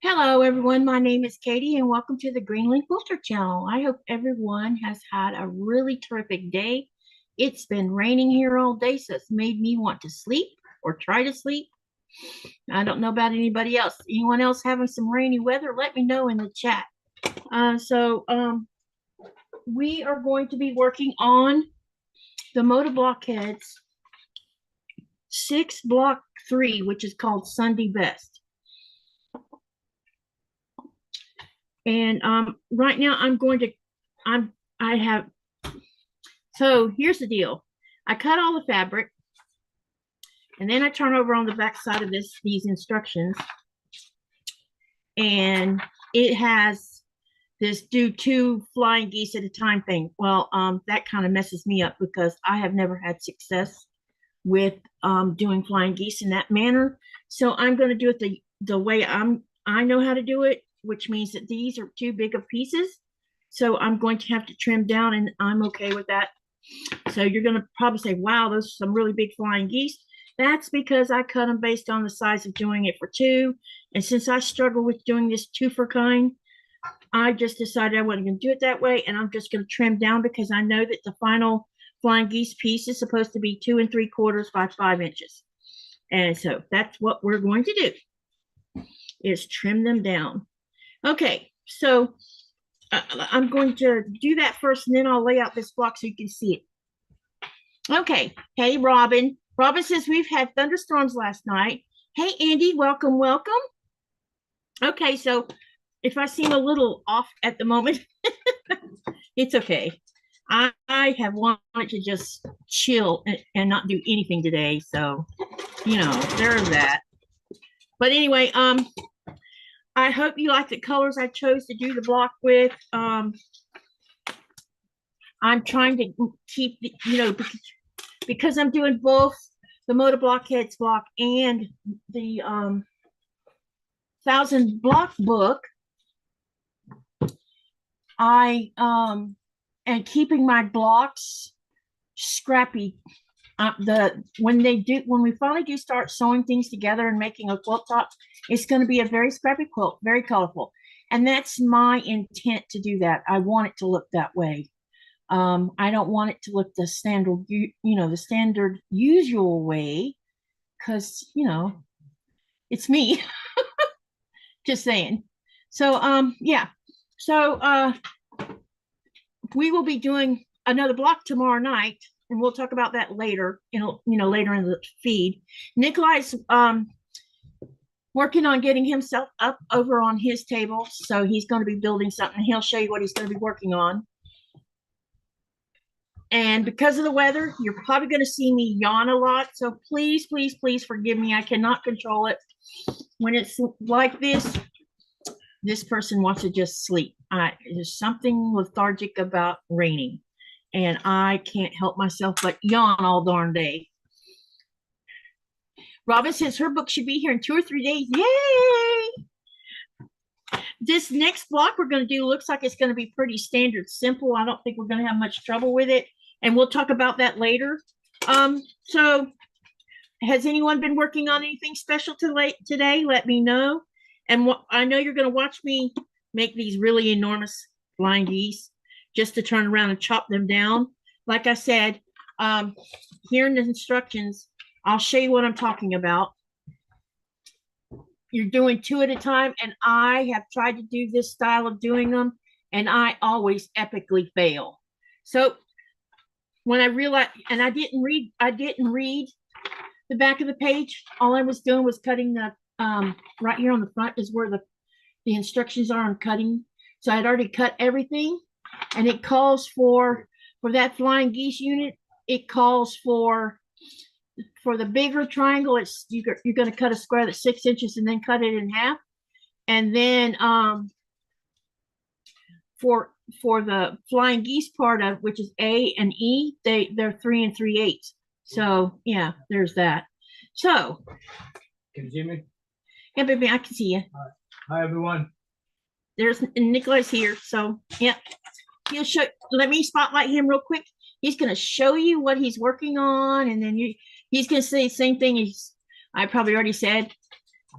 Hello, everyone. My name is Katie, and welcome to the Greenland Quilter channel. I hope everyone has had a really terrific day. It's been raining here all day, so it's made me want to sleep or try to sleep. I don't know about anybody else. Anyone else having some rainy weather? Let me know in the chat. We are going to be working on the Moda Blockheads 6 Block 3, which is called Sunday Best. And right now so here's the deal. I cut all the fabric, and then I turn over on the back side of these instructions, and it has this do 2 flying geese at a time thing. Well, that kind of messes me up because I have never had success with doing flying geese in that manner. So I'm going to do it the way I know how to do it, which means that these are too big of pieces. So I'm going to have to trim down, and I'm okay with that. So you're going to probably say, wow, those are some really big flying geese. That's because I cut them based on the size of doing it for 2. And since I struggle with doing this 2 for kind, I just decided I wasn't going to do it that way. And I'm just going to trim down because I know that the final flying geese piece is supposed to be 2 3/4 by 5 inches. And so that's what we're going to do, is trim them down. Okay, so I'm going to do that first, and then I'll lay out this block so you can see it. Okay, hey, Robin. Robin says we've had thunderstorms last night. Hey, Andy, welcome, welcome. Okay, so if I seem a little off at the moment, it's okay. I have wanted to just chill and not do anything today, so, there's that. But anyway, I hope you like the colors I chose to do the block with. I'm trying to keep, because I'm doing both the Moda Blockheads block and the 1,000 block book. I am keeping my blocks scrappy. When we finally do start sewing things together and making a quilt top, it's going to be a very scrappy quilt, very colorful, and that's my intent to do that. I want it to look that way. I don't want it to look the standard, the standard usual way, because it's me. Just saying. So yeah. So we will be doing another block tomorrow night, and we'll talk about that later, later in the feed. Nikolaj's working on getting himself up over on his table, so he's going to be building something. He'll show you what he's going to be working on. And because of the weather, you're probably going to see me yawn a lot, so please, please, please forgive me. I cannot control it. When it's like this person wants to just sleep. There's something lethargic about raining, and I can't help myself but yawn all darn day. Robin says her book should be here in 2 or 3 days. Yay! This next block we're going to do looks like it's going to be pretty standard simple. I don't think we're going to have much trouble with it, and we'll talk about that later. So has anyone been working on anything special today? Let me know. And I know you're going to watch me make these really enormous flying geese just to turn around and chop them down. Like I said, here in the instructions, I'll show you what I'm talking about. You're doing 2 at a time, and I have tried to do this style of doing them, and I always epically fail. So when I realized, and I didn't read the back of the page. All I was doing was cutting the right here on the front is where the instructions are on cutting. So I'd already cut everything, and it calls for that flying geese unit. It calls for the bigger triangle. It's you're going to cut a square that's 6 inches and then cut it in half. And then for the flying geese part of, which is A and E, they're 3 3/8. So yeah, there's that. So can you see me? Yeah, baby, I can see you. Hi, everyone. There's Nikolaj's here. So yeah, he'll show. Let me spotlight him real quick. He's going to show you what he's working on, and then he's going to say the same thing I probably already said.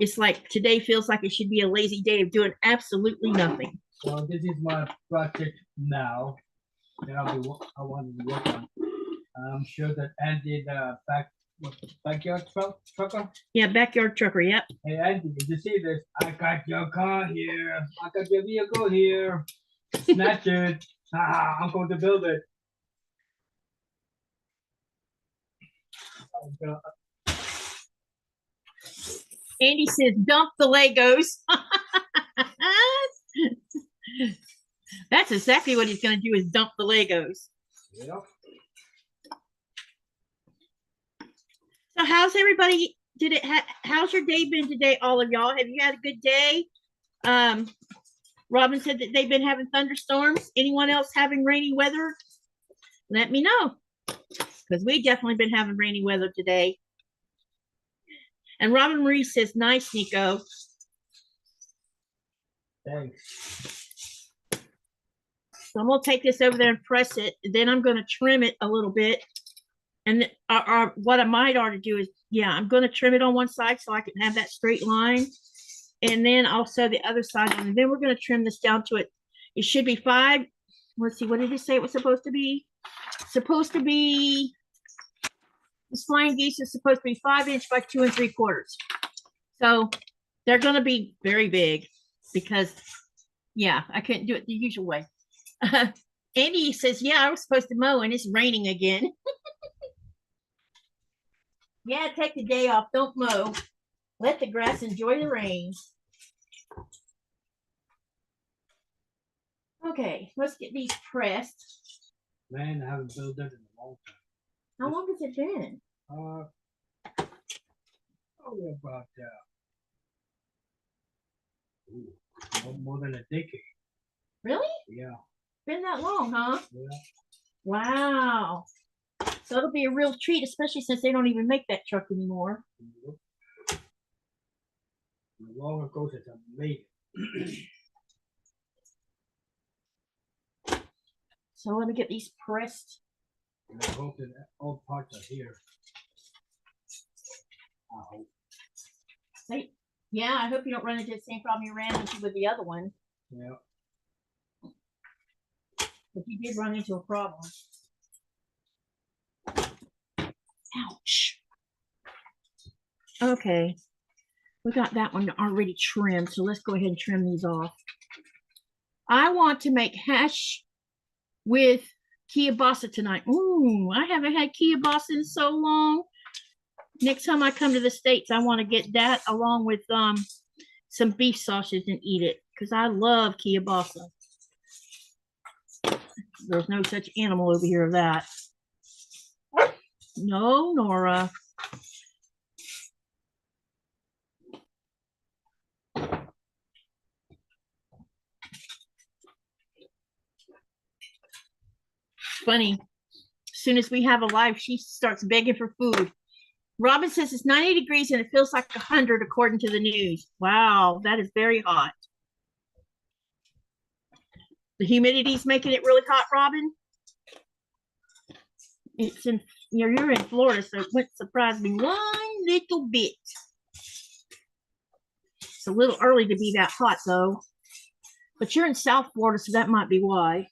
it's like today feels like it should be a lazy day of doing absolutely nothing. So this is my project now that I wanted to work on. I'm sure that Andy, the backyard trucker. Yeah, backyard trucker. Yep. Hey Andy, did you see this? I got your car here. I got your vehicle here. Snatch it. I'm going to build it. Oh, God. Andy says, dump the Legos. That's exactly what he's going to do is dump the Legos. Yep. So how's everybody? How's your day been today, all of y'all? Have you had a good day? Robin said that they've been having thunderstorms. Anyone else having rainy weather? Let me know. Because we definitely been having rainy weather today. And Robin Marie says, nice, Nico. Thanks. So I'm going to take this over there and press it. Then I'm going to trim it a little bit. And what I might ought to do is, yeah, I'm going to trim it on one side so I can have that straight line. And then also the other side. And then we're going to trim this down to it. It should be 5. Let's see, what did it say it was supposed to be? This flying geese is supposed to be 5 inch by 2 3/4. So they're going to be very big because, yeah, I couldn't do it the usual way. Andy says, yeah, I was supposed to mow and it's raining again. Yeah, take the day off. Don't mow. Let the grass enjoy the rain. Okay, let's get these pressed. Man, I haven't built that in a long time. How long has it been? About more than a decade. Really? Yeah. Been that long, huh? Yeah. Wow. So it'll be a real treat, especially since they don't even make that truck anymore. The longer it goes, it's amazing. So let me get these pressed. And I hope that all parts are here. I hope. Yeah, I hope you don't run into the same problem you ran into with the other one. Yeah. But you did run into a problem. Ouch. Okay. We got that one already trimmed, so let's go ahead and trim these off. I want to make hash with kielbasa tonight. Ooh, I haven't had kielbasa in so long. Next time I come to the States, I want to get that along with some beef sausage and eat it because I love kielbasa. There's no such animal over here of that. No, Nora. Funny. As soon as we have a live, she starts begging for food. Robin says it's 90 degrees and it feels like 100 according to the news. Wow, that is very hot. The humidity's making it really hot, Robin. It's in, you're in Florida, so it wouldn't surprise me one little bit. It's a little early to be that hot, though. But you're in South Florida, so that might be why.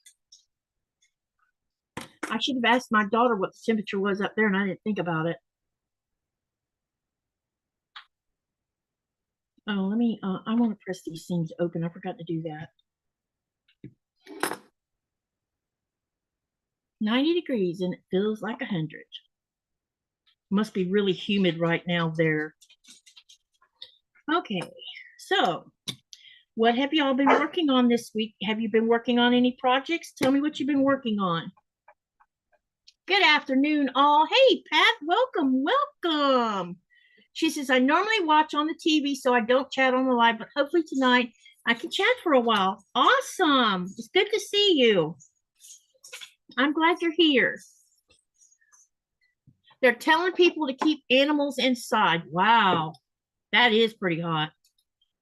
I should have asked my daughter what the temperature was up there, and I didn't think about it. Oh, let me, I want to press these seams open. I forgot to do that. 90 degrees, and it feels like 100. Must be really humid right now there. Okay, so what have y'all been working on this week? Have you been working on any projects? Tell me what you've been working on. Good afternoon, all. Hey, Pat, welcome, welcome. She says, I normally watch on the TV, so I don't chat on the live, but hopefully tonight I can chat for a while. Awesome. It's good to see you. I'm glad you're here. They're telling people to keep animals inside. Wow, that is pretty hot.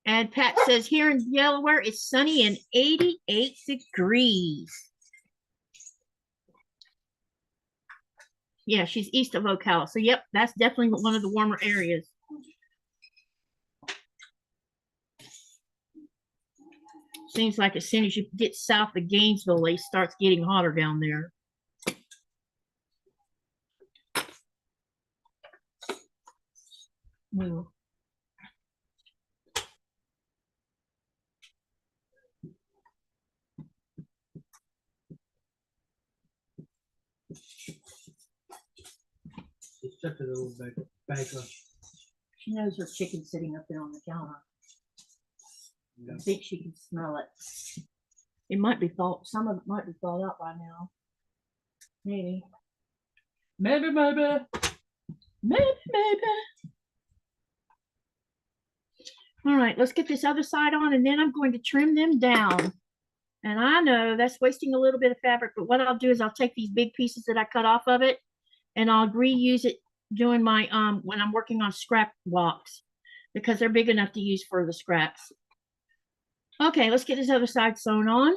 And Pat says, here in Delaware, it's sunny and 88 degrees. Yeah, she's east of Ocala. So, yep, that's definitely one of the warmer areas. Seems like as soon as you get south of Gainesville, it starts getting hotter down there. Mm. It's just a little bit bagel. She knows her chicken's sitting up there on the counter. Yeah. I think she can smell it. It might be thawed. Some of it might be thawed out by now. Maybe. Maybe. All right, let's get this other side on, and then I'm going to trim them down. And I know that's wasting a little bit of fabric, but what I'll do is I'll take these big pieces that I cut off of it, and I'll reuse it doing my when I'm working on scrap blocks, because they're big enough to use for the scraps. Okay, let's get this other side sewn on.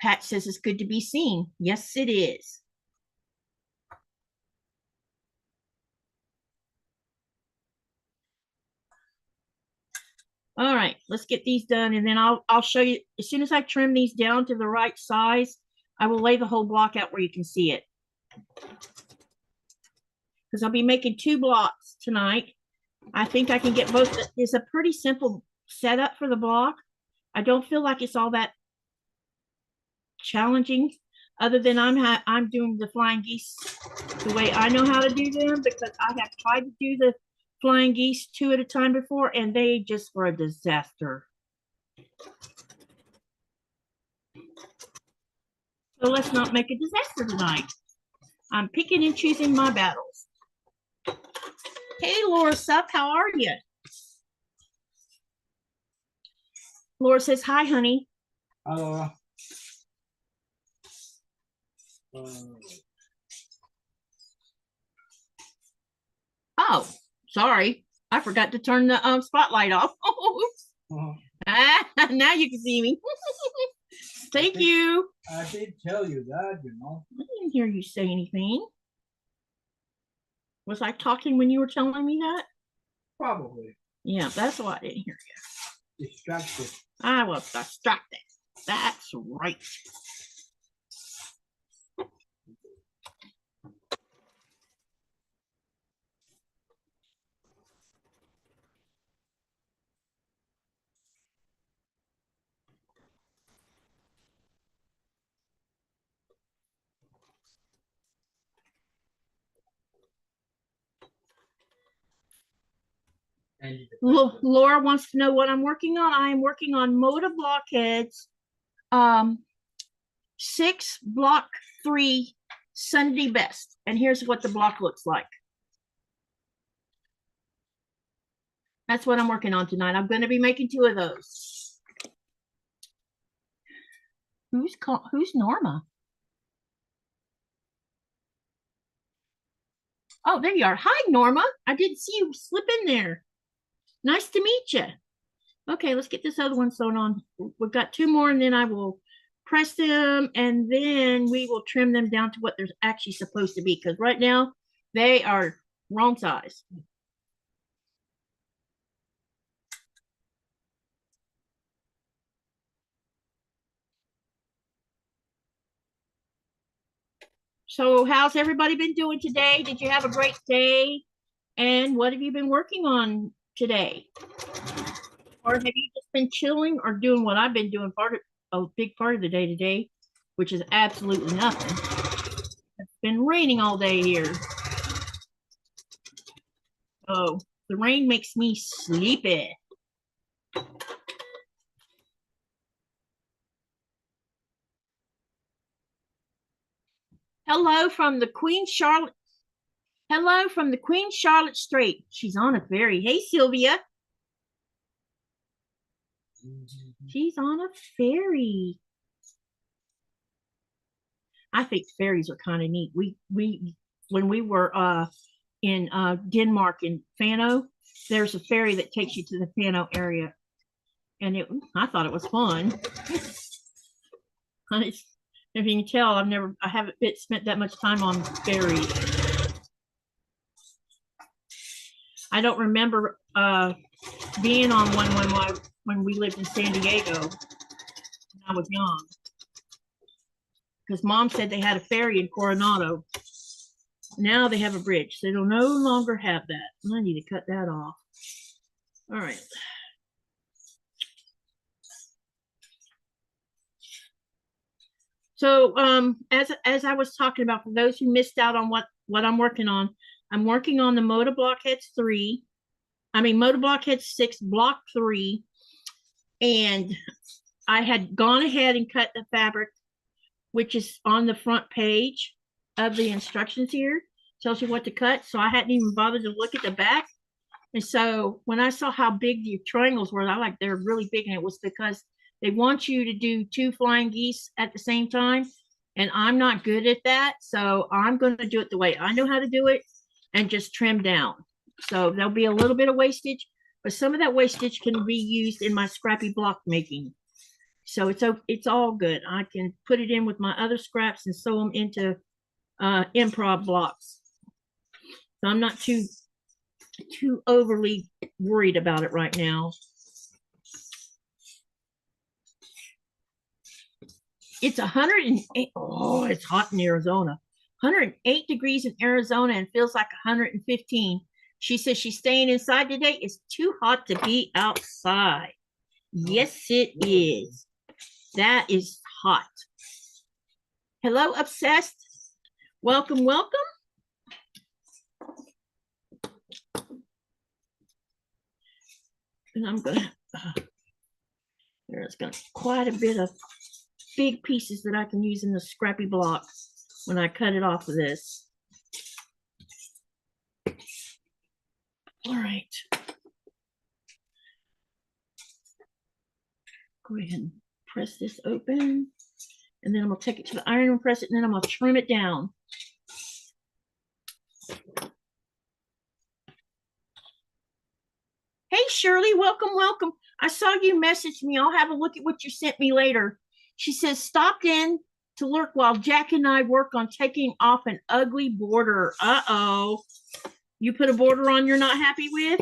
Pat says it's good to be seen. Yes, it is. All right, let's get these done, and then I'll show you as soon as I trim these down to the right size. I will lay the whole block out where you can see it, because I'll be making 2 blocks tonight. I think I can get both. It's a pretty simple setup for the block. I don't feel like it's all that challenging, other than I'm doing the flying geese the way I know how to do them, because I have tried to do the flying geese 2 at a time before, and they just were a disaster. So let's not make a disaster tonight. I'm picking and choosing my battles. Hey, Laura Sup, how are you? Laura says, hi, honey. Hello. Oh, sorry. I forgot to turn the spotlight off. Now you can see me. Thank you. I did tell you that, you know. I didn't hear you say anything. Was I talking when you were telling me that? Probably. Yeah, that's why I didn't hear you. Distracted. I was distracted. That's right. Laura wants to know what I'm working on. I am working on Moda Blockheads, 6 block 3 Sunday best. And here's what the block looks like. That's what I'm working on tonight. I'm going to be making 2 of those. Who's Norma? Oh, there you are. Hi, Norma. I didn't see you slip in there. Nice to meet you. Okay, let's get this other one sewn on. We've got 2 more, and then I will press them, and then we will trim them down to what they're actually supposed to be, because right now they are wrong size. So how's everybody been doing today? Did you have a great day? And what have you been working on today? Or have you just been chilling or doing what I've been doing a big part of the day today, which is absolutely nothing. It's been raining all day here. Oh, the rain makes me sleepy. Hello from the Queen Charlotte. Hello from the Queen Charlotte Strait. She's on a ferry. Hey, Sylvia. She's on a ferry. I think ferries are kind of neat. We when we were in Denmark in Fano, there's a ferry that takes you to the Fano area, and I thought it was fun. If you can tell, I haven't spent that much time on ferries. I don't remember being on one when we lived in San Diego when I was young. Because Mom said they had a ferry in Coronado. Now they have a bridge. So they'll no longer have that. I need to cut that off. All right. So as I was talking about, for those who missed out on what I'm working on the Moda Blockheads 3. Moda Blockheads 6, Block 3. And I had gone ahead and cut the fabric, which is on the front page of the instructions here. Tells you what to cut. So I hadn't even bothered to look at the back. And so when I saw how big the triangles were, they're really big. And it was because they want you to do 2 flying geese at the same time. And I'm not good at that. So I'm going to do it the way I know how to do it and just trim down. So there'll be a little bit of wastage, but some of that wastage can be used in my Scrappy block making. So it's all good. I can put it in with my other scraps and sew them into improv blocks. So I'm not too overly worried about it right now. It's 108. Oh, it's hot in Arizona. 108 degrees in Arizona and feels like 115. She says she's staying inside today. It's too hot to be outside. Yes, it is. That is hot. Hello, Obsessed. Welcome, welcome. And I'm gonna, there's gonna quite a bit of big pieces that I can use in the Scrappy block when I cut it off of this. All right. Go ahead and press this open. And then I'm gonna take it to the iron and press it, and then I'm gonna trim it down. Hey, Shirley, welcome, welcome. I saw you message me. I'll have a look at what you sent me later. She says, stopped in to lurk while Jack and I work on taking off an ugly border. Uh-oh. You put a border on you're not happy with?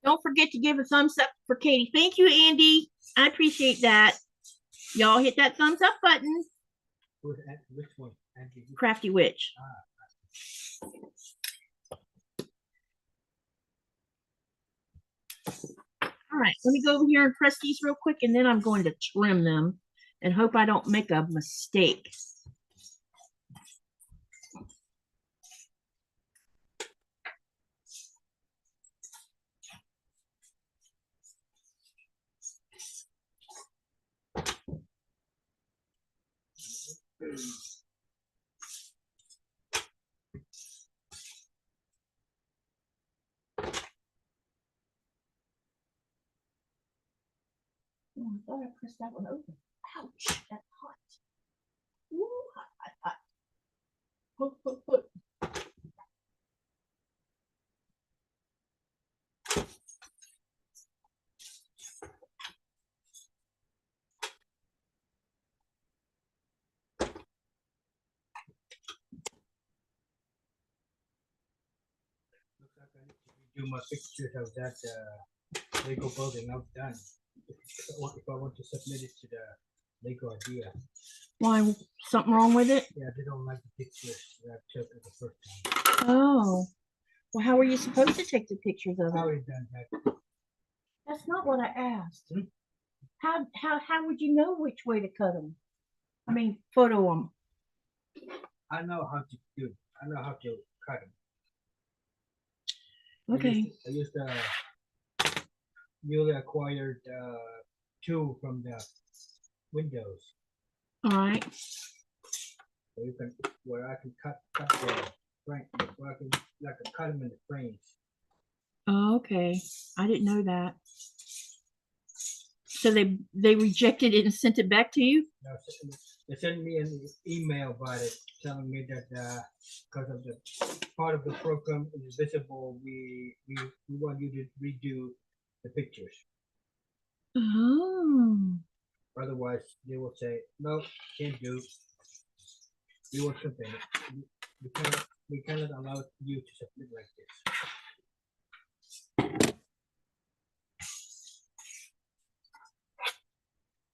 Don't forget to give a thumbs up for Katie. Thank you, Andy. I appreciate that. Y'all hit that thumbs up button. Which one? Crafty Witch. All right, let me go over here and press these real quick, and then I'm going to trim them and hope I don't make a mistake. Oh, I thought I pressed that one open. Ouch, that's hot. Ooh, hot, hot, hot. Put. Looks like I need to do my pictures of that Lego building I've done. If I want to submit it to the Lego idea. Why, something wrong with it? Yeah, they don't like the pictures that I took the first time. Oh, well, how were you supposed to take the pictures of I it? already done that. That's not what I asked. How would you know which way to cut them? I mean, photo them. I know how to do. I know how to cut them. Okay. I used the newly acquired tool from the Windows. All right. So you can where I can cut the frame, where I can cut them in the frames. Oh, okay. I didn't know that. So they rejected it and sent it back to you? No, they sent me an email about it, telling me that because of the part of the program is visible, we want you to redo the pictures. Oh. Otherwise, they will say no, can't do. you will submit it. We cannot allow you to submit like this.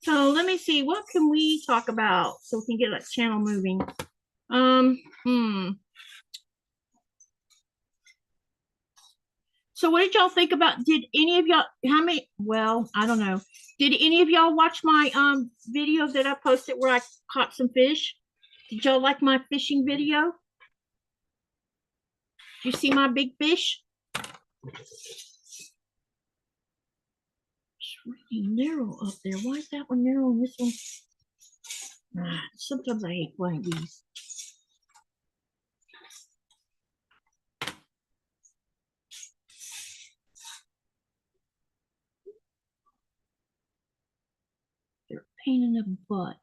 So let me see, what can we talk about so we can get that channel moving? So what did y'all think about, did any of y'all, well, I don't know. Did any of y'all watch my video that I posted where I caught some fish? Did y'all like my fishing video? You see my big fish? It's really narrow up there. Why is that one narrow and this one? Sometimes I hate flying geese. They're a pain in the butt.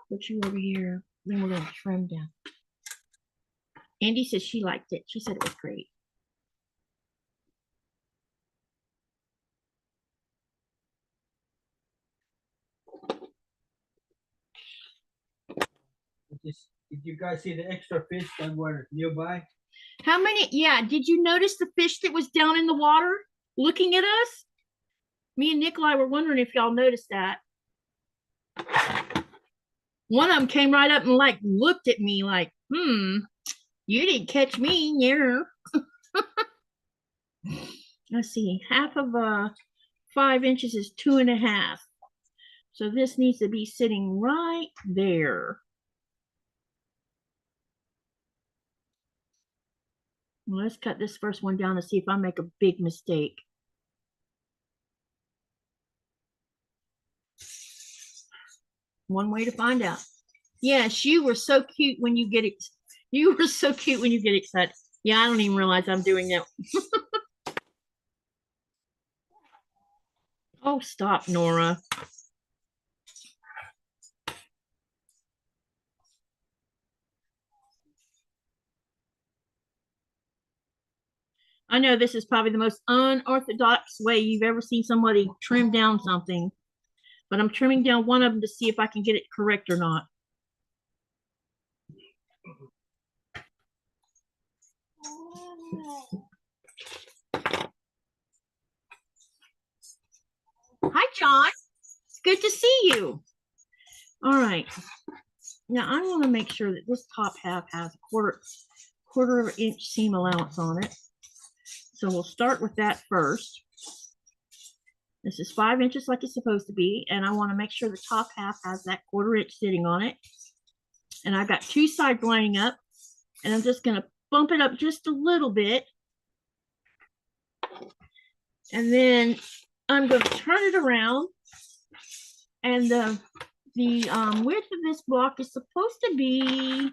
Put you over here. Then we're gonna trim down. Andy says she liked it. She said it was great. Did you guys see the extra fish that were nearby? How many? Yeah, did you notice the fish that was down in the water looking at us? Me and Nikolaj were wondering if y'all noticed that. One of them came right up and like looked at me like, you didn't catch me. Yeah. Let's see, half of 5 inches is 2.5. So this needs to be sitting right there. Well, let's cut this first one down to see if I make a big mistake. One way to find out. Yes, you were so cute when you get it. You were so cute when you get excited. Yeah, I don't even realize I'm doing that. Oh, stop, Nora. I know this is probably the most unorthodox way you've ever seen somebody trim down something, but I'm trimming down one of them to see if I can get it correct or not. Hi, John. It's good to see you. All right. Now I want to make sure that this top half has a quarter of an inch seam allowance on it. So we'll start with that first. This is 5 inches like it's supposed to be, and I want to make sure the top half has that 1/4 inch sitting on it. And I've got 2 sides lining up, and I'm just going to bump it up just a little bit. And then I'm going to turn it around, and the width of this block is supposed to be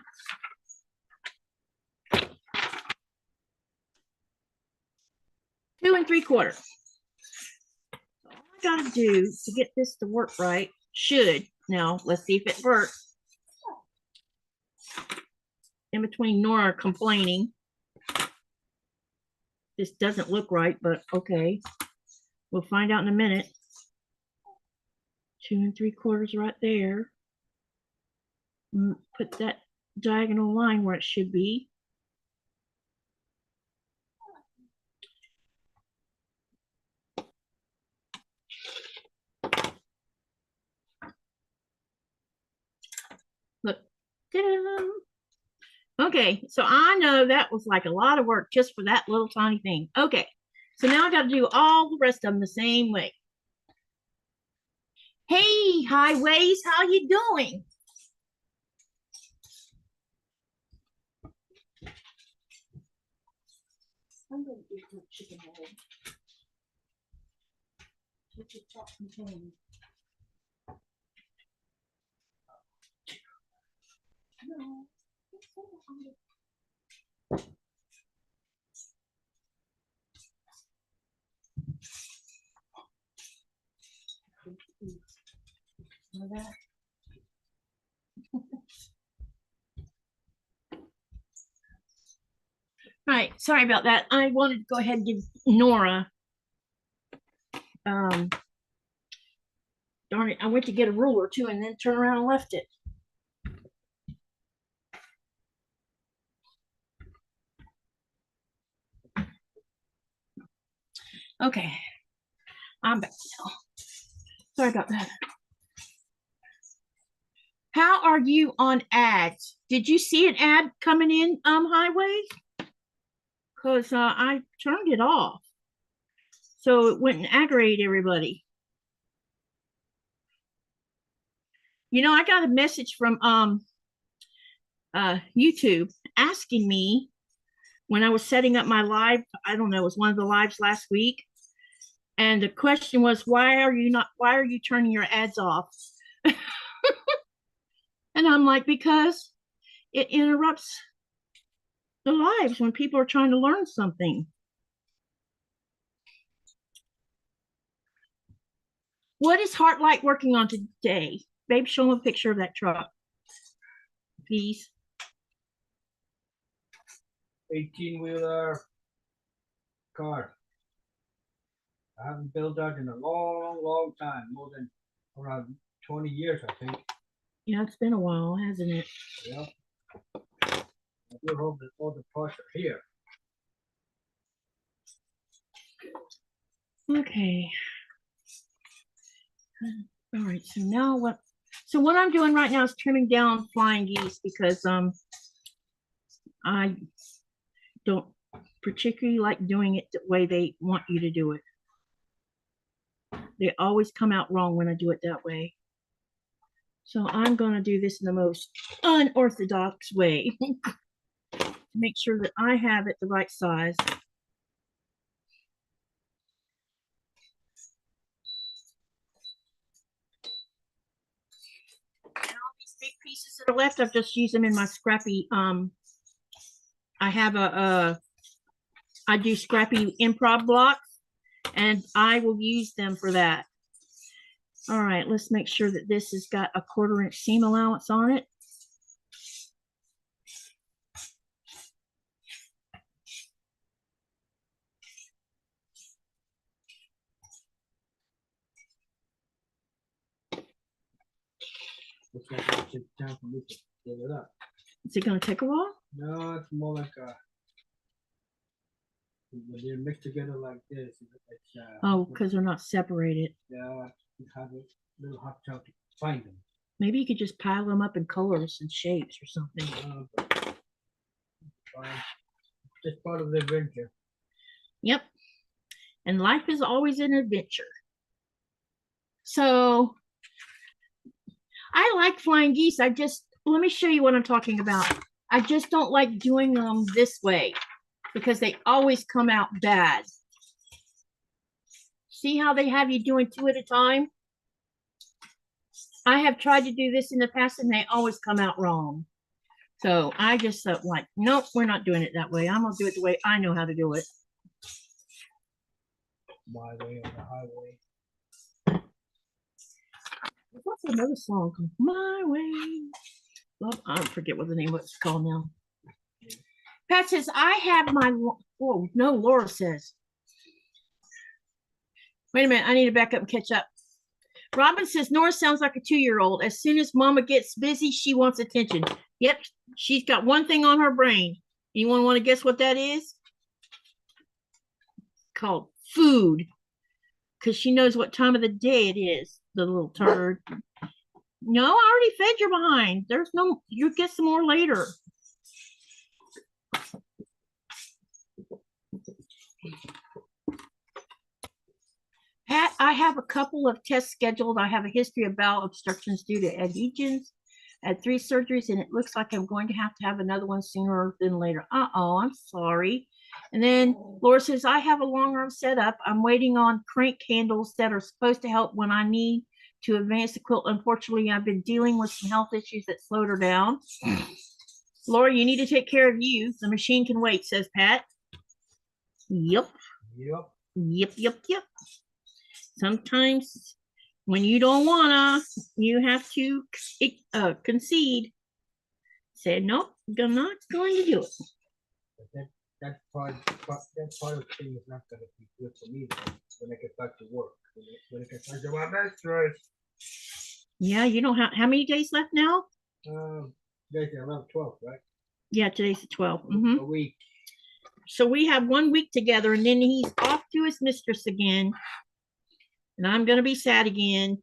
2 3/4. All I gotta do to get this to work right should, now let's see if it works. In between Nora complaining, this doesn't look right, but okay, we'll find out in a minute. 2 3/4 right there. Put that diagonal line where it should be. Look. Okay, so I know that was like a lot of work just for that little tiny thing. Okay, so now I got to do all the rest of them the same way. Hey, Highways, how you doing? I'm going to get my chicken head. What you talking to me? No. All right, sorry about that. I wanted to go ahead and give Nora darn it, I went to get a ruler too and then turn around and left it. Okay, I'm back now. Sorry about that. How are you on ads? Did you see an ad coming in highway? Because I turned it off. So it wouldn't aggravate everybody. You know, I got a message from YouTube asking me when I was setting up my live, I don't know, it was one of the lives last week. And the question was, why are you turning your ads off? And I'm like, because it interrupts the lives when people are trying to learn something. What is Heart like working on today? Babe, show them a picture of that truck, please. 18-wheeler car. I haven't built that in a long time, more than around 20 years, I think. Yeah, it's been a while, hasn't it? Yeah. I do hope that all the parts are here. Okay. All right, so now what I'm doing right now is trimming down flying geese because I don't particularly like doing it the way they want you to do it. They always come out wrong when I do it that way. So I'm going to do this in the most unorthodox way to make sure that I have it the right size. And all these big pieces that are left, I've just used them in my Scrappy. I have I do Scrappy improv blocks, and I will use them for that. All right, let's make sure that this has got a 1/4 inch seam allowance on it. Looks like it's time for me to get it up. Is it going to take a while? No, it's more like when they're mixed together like this. It's, Oh, because they're not separated. Yeah, you have a little hard time to find them. Maybe you could just pile them up in colors and shapes or something. Just part of the adventure. Yep. And life is always an adventure. So I like flying geese. Let me show you what I'm talking about. I just don't like doing them this way because they always come out bad. See how they have you doing 2 at a time? I have tried to do this in the past and they always come out wrong. So I just like, nope, we're not doing it that way. I'm going to do it the way I know how to do it. My way on the highway. What's another song? My way. Well, I forget what the name of it's called now. Pat says, I have my, oh, no, Laura says. Wait a minute, I need to back up and catch up. Robin says, Nora sounds like a 2-year-old. As soon as mama gets busy, she wants attention. Yep, she's got one thing on her brain. Anyone want to guess what that is? Called food. Because she knows what time of the day it is, the little turd. No, I already fed your behind. There's no, you get some more later. Pat, I have a couple of tests scheduled. I have a history of bowel obstructions due to adhesions. I had 3 surgeries, and it looks like I'm going to have another one sooner than later. Uh-oh, I'm sorry. And then Laura says, I have a long arm setup. I'm waiting on crank handles that are supposed to help when I need to advance the quilt. Unfortunately, I've been dealing with some health issues that slowed her down. Laura, you need to take care of you. The machine can wait, says Pat. Yep. Yep. Yep, yep, yep. Sometimes when you don't wanna, you have to concede. Say, nope, I'm not going to do it. that part of the thing is not gonna be good for me then, when I get back to work. When I get back to my mistress. Yeah, you know how many days left now? There's around 12, right? Yeah, today's the 12th. A week. So we have 1 week together, and then he's off to his mistress again. And I'm gonna be sad again.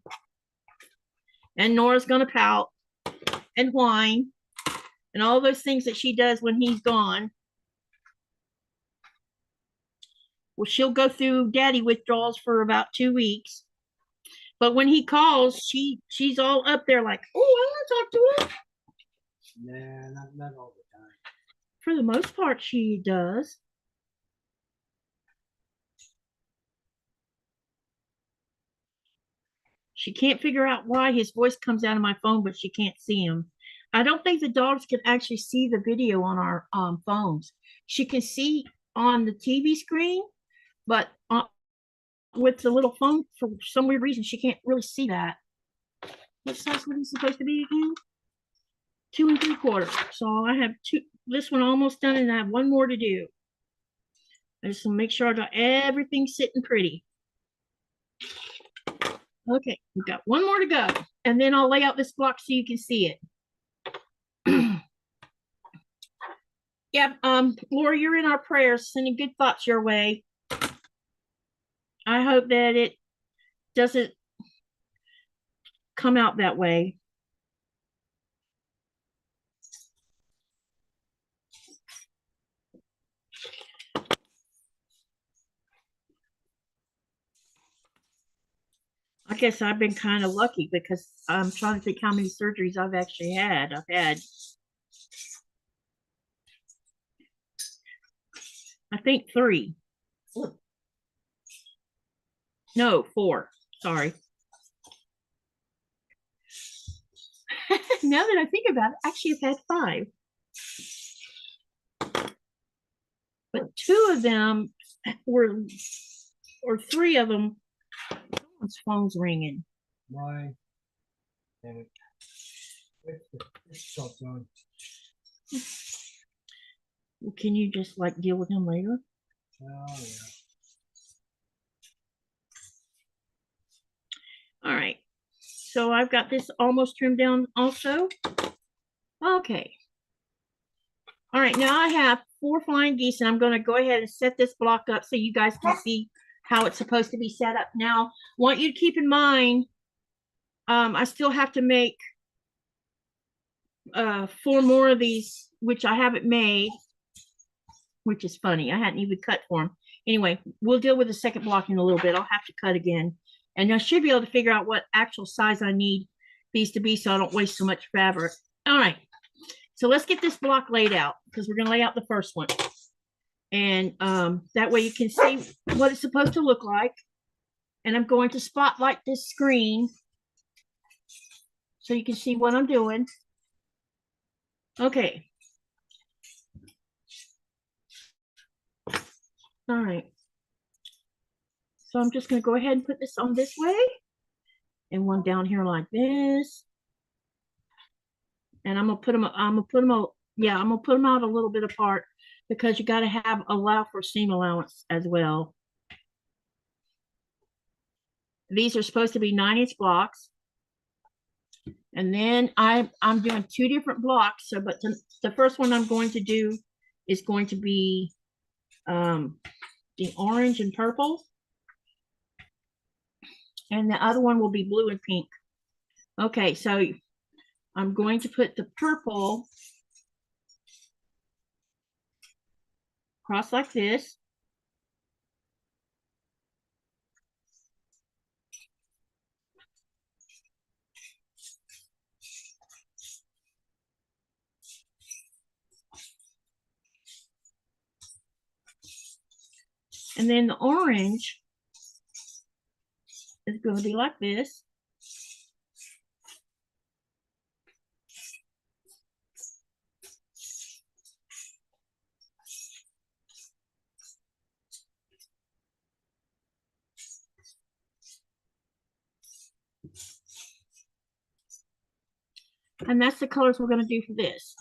And Nora's gonna pout and whine and all those things that she does when he's gone. Well, she'll go through daddy withdrawals for about 2 weeks. But when he calls, she's all up there like, oh, I want to talk to him. Nah, not all the time. For the most part, she does. She can't figure out why his voice comes out of my phone, but she can't see him. I don't think the dogs can actually see the video on our phones. She can see on the TV screen, but with the little phone, for some weird reason, she can't really see that. What size was he supposed to be again? 2 3/4. So I have this one almost done, and I have 1 more to do. I just want to make sure I got everything sitting pretty. Okay, we've got 1 more to go, and then I'll lay out this block so you can see it. Yeah, Laura, you're in our prayers, sending good thoughts your way. I hope that it doesn't come out that way. I guess I've been kind of lucky because I'm trying to think how many surgeries I've actually had. I've had, I think 3. No, 4. Sorry. Now that I think about it, actually I've had 5. But 2 of them were, or 3 of them, someone's phone's ringing. Why? Damn it. It's so done. Well, can you just like deal with him later? Oh, yeah. All right. So I've got this almost trimmed down also. Okay. All right, now I have 4 flying geese, and I'm going to go ahead and set this block up so you guys can see how it's supposed to be set up. Now, I want you to keep in mind, I still have to make 4 more of these, which I haven't made, which is funny. I hadn't even cut for them. Anyway, we'll deal with the second block in a little bit. I'll have to cut again. And I should be able to figure out what actual size I need these to be so I don't waste so much fabric. All right. So let's get this block laid out because we're going to lay out the first one. And that way you can see what it's supposed to look like. And I'm going to spotlight this screen so you can see what I'm doing. Okay. All right. So I'm just going to go ahead and put this on this way and one down here like this. And I'm going to put them out a little bit apart because you got to allow for seam allowance as well. These are supposed to be 9-inch blocks. And then I'm doing 2 different blocks. So, but the first one I'm going to do is going to be the orange and purple. And the other one will be blue and pink. Okay, so I'm going to put the purple across like this. And then the orange is going to be like this. And that's the colors we're going to do for this.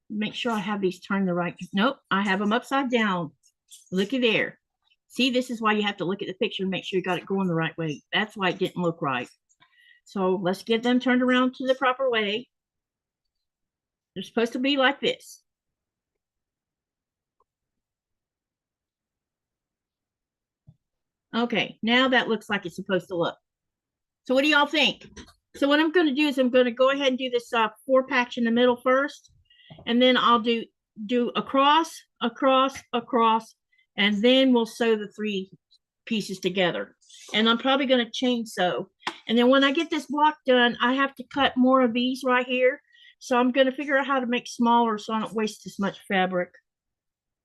Make sure I have these turned the right. Nope, I have them upside down. Looky there. See, this is why you have to look at the picture and make sure you got it going the right way. That's why it didn't look right. So let's get them turned around to the proper way. They're supposed to be like this. Okay, now that looks like it's supposed to look. So what do y'all think? So what I'm going to do is I'm going to go ahead and do this 4 patch in the middle first, and then I'll do across, across, across, and then we'll sew the 3 pieces together. And I'm probably going to chain sew. And then when I get this block done, I have to cut more of these right here. So I'm going to figure out how to make smaller so I don't waste as much fabric,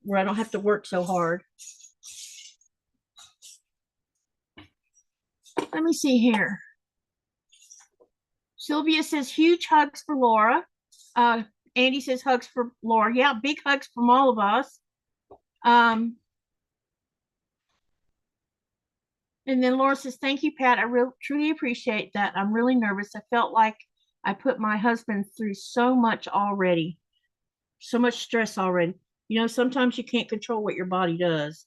where I don't have to work so hard. Let me see here. Sylvia says huge hugs for Laura. Andy says hugs for Laura. Yeah, big hugs from all of us. And then Laura says, thank you, Pat. I truly appreciate that. I'm really nervous. I felt like I put my husband through so much already, so much stress already. You know, sometimes you can't control what your body does.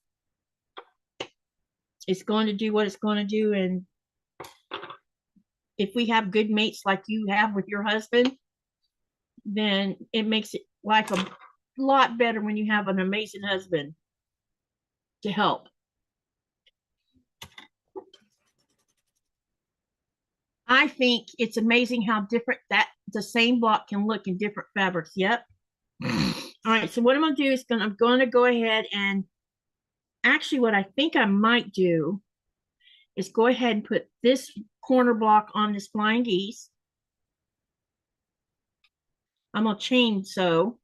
It's going to do what it's going to do. And if we have good mates like you have with your husband, then it makes it life a lot better when you have an amazing husband to help. I think it's amazing how different that the same block can look in different fabrics. Yep. All right, so what I'm going to do is I'm going to go ahead and actually what I think I might do is go ahead and put this corner block on this flying geese. I'm going to chain sew.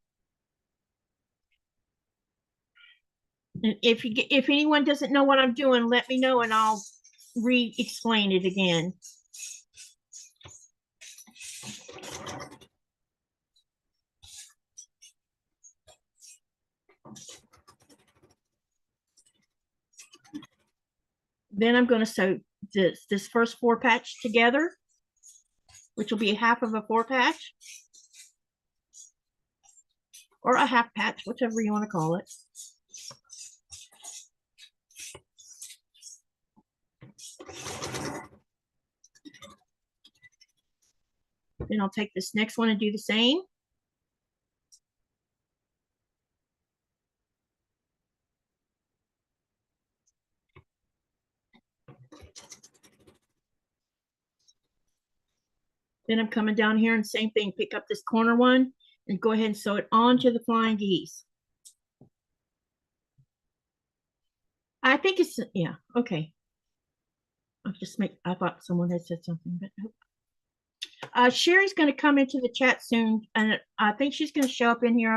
And if anyone doesn't know what I'm doing, let me know and I'll re-explain it again. Then I'm going to sew this first 4 patch together, which will be a half of a 4 patch or a half patch, whichever you want to call it. Then I'll take this next one and do the same. Then I'm coming down here and same thing, pick up this corner one and go ahead and sew it onto the flying geese. I think it's, yeah, okay. I thought someone had said something, but nope. Sherry's going to come into the chat soon, and I think she's going to show up in here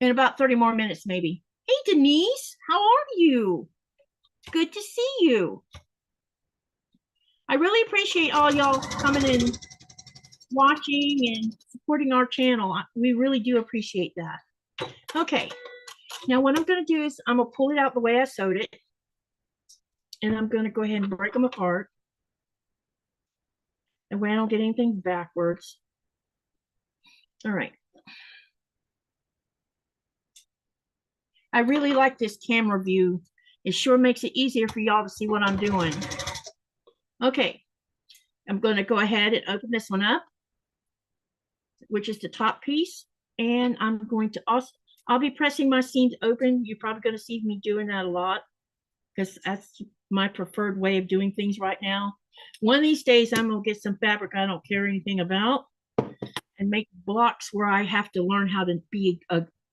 in about 30 more minutes, maybe. Hey, Denise, how are you? Good to see you. I really appreciate all y'all coming and watching and supporting our channel. We really do appreciate that. Okay, now what I'm going to do is I'm going to pull it out the way I sewed it, and I'm going to go ahead and break them apart. That way I don't get anything backwards. All right. I really like this camera view. It sure makes it easier for y'all to see what I'm doing. Okay, I'm going to go ahead and open this one up, which is the top piece. And I'm going to also, I'll be pressing my seams open. You're probably going to see me doing that a lot because that's my preferred way of doing things right now. One of these days, I'm going to get some fabric I don't care anything about and make blocks where I have to learn how to be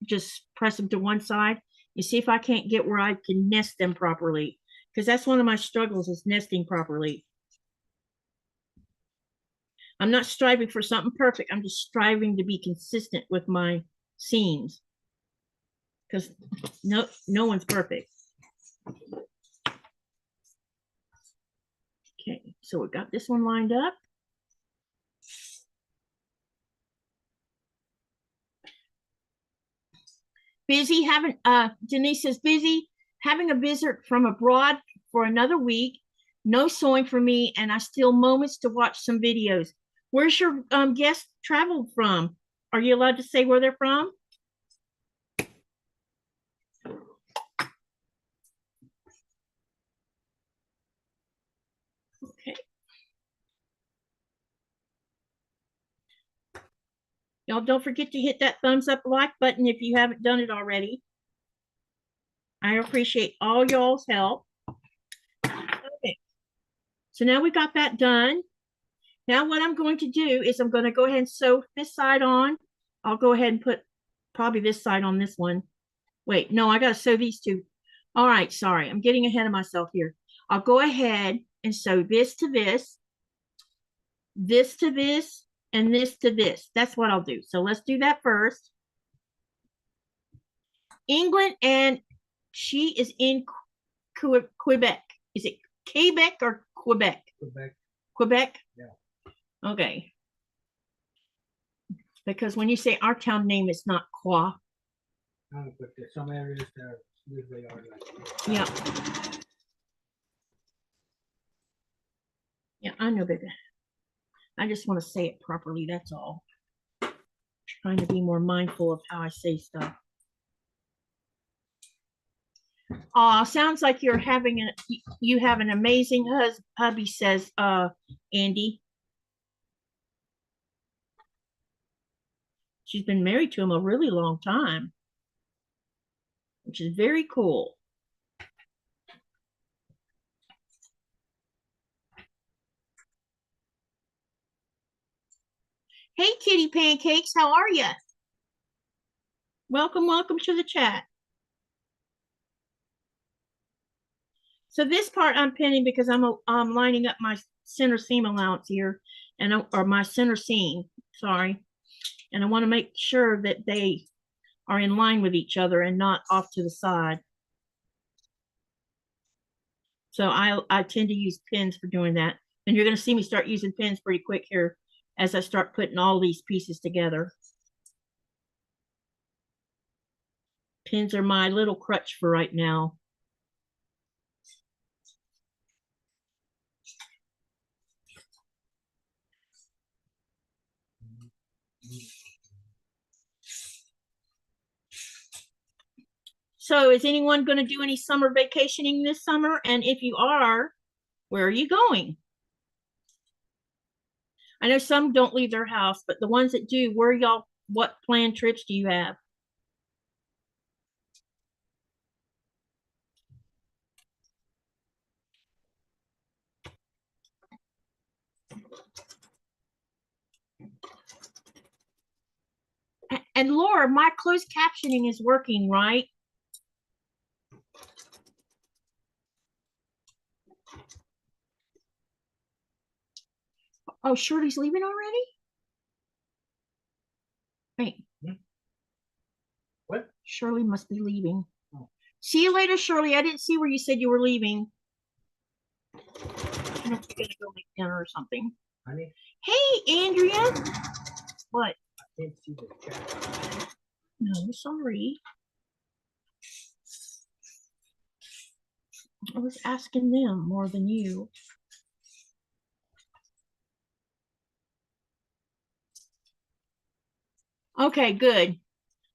just press them to one side. You see if I can't get where I can nest them properly, because that's one of my struggles is nesting properly. I'm not striving for something perfect. I'm just striving to be consistent with my seams, because no one's perfect. Okay, so we got this one lined up. Busy having, Denise says, busy having a visit from abroad for another week. No sewing for me, and I steal moments to watch some videos. Where's your guest traveled from? Are you allowed to say where they're from? Okay. Y'all don't forget to hit that thumbs up like button if you haven't done it already. I appreciate all y'all's help. Okay. So now we got that done. Now what I'm going to do is I'm going to go ahead and sew this side on. I'll go ahead and put probably this side on this one. Wait, no, I got to sew these two. All right, sorry, I'm getting ahead of myself here. I'll go ahead and sew this to this to this, and this to this. That's what I'll do. So let's do that first. England, and she is in Quebec. Is it Quebec or Quebec? Quebec. Quebec? Yeah. Okay. Because when you say our town name, it's not Qua. No, but there's some areas that usually are like. Yeah. Yeah, I know, baby. I just want to say it properly, that's all. Trying to be more mindful of how I say stuff. Sounds like you have an amazing hubby, says Andy. She's been married to him a really long time, which is very cool. Hey, Kitty Pancakes, how are you? Welcome, welcome to the chat. So this part I'm pinning because I'm lining up my center seam allowance here, or my center seam, sorry. And I want to make sure that they are in line with each other and not off to the side. So I tend to use pins for doing that. And you're going to see me start using pins pretty quick here as I start putting all these pieces together. Pins are my little crutch for right now. So is anyone going to do any summer vacationing this summer? And if you are, where are you going? I know some don't leave their house, but the ones that do, what planned trips do you have? And Laura, my closed captioning is working, right? Oh, Shirley's leaving already? Wait. What? Shirley must be leaving. Oh. See you later, Shirley. I didn't see where you said you were leaving. I don't know if you're gonna go make dinner or something. Honey? Hey, Andrea. What? I can't see the chat. No, sorry. I was asking them more than you. Okay, good.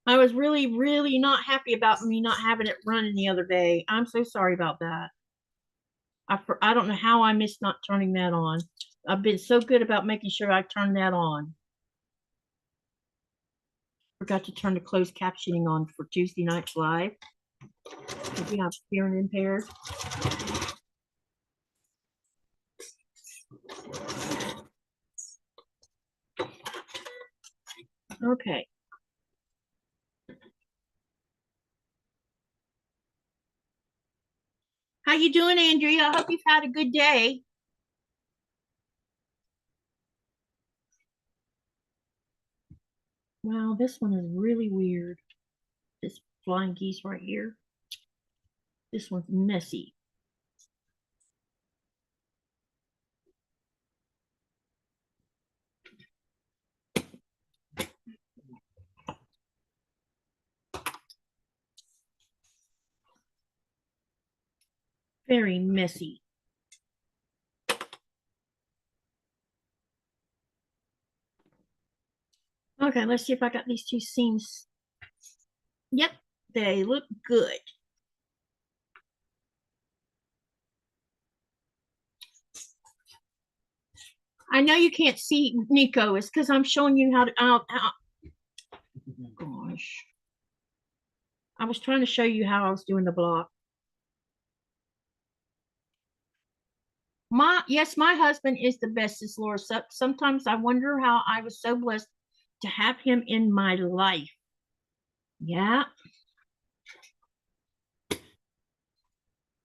I was really, really not happy about me not having it running the other day. I'm so sorry about that. I don't know how I missed not turning that on. I've been so good about making sure I turn that on. Forgot to turn the closed captioning on for Tuesday Nights Live. We have hearing impaired. Okay. How you doing, Andrea? I hope you've had a good day. Wow, this one is really weird. This flying geese right here. This one's messy. Very messy. Okay, let's see if I got these two seams. Yep, they look good. I know you can't see Nico. It's because I'm showing you how to. Gosh, I was trying to show you how I was doing the block. My husband is the bestest, Laura. So, sometimes I wonder how I was so blessed to have him in my life. Yeah.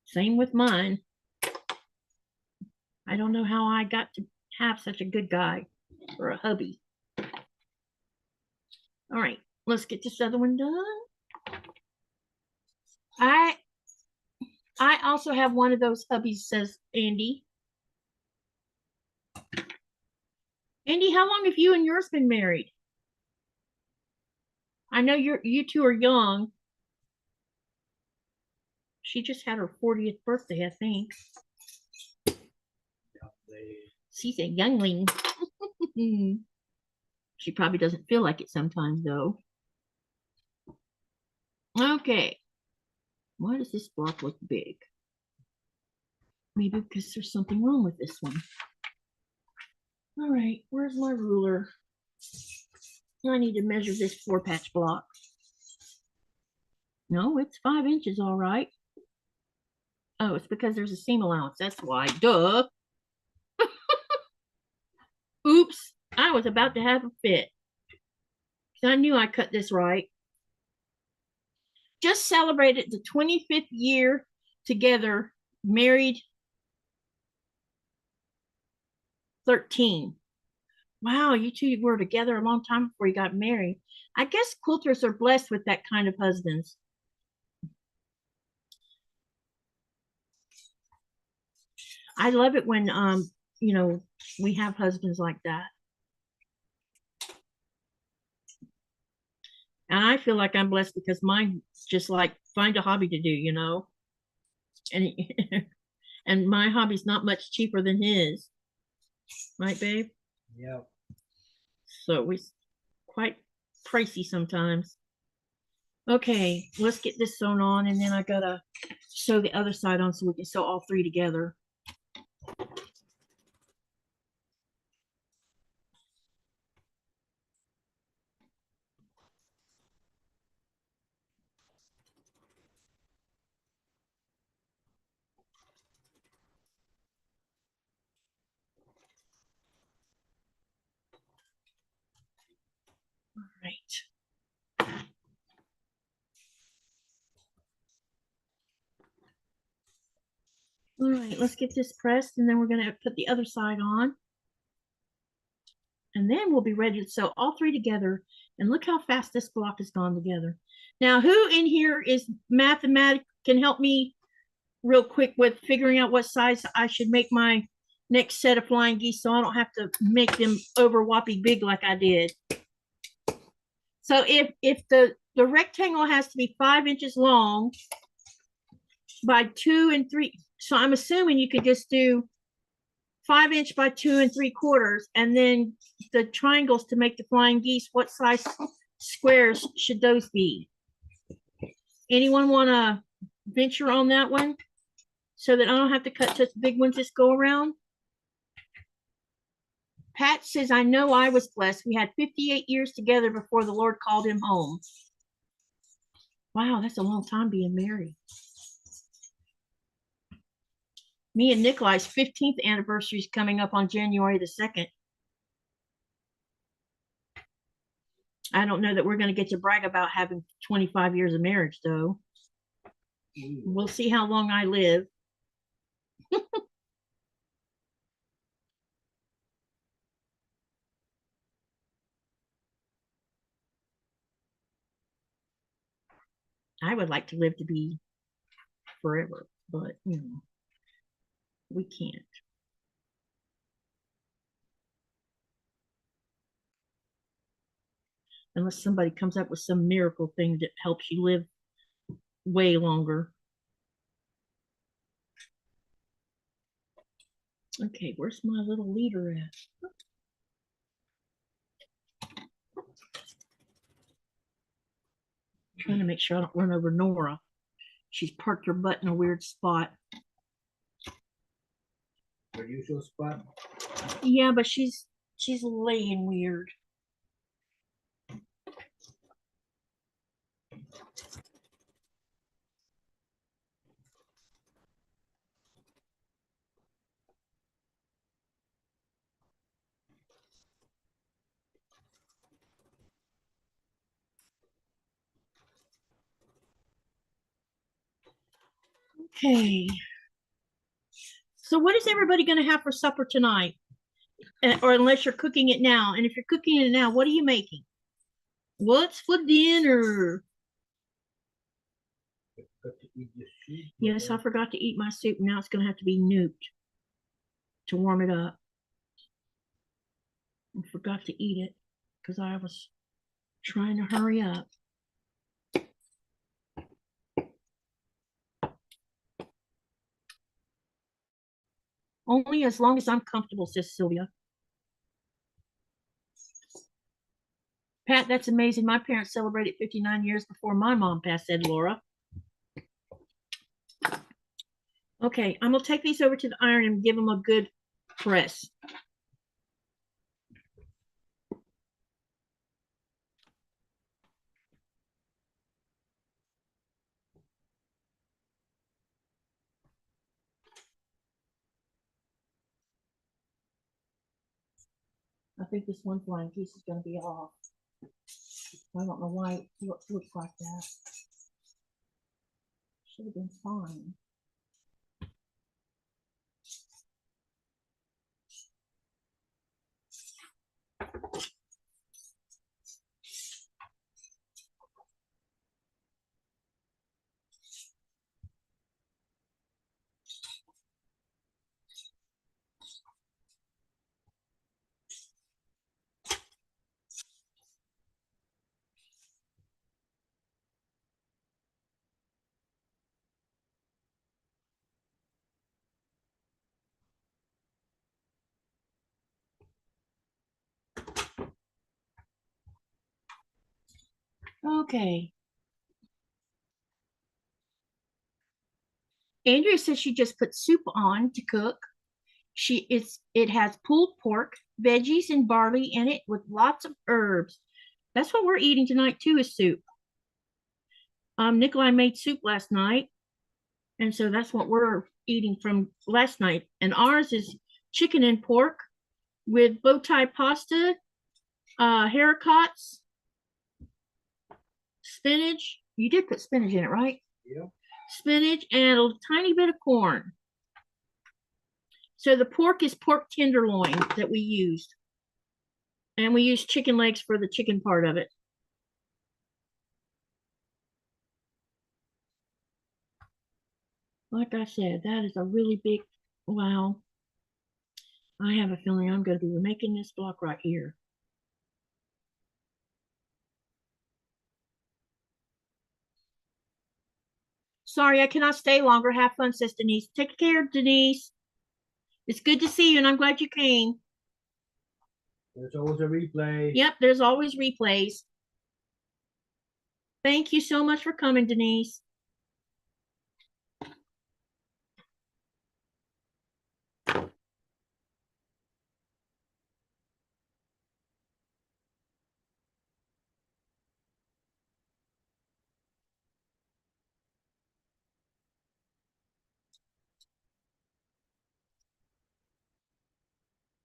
Same with mine. I don't know how I got to have such a good guy or a hubby. All right, let's get this other one done. I also have one of those hubbies, says Andy. Andy, how long have you and yours been married? I know you two are young. She just had her 40th birthday, I think. She's a youngling. She probably doesn't feel like it sometimes, though. Okay. Why does this block look big? Maybe because there's something wrong with this one. All right, where's my ruler? I need to measure this 4-patch block. No, it's 5 inches, all right. Oh, it's because there's a seam allowance. That's why. Duh. Oops. I was about to have a fit. I knew I cut this right. Just celebrated the 25th year together, married 13. Wow, you two were together a long time before you got married. I guess quilters are blessed with that kind of husbands. I love it when we have husbands like that. And I feel like I'm blessed because mine just like find a hobby to do. And and my hobby's not much cheaper than his. Right, babe? Yep. So we quite pricey sometimes. Okay, let's get this sewn on and then I gotta sew the other side on so we can sew all three together. All right. All right, let's get this pressed and then we're gonna put the other side on. And then we'll be ready to sew all three together. And look how fast this block has gone together. Now, who in here is mathematic can help me real quick with figuring out what size I should make my next set of flying geese so I don't have to make them over whoppy big like I did. So if the rectangle has to be 5 inches long by 2 3, so I'm assuming you could just do 5 inch by 2 3/4, and then the triangles to make the flying geese. What size squares should those be? Anyone want to venture on that one so that I don't have to cut such big ones this go around? Pat says, I know I was blessed. We had 58 years together before the Lord called him home. Wow, that's a long time being married. Me and Nikolaj's 15th anniversary is coming up on January the 2nd. I don't know that we're going to get to brag about having 25 years of marriage, though. We'll see how long I live. I would like to live to be forever, but we can't. Unless somebody comes up with some miracle thing that helps you live way longer. Okay, where's my little leader at? Trying to make sure I don't run over Nora. She's parked her butt in a weird spot. Her usual spot. Yeah, but she's laying weird. Okay. So what is everybody going to have for supper tonight? Or unless you're cooking it now. And if you're cooking it now, what are you making? What's for dinner? Yes, I forgot to eat my soup. Now it's going to have to be nuked to warm it up. I forgot to eat it because I was trying to hurry up. Only as long as I'm comfortable, says Sylvia. Pat, that's amazing. My parents celebrated 59 years before my mom passed, said Laura. Okay, I'm going to take these over to the iron and give them a good press. I think this one flying piece is going to be off. I don't know why it looks like that. Should have been fine. Okay. Andrea says she just put soup on to cook. It has pulled pork, veggies, and barley in it with lots of herbs. That's what we're eating tonight too, is soup. Nikolaj made soup last night, and so that's what we're eating from last night. And ours is chicken and pork with bow tie pasta, haricots, spinach. You did put spinach in it, right? Yeah. Spinach and a tiny bit of corn. So the pork is pork tenderloin that we used. And we used chicken legs for the chicken part of it. Like I said, that is a really big, wow. I have a feeling I'm going to be making this block right here. Sorry, I cannot stay longer. Have fun, says Denise. Take care, Denise. It's good to see you, and I'm glad you came. There's always a replay. Yep, there's always replays. Thank you so much for coming, Denise.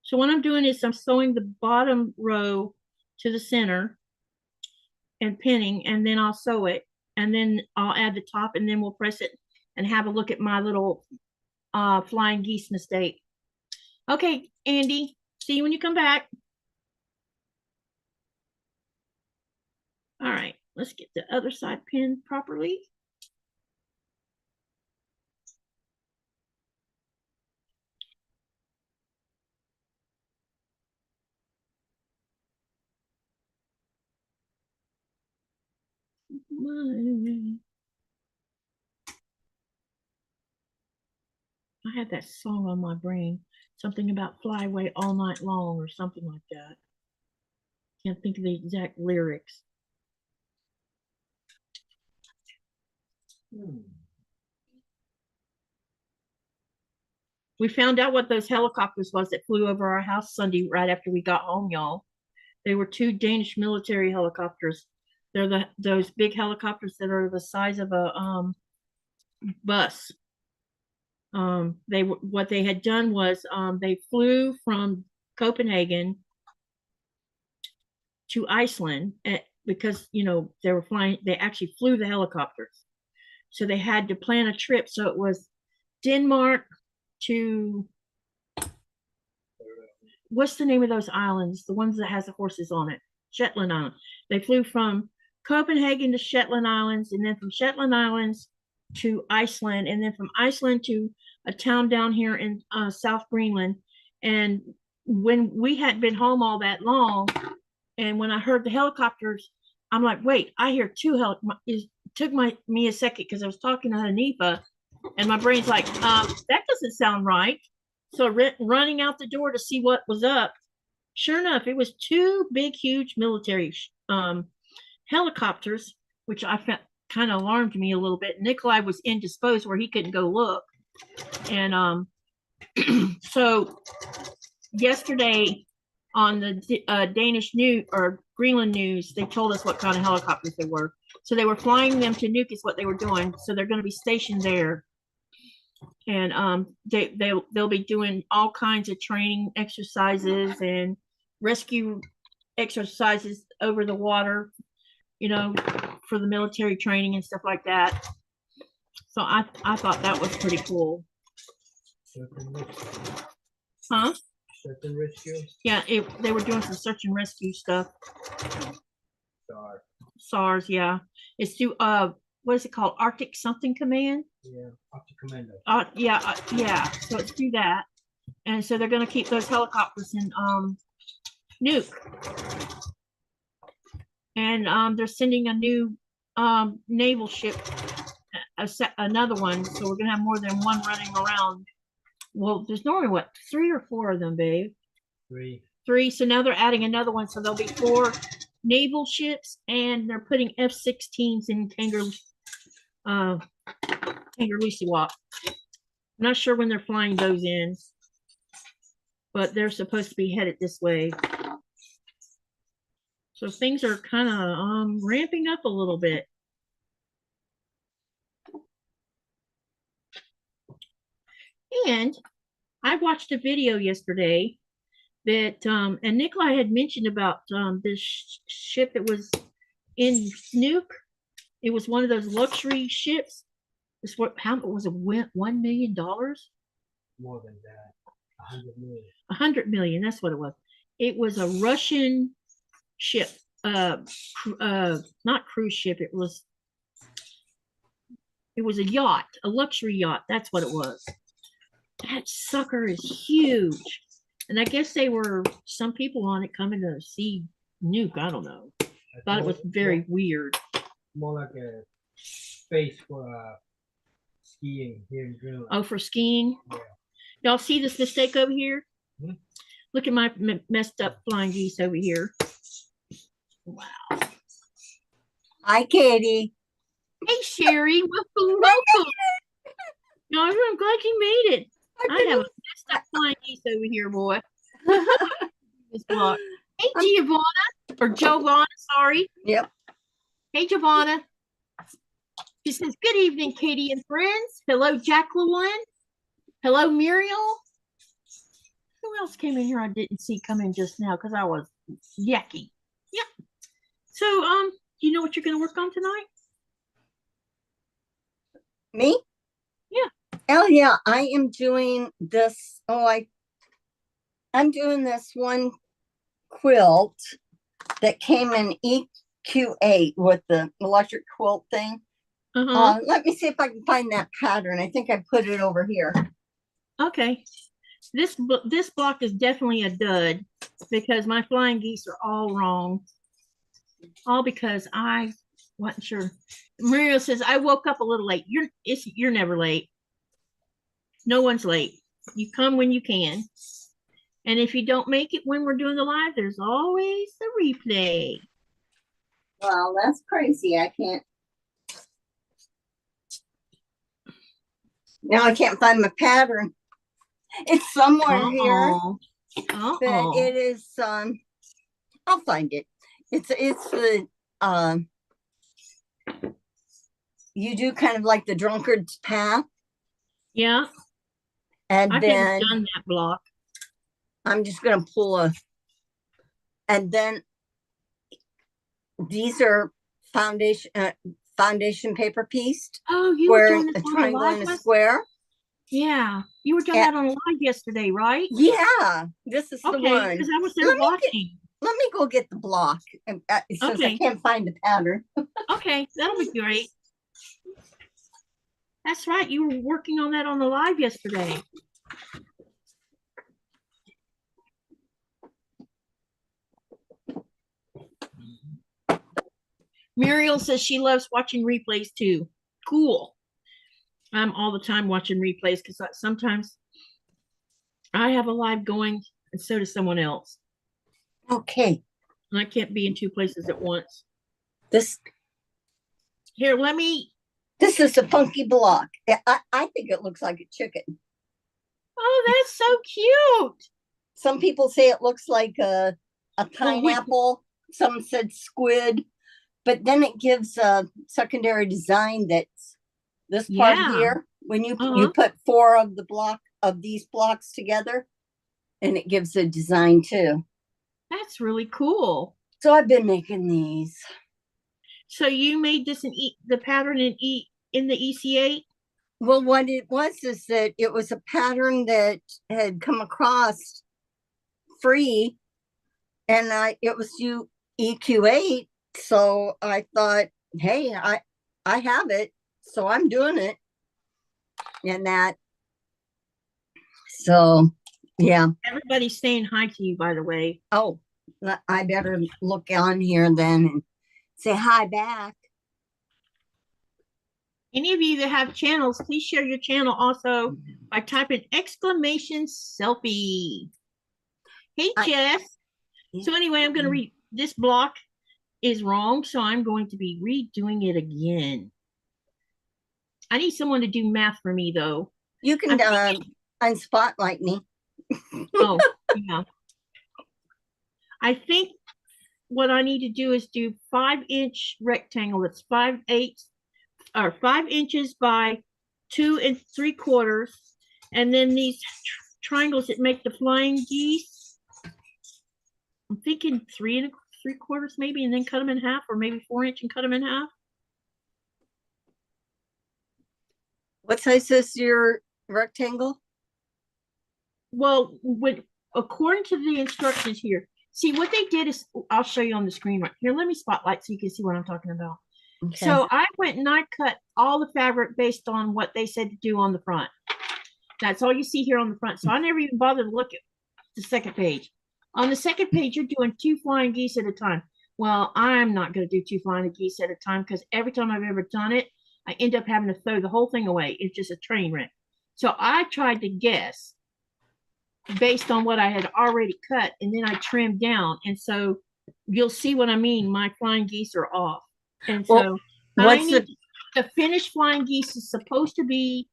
So what I'm doing is I'm sewing the bottom row to the center and pinning, and then I'll sew it, and then I'll add the top, and then we'll press it and have a look at my little flying geese mistake. Okay, Andy, see you when you come back. All right, let's get the other side pinned properly. I had that song on my brain, something about fly away all night long or something like that. Can't think of the exact lyrics. Hmm. We found out what those helicopters was that flew over our house Sunday right after we got home, y'all. They were two Danish military helicopters. They're those big helicopters that are the size of a bus. What they had done was they flew from Copenhagen to Iceland because they were flying. They actually flew the helicopters, so they had to plan a trip. So it was Denmark to what's the name of those islands? The ones that has the horses on it. Shetland Island. They flew from Copenhagen to Shetland Islands, and then from Shetland Islands to Iceland, and then from Iceland to a town down here in South Greenland. And when we hadn't been home all that long, and when I heard the helicopters, I'm like, wait, I hear two helicopters. It took me a second because I was talking to Hanifa, and my brain's like, that doesn't sound right. So running out the door to see what was up, sure enough, it was two big, huge military helicopters, which I found kind of alarmed me a little bit. Nikolaj was indisposed where he couldn't go look. And so yesterday on the Danish news or Greenland news, they told us what kind of helicopters they were. So they were flying them to Nuuk is what they were doing. So they're going to be stationed there. And they'll be doing all kinds of training exercises and rescue exercises over the water, for the military training and stuff like that. So I thought that was pretty cool. Huh? Search and rescue? Yeah, they were doing some search and rescue stuff. SARS, yeah. It's through what is it called? Arctic something command? Yeah, Arctic Commando. Yeah. So it's through that. And so they're gonna keep those helicopters in Nuuk. And they're sending a new naval ship, another one. So we're gonna have more than one running around. Well, there's normally what, 3 or 4 of them, babe? Three. So now they're adding another one. So there'll be 4 naval ships, and they're putting F-16s in Kangerlussuaq. I'm not sure when they're flying those in, but they're supposed to be headed this way. So things are kind of ramping up a little bit. And I watched a video yesterday that and Nikolaj had mentioned about this ship that was in Nuuk. It was one of those luxury ships. How was it? $1 million? More than that. 100 million. 100 million. That's what it was. It was a Russian ship. Not cruise ship. It was a yacht, a luxury yacht. That's what it was. That sucker is huge. And I guess some people on it coming to see Nuuk. I don't know. Thought it was very weird. More like a space for skiing here in Greenland. Oh, for skiing? Yeah. Y'all see this mistake over here? Mm-hmm. Look at my messed up flying geese over here. Wow. Hi, Katie. Hey, Sherry. Welcome. No, I'm glad you made it. I have a messed up flying geese over here, boy. This block. Hey, Giovanna. Or Giovanna, sorry. Yep. Hey, Giovanna. She says, good evening, Katie and friends. Hello, Jacqueline. Hello, Muriel. Who else came in here I didn't see come in just now because I was yucky. Yep. So, do you know what you're going to work on tonight? Me? Yeah. Oh, yeah. I am doing this. I'm doing this one quilt that came in EQ8 with the electric quilt thing. Let me see if I can find that pattern. I think I put it over here. Okay. This block is definitely a dud because my flying geese are all wrong. All because I wasn't sure. Maria says, I woke up a little late. You're never late. No one's late. You come when you can. And if you don't make it when we're doing the live, there's always the replay. Well, that's crazy. I can't. Now I can't find my pattern. It's somewhere here, Uh-oh. but Uh-oh. it is I'll find it. It's the you do kind of like the drunkard's path, Yeah, and I've never then done that block. I'm just gonna pull and then these are foundation paper pieced, Oh, you were where doing a this on the triangle live and a last- square. Yeah, you were doing Yeah. that on live yesterday, right? Yeah, this is the Okay, one. because I was there Let me watching. Let me go get the block, since I Okay. can't find the pattern. Okay, that'll be great. That's right. You were working on that on the live yesterday. Muriel says she loves watching replays too. Cool. I'm all the time watching replays because sometimes I have a live going and so does someone else. Okay, And I can't be in two places at once. this Here, let me. this is a funky block. I think it looks like a chicken. Oh, that's so cute. Some people say it looks like a Well, pineapple. Some said squid, but then it gives a secondary design that's this part Yeah. here. When you Uh-huh. put four of these blocks together, and it gives a design too. That's really cool. So I've been making these. So you made this the pattern in the EC8? Well, what it was is that it was a pattern that had come across free, and it was EQ8. So I thought, hey, I have it, so I'm doing it, and that. So yeah. Everybody's saying hi to you, by the way. Oh, I better look on here then and say hi back. Any of you that have channels, please share your channel also by typing exclamation selfie. Hey, Jess. So anyway, I'm going to read this block is wrong, so I'm going to be redoing it again. I need someone to do math for me, though. You can unspotlight me. Oh, yeah. I think what I need to do is do 5-inch rectangle. That's 5 inches by 2 3/4, and then these triangles that make the flying geese. I'm thinking 3 3/4 maybe, and then cut them in half, or maybe 4-inch and cut them in half. What size is your rectangle? Well, according to the instructions here, see what they did is, I'll show you on the screen right here. Let me spotlight so you can see what I'm talking about. Okay. So I went and I cut all the fabric based on what they said to do on the front. That's all you see here on the front. So I never even bothered to look at the second page. On the second page, you're doing 2 flying geese at a time. Well, I'm not going to do 2 flying geese at a time because every time I've ever done it, I end up having to throw the whole thing away. It's just a train wreck. So I tried to guess based on what I had already cut, and then I trimmed down. And so you'll see what I mean. My flying geese are off. And so the finished flying geese is supposed to be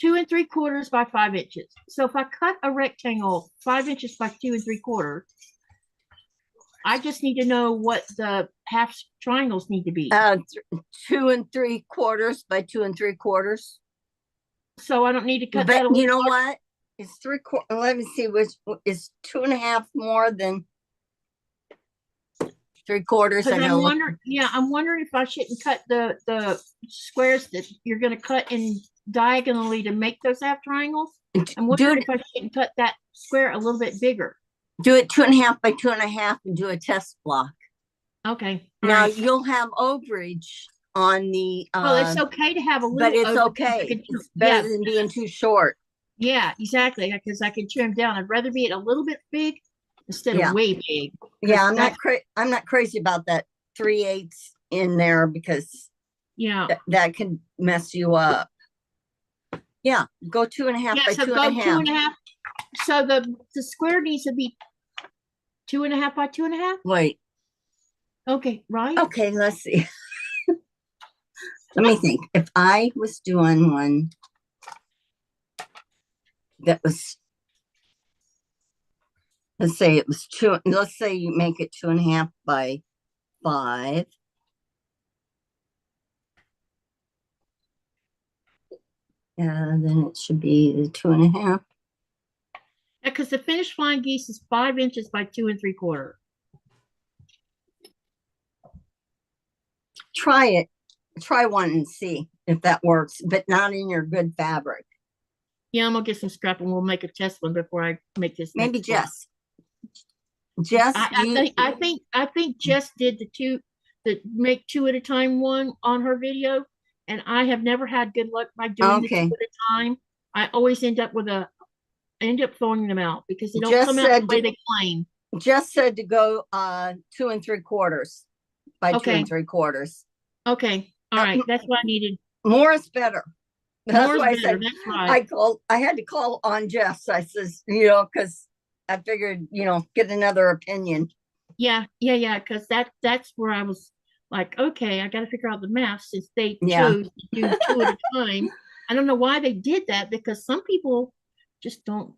2 3/4 by 5 inches. So if I cut a rectangle 5 inches by 2 3/4, I just need to know what the half triangles need to be. 2 3/4 by 2 3/4. So I don't need to cut that. But you know what? It's 3/4. Let me see, which is 2.5 more than 3/4. I'm wondering if I shouldn't cut the squares that you're going to cut in diagonally to make those half triangles. I'm wondering if I shouldn't cut that square a little bit bigger. Do it 2.5 by 2.5 and do a test block. Okay. Now you'll have overage on the. Well, it's okay to have a little, but it's okay. It's better than being too short. Yeah, exactly. Because I can trim down. I'd rather be a little bit big instead of way big. Yeah, I'm not crazy about that 3/8 in there because that could mess you up. Yeah, go 2.5 by 2.5. So the square needs to be 2.5 by 2.5. Wait. Okay, right. Okay, let's see. Let me think. If I was doing one that was, let's say it was two, let's say you make it 2.5 by 5. And then it should be the 2.5. Because the finished flying geese is 5 inches by 2 3/4. Try it. Try one and see if that works, but not in your good fabric. Yeah, I'm gonna get some scrap and we'll make a test one before I make this. Maybe next one. Jess. Jess, I think Jess did the make 2 at a time one on her video, and I have never had good luck by doing the 2 Okay. at a time. I always end up throwing them out because they don't Jess come out the said way they claim. Jess said to go 2 3/4 by 2 Okay. 3/4. Okay, all right, that's what I needed. More is better. That's More is why I better. said That's right. I had to call on Jess. I says, you know, because I figured, you know, get another opinion. Yeah, because that's where I was like, okay, I got to figure out the math since they Yeah. chose to do 2 at a time. I don't know why they did that because some people just don't.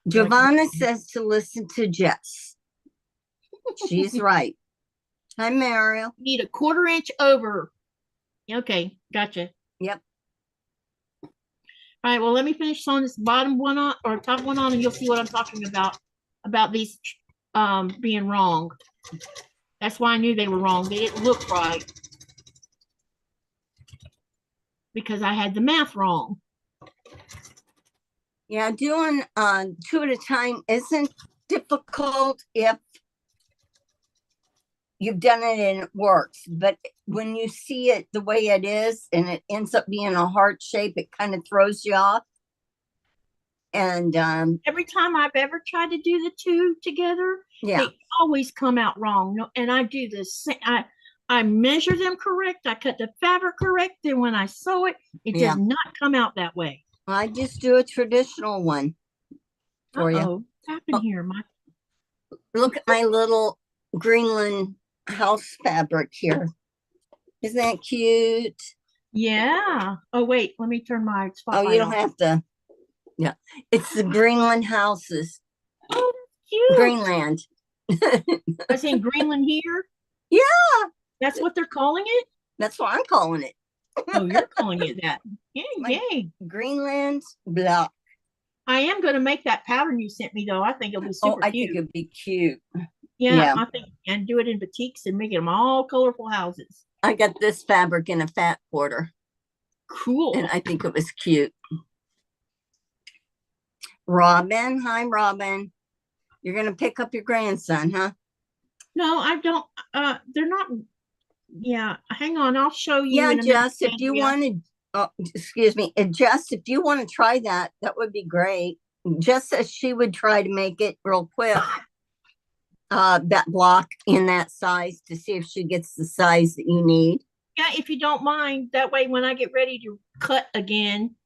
Giovanna says to listen to Jess. She's right. Hi, Mariel. Need a 1/4 inch over. Okay, gotcha. Yep. All right, well, let me finish sewing this bottom one on or top one on, and you'll see what I'm talking about these being wrong. That's why I knew they were wrong. They didn't look right because I had the math wrong. Yeah, doing 2 at a time isn't difficult if you've done it and it works. But when you see it the way it is and it ends up being a heart shape, it kind of throws you off. And every time I've ever tried to do the 2 together, yeah, they always come out wrong. No, and I do this. I measure them correct. I cut the fabric correct. Then when I sew it, it Yeah. does not come out that way. I just do a traditional one for you. What's happened here? Look at my little Greenland house fabric here. Isn't that cute? Yeah. Oh, wait. Let me turn my spotlight Oh, you don't on. have to. Yeah. It's the Greenland houses. Oh, cute. Greenland. I saying Greenland here? Yeah. That's what they're calling it? That's what I'm calling it. Oh, you're calling it that. Yay. Greenland block. I am going to make that pattern you sent me, though. I think it'll be super I cute. think it'd be cute. Yeah, I think, and do it in batiks and make them all colorful houses. I got this fabric in a fat quarter. Cool. And I think it was cute. Robin, hi, Robin. You're going to pick up your grandson, huh? No, I don't. They're not. Yeah, hang on. I'll show you. Yeah, in a Jess, minute, if you Andrea. wanted, excuse me, and Jess, if you want to try that, that would be great. Jess says she would try to make it real quick. That block in that size to see if she gets the size that you need. Yeah, if you don't mind. That way, when I get ready to cut again,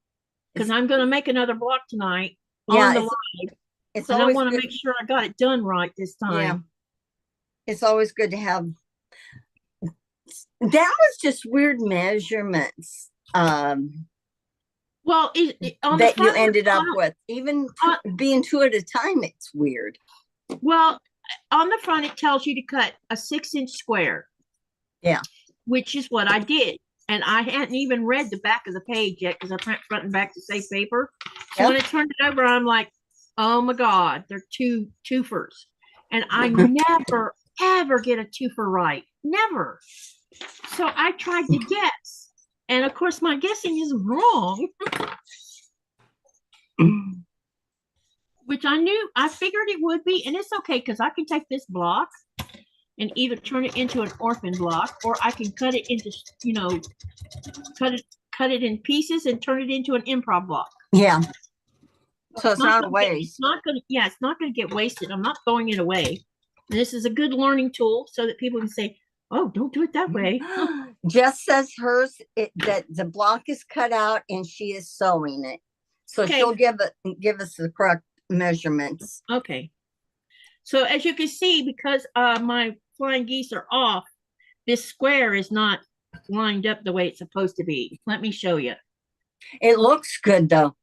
because I'm going to make another block tonight on the live. It's and I always want to good. make sure I got it done right this time. Yeah. It's always good to have. That was just weird measurements. Well, on that the you ended up with, even being 2 at a time, it's weird. Well, on the front, it tells you to cut a 6-inch square. Yeah. Which is what I did. And I hadn't even read the back of the page yet because I print front and back to save paper. So when I turned it over, I'm like, oh my God, they're two twofers. And I never, ever get a twofer right. Never. So I tried to guess. And of course, my guessing is wrong. Which I figured it would be. And it's okay because I can take this block and either turn it into an orphan block, or I can cut it into, cut it in pieces and turn it into an improv block. Yeah. So it's not a waste. It's not gonna get wasted. I'm not throwing it away. And this is a good learning tool so that people can say, oh, don't do it that way. Jess says hers, that the block is cut out and she is sewing it. So she'll give us the correct measurements. Okay. So as you can see, because my flying geese are off, this square is not lined up the way it's supposed to be. Let me show you. It looks good though.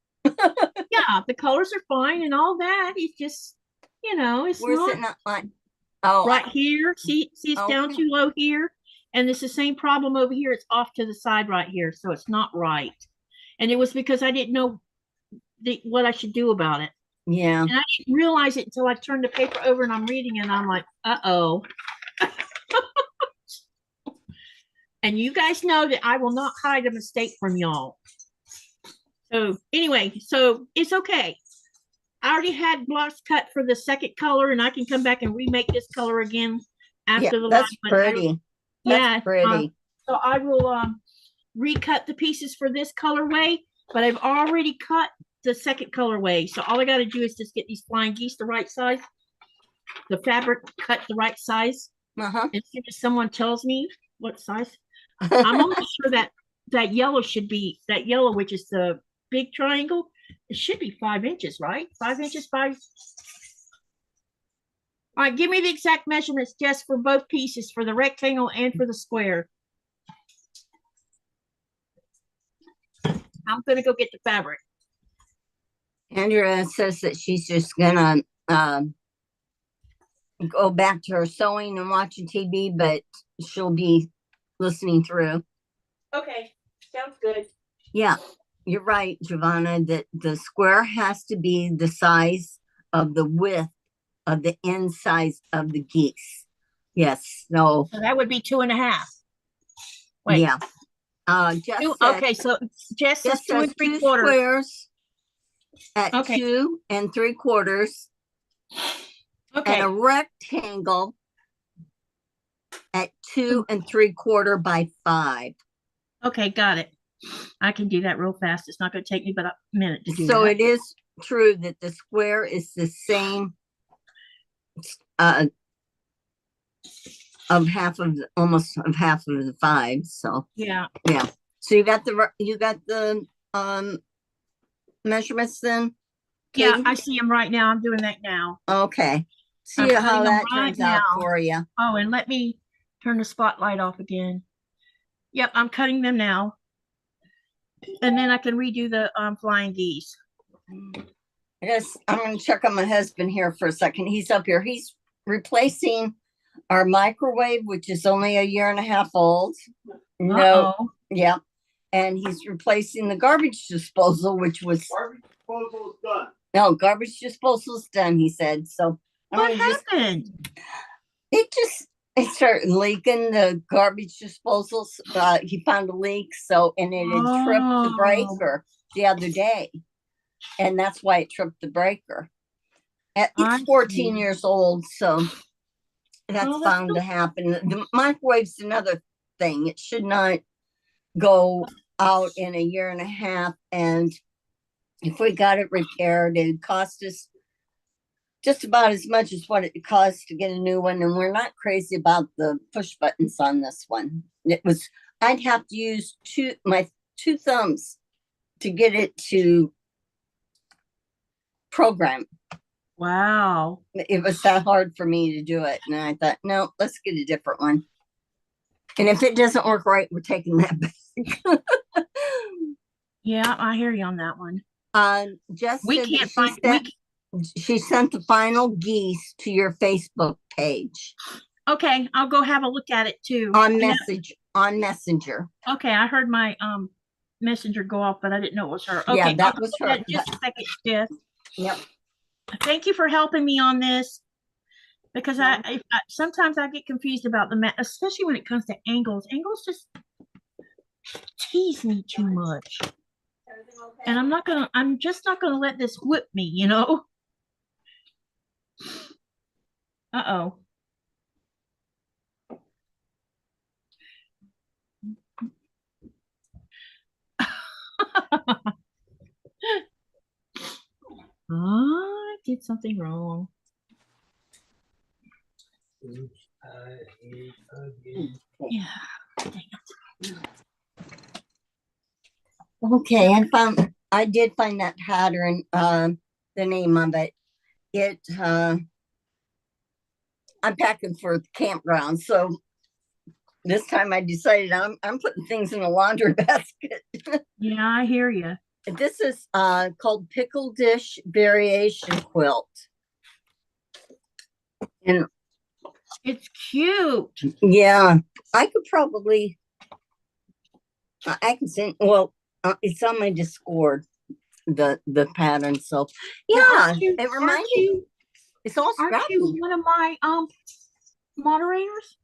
Yeah, the colors are fine and all that. It's just, it's Where's not it not like? Oh, right here. See, it's down okay. too low here. And it's the same problem over here. It's off to the side right here. So it's not right. And it was because I didn't know what I should do about it. Yeah. And I didn't realize it until I turned the paper over and I'm reading it and I'm like, uh-oh. And you guys know that I will not hide a mistake from y'all. So anyway, so it's okay. I already had blocks cut for the second color and I can come back and remake this color again after Yeah, the that's line. pretty. That's pretty. So I will recut the pieces for this colorway, but I've already cut the second colorway. So all I got to do is just get these flying geese the right size, the fabric cut the right size. Uh-huh. As soon as someone tells me what size, I'm almost sure that yellow should be, that yellow, which is the big triangle, it should be 5 inches, right? 5 inches, 5. All right, give me the exact measurements just for both pieces, for the rectangle and for the square. I'm gonna go get the fabric. Andrea says that she's just gonna go back to her sewing and watching TV, but she'll be listening through. Okay, sounds good. Yeah, you're right, Giovanna, that the square has to be the size of the width of the end size of the geese. Yes, So that would be 2.5. Wait. Yeah. Okay, so Jess says 2 3/4 squares at okay. 2 3/4. Okay. And a rectangle at 2 3/4 by 5. Okay, got it. I can do that real fast. It's not going to take me but a minute to do so that. It is true that the square is the same of half of almost of half of the 5. So yeah. So you got the measurements then? Katie? Yeah, I see them right now. I'm doing that now. Okay. See how that turns out for you. Oh, and let me turn the spotlight off again. Yep, I'm cutting them now. And then I can redo the flying geese. I guess I'm going to check on my husband here for a second. He's up here. He's replacing our microwave, which is only 1.5 years old. No. Yeah. And he's replacing the garbage disposal, which was Garbage disposal is done. no garbage disposal is done, he said. So what happened? It started leaking the garbage disposals. He found a leak, and it had tripped the breaker the other day, and that's why it tripped the breaker. It's 14 years old, so that's bound to happen. The microwave's another thing. It should not go out in 1.5 years, and if we got it repaired, it'd cost us just about as much as what it costs to get a new one. And we're not crazy about the push buttons on this one. I'd have to use my two thumbs to get it to program. Wow. It was that hard for me to do it. And I thought, no, let's get a different one. And if it doesn't work right, we're taking that back. Yeah, I hear you on that one. She sent the final geese to your Facebook page. Okay, I'll go have a look at it too. On Messenger. Okay, I heard my messenger go off, but I didn't know it was her. Okay, yeah, that was her. Just a second, Jess. Yep. Thank you for helping me on this, because I sometimes I get confused about the especially when it comes to angles. Angles just tease me too much. And I'm just not gonna let this whip me, you know. Uh-oh. I did something wrong. Oops, I hate again. Yeah. Okay, I did find that pattern, the name of it. I'm packing for the campground, so this time I decided I'm putting things in a laundry basket. Yeah, I hear you. This is called Pickle Dish Variation Quilt. And It's cute. yeah, I could probably, I can send, well, it's on my Discord, the pattern. So Now, yeah, aren't you, it reminds aren't me, you, it's all aren't scrappy. you one of my moderators?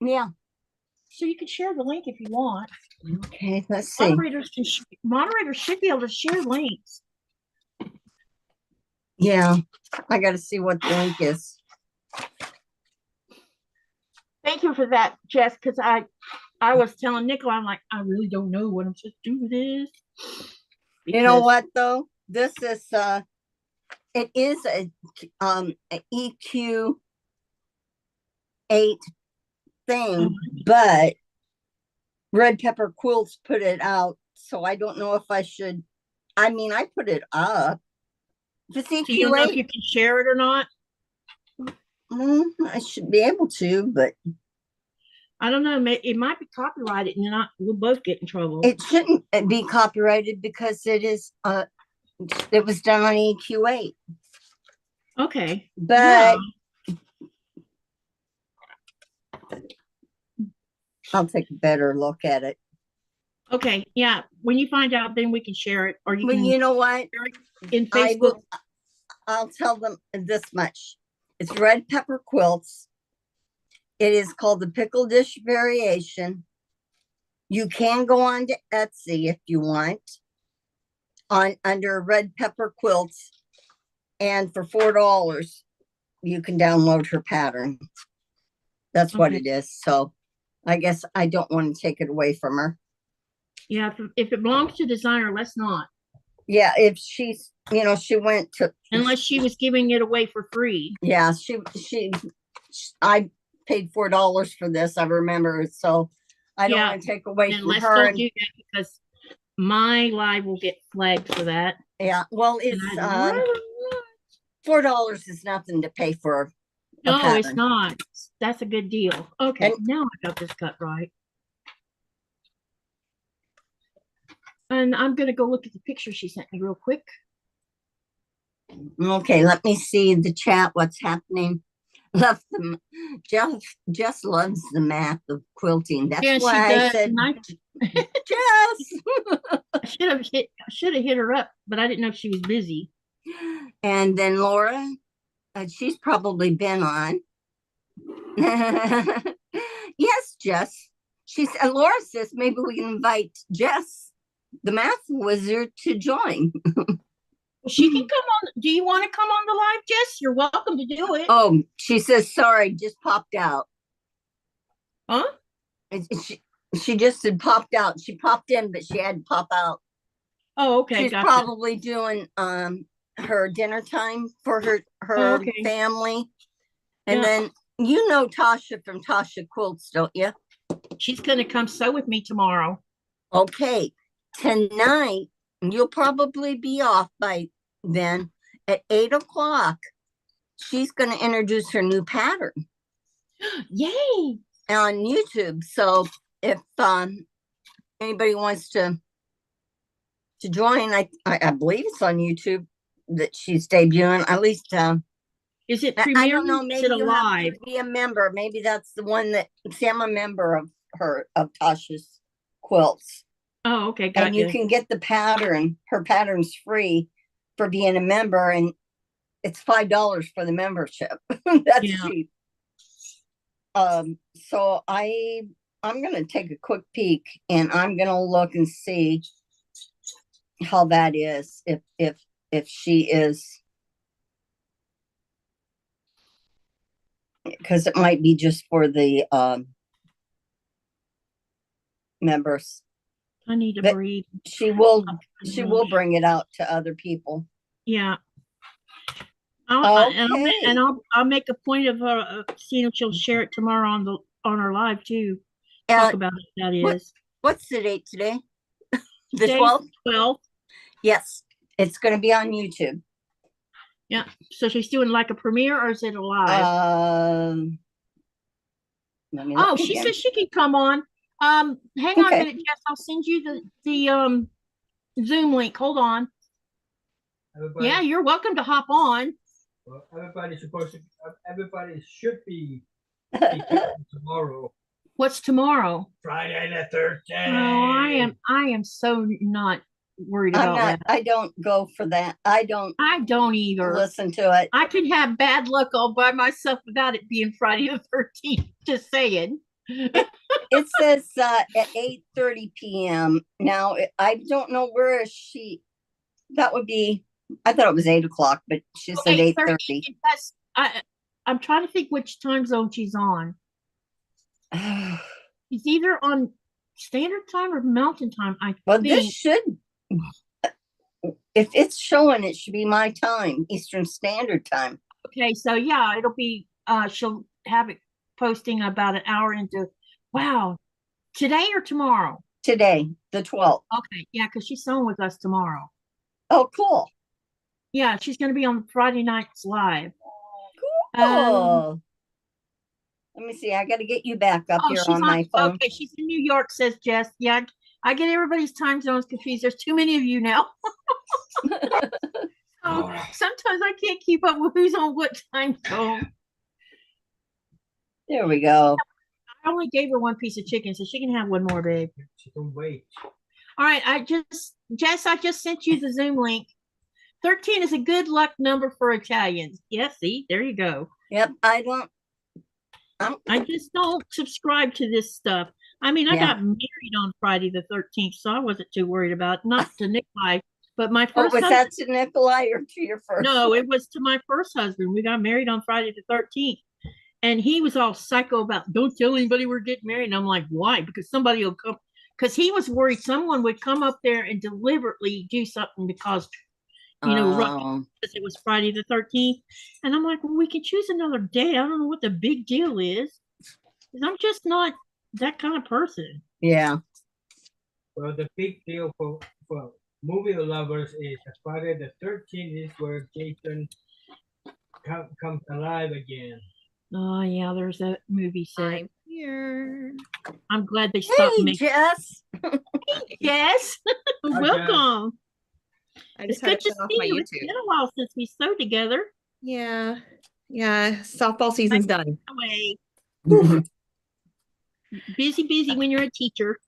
Yeah. So you can share the link if you want. Okay, let's see. Moderators should be able to share links. Yeah, I got to see what the link is. Thank you for that, Jess, because I was telling Nikolaj, I'm like, I really don't know what I'm supposed to do with this. You know Because- what though? This is it is a EQ8 thing, but Red Pepper Quilts put it out, so I don't know if I should. I mean, I put it up. If it's So you don't know if you EQ8, can share it or not? I should be able to, but I don't know. It might be copyrighted, and then we'll both get in trouble. it shouldn't be copyrighted because it is. It was done on EQ8, Okay. but I'll take a better look at it. Okay. Yeah. When you find out, then we can share it, or you Well, can you know what? share it in I Facebook. will. I'll tell them this much. It's Red Pepper Quilts. It is called the Pickle Dish Variation. You can go on to Etsy if you want, on under Red Pepper Quilts, and for $4 you can download her pattern. That's what Okay. it is. So I guess I don't want to take it away from her. Yeah. If it belongs to designer, let's not. Yeah, if she's, she went to, Unless she was giving it away for free. yeah, I paid $4 for this. I remember. So I don't Yeah, want to take away And from let's her. don't do that because my live will get flagged for that. Yeah, well, it's And I'd rather not. $4 is nothing to pay for. No, it's not. That's a good deal. Okay, And- now I got this cut right. And I'm gonna go look at the picture she sent me real quick. Okay, let me see the chat. What's happening? Love them. Jess loves the math of quilting. That's Yeah, she why I does. said, And I Jess. should have hit her up, but I didn't know if she was busy. And then Laura, she's probably been on. Yes, Jess. Laura says maybe we can invite Jess, the math wizard, to join. She can come on. Do you want to come on the live, Jess? You're welcome to do it. Oh, she says sorry, just popped out. Huh? She just had popped out. She popped in, but she had to pop out. Oh, okay. She's Gotcha. probably doing her dinner time for her Okay. family. And Yeah. then you know Tasha from Tasha Quilts, don't you? She's gonna come sew with me tomorrow. Okay. Tonight, you'll probably be off by then. At 8 o'clock, she's gonna introduce her new pattern Yay! on YouTube. So if anybody wants to join, I believe it's on YouTube that she's debuting. At least Is it I premiere? don't know. Is Maybe it a you have live? to be a member. Maybe that's the one that. See, I'm a member of Tasha's Quilts, Oh, okay, and you gotcha. can get the pattern. Her pattern's free for being a member, and it's $5 for the membership. That's Yeah. cheap. So I'm gonna take a quick peek, and I'm gonna look and see how that is. If she is. Because it might be just for the members. I need to But breathe. She will bring it out to other people. Yeah. Okay. I'll make a point of seeing if she'll share it tomorrow on her live too. Talk about it. That is. What's the date today? The Today's 12th? 12th. Yes, it's going to be on YouTube. Yeah. So she's doing like a premiere, or is it a live? Let me look Oh, she again. says she can come on. Hang on a Okay. minute, Jess. I'll send you the Zoom link. Hold on. Everybody, Yeah, you're welcome to hop on. well, everybody should be speaking tomorrow, What's tomorrow? Friday the 13th. Oh, I am so not worried I'm about not, that. I don't go for that. I don't I don't either. listen to it. I could have bad luck all by myself without it being Friday the 13th. Just saying. It says at 8:30 p.m. Now, I don't know where is she. That would be, I thought it was 8 o'clock, but she said 8:30. That's, I'm trying to think which time zone she's on. She's either on standard time or mountain time, I Well, think. this should, if it's showing, it should be my time, Eastern Standard Time. Okay, so yeah, it'll be, she'll have it posting about an hour into, wow, today or tomorrow? Today, the 12th. Okay, yeah, because she's sewing with us tomorrow. Oh, cool. Yeah, she's going to be on Friday nights live. Oh, let me see. I got to get you back up here she's on my phone. Okay, she's in New York, says Jess. Yeah, I get everybody's time zones confused. There's too many of you now. So sometimes I can't keep up with who's on what time zone. There we go. I only gave her one piece of chicken, so she can have one more, babe. She can wait. All right, Jess, I just sent you the Zoom link. 13 is a good luck number for Italians. Yeah, see, there you go. Yep, I just don't subscribe to this stuff. I mean, I got married on Friday the 13th, so I wasn't too worried about it. Not to Nikolaj, but my first was husband. that to Nikolaj or to your first? No, it was to my first husband. We got married on Friday the 13th. And he was all psycho about, don't tell anybody we're getting married. And I'm like, why? Because somebody will come. Because he was worried someone would come up there and deliberately do something to cause, ruckus, because it was Friday the 13th. And I'm like, well, we can choose another day. I don't know what the big deal is. Because I'm just not that kind of person. Yeah. Well, the big deal for movie lovers is that Friday the 13th is where Jason comes alive again. Oh, yeah, there's a movie set. I'm here. I'm glad they stopped Hey, making. Jess. Yes. Welcome. I It's just had good to to shut off see my you. It's YouTube. been a while since we sewed together. Yeah. Softball season's done. Away. Busy when you're a teacher.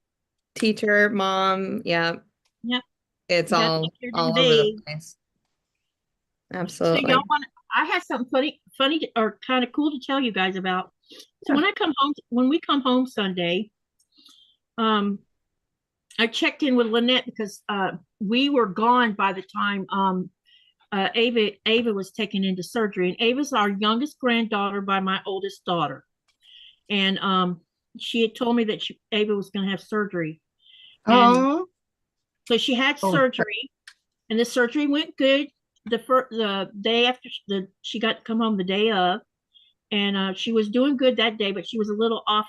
Teacher, mom, yeah. Yep. It's You gotta all take care of them over the babes. place. So Absolutely. y'all want? I have something funny or kind of cool to tell you guys about. So when we come home Sunday, I checked in with Lynette because we were gone by the time Ava was taken into surgery, and Ava's our youngest granddaughter by my oldest daughter, and she had told me that Ava was going to have surgery, and so she had surgery, and the surgery went good. The day after she got to come home the day of, and she was doing good that day, but she was a little off.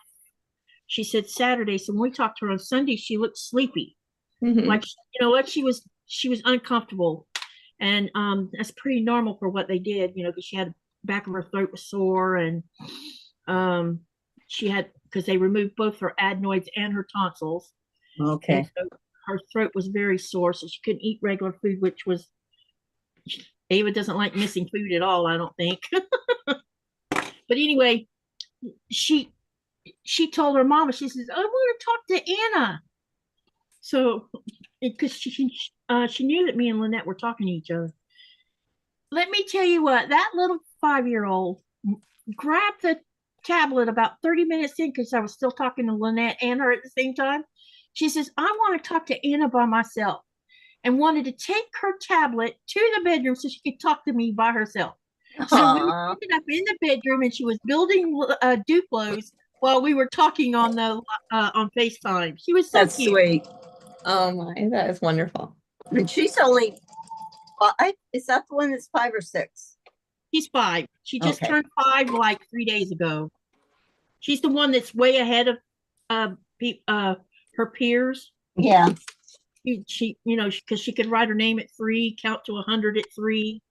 She said Saturday. So when we talked to her on Sunday, she looked sleepy. Mhm. Like, you know what? She was uncomfortable. And that's pretty normal for what they did, because she had the back of her throat was sore, and she had, because they removed both her adenoids and her tonsils. Okay. And so her throat was very sore, so she couldn't eat regular food, which was, Ava doesn't like missing food at all, I don't think. But anyway, she told her mama, she says, I want to talk to Anna. So, because she knew that me and Lynette were talking to each other. Let me tell you what, that little 5-year-old grabbed the tablet about 30 minutes in, because I was still talking to Lynette and her at the same time. She says, I want to talk to Anna by myself, and wanted to take her tablet to the bedroom so she could talk to me by herself. So we ended up in the bedroom, and she was building Duplos while we were talking on FaceTime. She was so That's cute. sweet. Oh my, that is wonderful. But she's only, is that the one that's 5 or 6? She's 5. She just Okay. turned 5 like 3 days ago. She's the one that's way ahead of her peers. Yeah. She because she could write her name at 3, count to 100 at 3.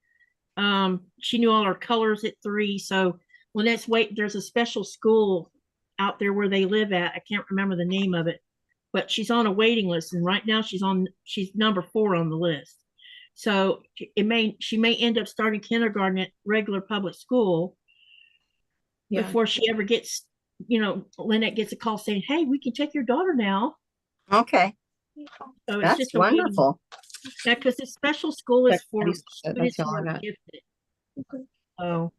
She knew all her colors at 3. So there's a special school out there where they live at. I can't remember the name of it, but she's on a waiting list, and right now she's number 4 on the list. So she may end up starting kindergarten at regular public school Yeah. before she ever gets, Lynette gets a call saying, "Hey, we can take your daughter now." Okay, So it's that's just a waiting. wonderful. Yeah, because the special school is for That's students who all I are got. gifted. Oh,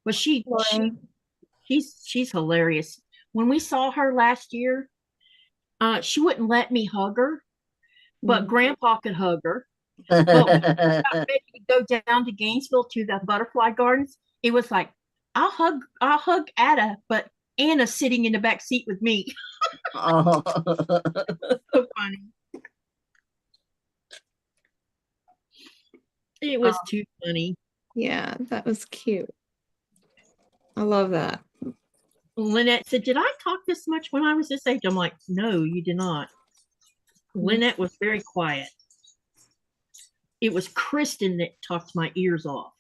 but she's hilarious. When we saw her last year, she wouldn't let me hug her, but Grandpa could hug her. But when we got ready to go down to Gainesville to the butterfly gardens, it was like, I'll hug Ada, but Anna's sitting in the back seat with me. Oh. So funny. It was too funny. Yeah, that was cute. I love that. Lynette said, "Did I talk this much when I was this age?" I'm like, "No, you did not." Lynette was very quiet. It was Kristen that talked my ears off.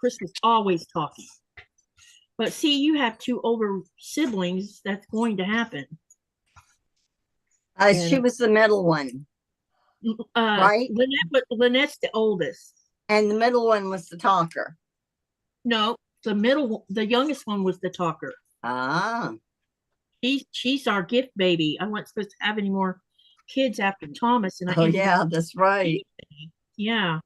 Chris was always talking. But see, you have 2 older siblings. That's going to happen. She was the middle one, right? Lynette's the oldest. And the middle one was the talker. No, the youngest one was the talker. Ah. She's our gift baby. I wasn't supposed to have any more kids after Thomas, and yeah, that's right. Yeah.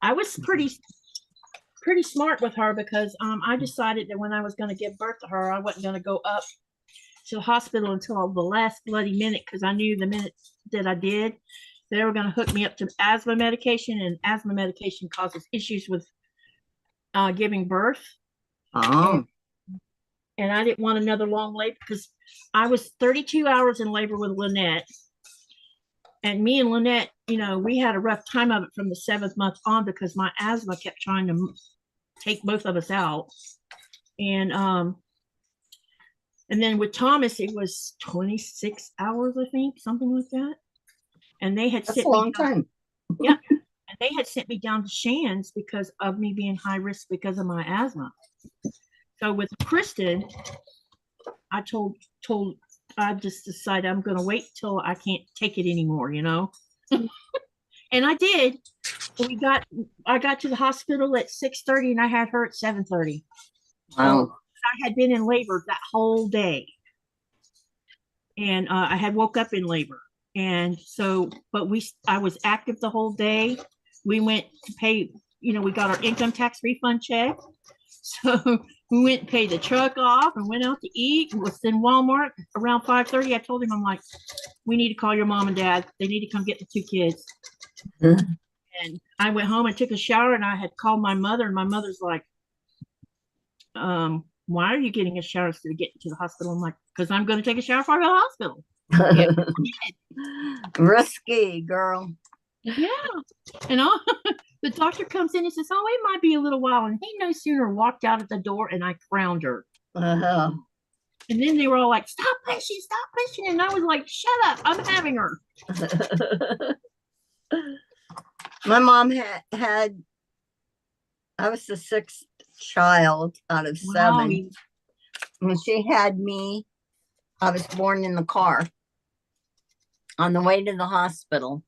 I was pretty smart with her because I decided that when I was going to give birth to her, I wasn't going to go up to the hospital until the last bloody minute, because I knew the minute that I did, they were going to hook me up to asthma medication, and asthma medication causes issues with giving birth. Oh. And I didn't want another long labor, because I was 32 hours in labor with Lynette. And me and Lynette, we had a rough time of it from the 7th month on, because my asthma kept trying to take both of us out. And then with Thomas, it was 26 hours, I think, something like that. And they had That's a long time. Yeah. And they had sent me down to Shands because of me being high risk because of my asthma. So with Kristen, I just decided I'm going to wait till I can't take it anymore, And I did. I got to the hospital at 6:30, and I had her at 7:30. Wow. So I had been in labor that whole day, and I had woke up in labor, and so, but I was active the whole day. We went to pay, we got our income tax refund check, so we went and paid the truck off and went out to eat. Was in Walmart around 5:30. I told him, I'm like, "We need to call your mom and dad. They need to come get the 2 kids." And I went home and took a shower, and I had called my mother, and my mother's like, "Why are you getting a shower instead of getting to the hospital?" I'm like, "Because I'm going to take a shower for the hospital." Risky, girl. Yeah. And the doctor comes in and says, "Oh, it might be a little while." And he no sooner walked out at the door, and I crowned her. Uh-huh. And then they were all like, "Stop pushing." And I was like, "Shut up, I'm having her." My mom had I was the 6th child out of 7. Wow. When she had me, I was born in the car on the way to the hospital.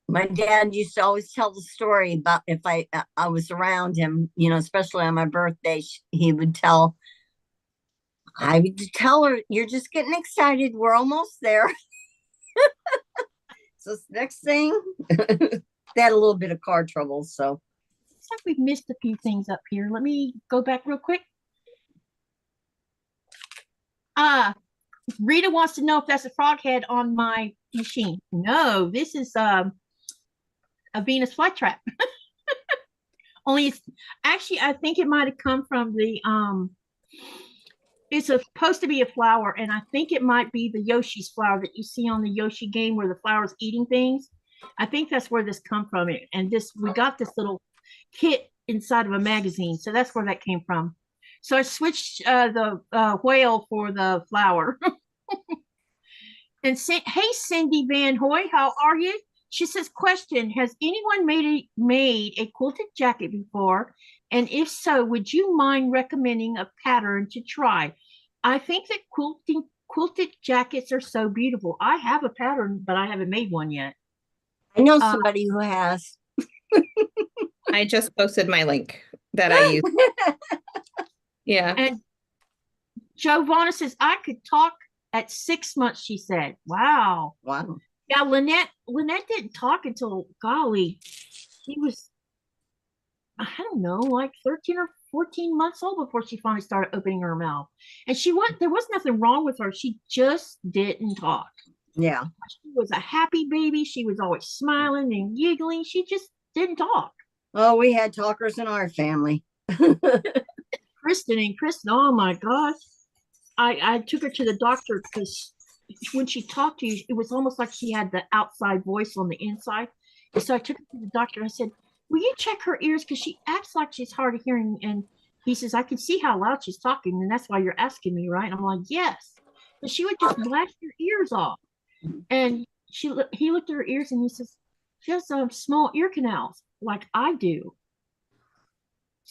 My dad used to always tell the story about if I was around him, especially on my birthday, I would tell her, "You're just getting excited. We're almost there." So next thing, they had a little bit of car trouble. So Looks like we've missed a few things up here. Let me go back real quick. Rita wants to know if that's a frog head on my machine. No, this is a Venus flytrap. Only it's actually, I think it might have come from the it's supposed to be a flower, and I think it might be the Yoshi's flower that you see on the Yoshi game where the flower's eating things. I think that's where this come from. And we got this little kit inside of a magazine, so that's where that came from. So I switched the whale for the flower. And hey, Cindy Van Hoy, how are you? She says, question, has anyone made a quilted jacket before? And if so, would you mind recommending a pattern to try? I think that quilted jackets are so beautiful. I have a pattern, but I haven't made one yet. I know Uh, somebody who has. I just posted my link that I use. Yeah. And Giovanna says, I could talk at 6 months, she said. Wow. Wow. Yeah, Lynette didn't talk until, golly, she was, I don't know, like 13 or 14 months old before she finally started opening her mouth. And there was nothing wrong with her. She just didn't talk. Yeah. She was a happy baby. She was always smiling and giggling. She just didn't talk. Oh, we had talkers in our family. Kristen, oh my gosh. I took her to the doctor because when she talked to you, it was almost like she had the outside voice on the inside. And so I took her to the doctor. I said, will you check her ears? Because she acts like she's hard of hearing. And he says, I can see how loud she's talking. And that's why you're asking me, right? And I'm like, yes. But she would just blast your ears off. And he looked at her ears and he says, she has small ear canals like I do.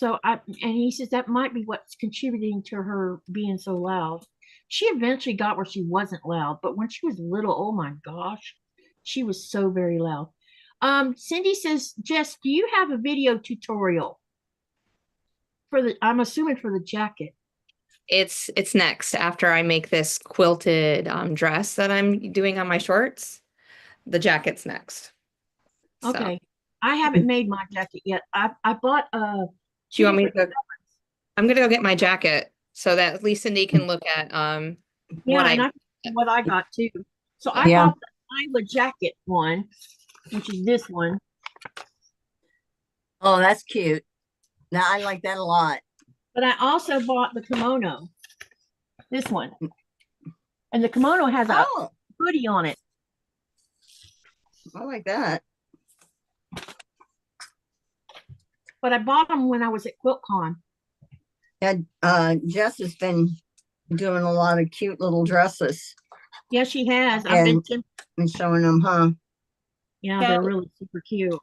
And he says that might be what's contributing to her being so loud. She eventually got where she wasn't loud, but when she was little, oh my gosh, she was so very loud. Cindy says, Jess, do you have a video tutorial I'm assuming for the jacket? It's next after I make this quilted dress that I'm doing on my shorts. The jacket's next. So, Okay. I haven't made my jacket yet. I bought do you want me to go? I'm gonna go get my jacket so that at least Cindy can look at what I got too. So I Yeah. bought the Isla jacket one, which is this one. Oh, that's cute. Now I like that a lot. But I also bought the kimono, this one. And the kimono has a Oh, hoodie on it. I like that. But I bought them when I was at QuiltCon. And Jess has been doing a lot of cute little dresses Yeah, she has. I've been and showing them, huh? Yeah, So- they're really super cute.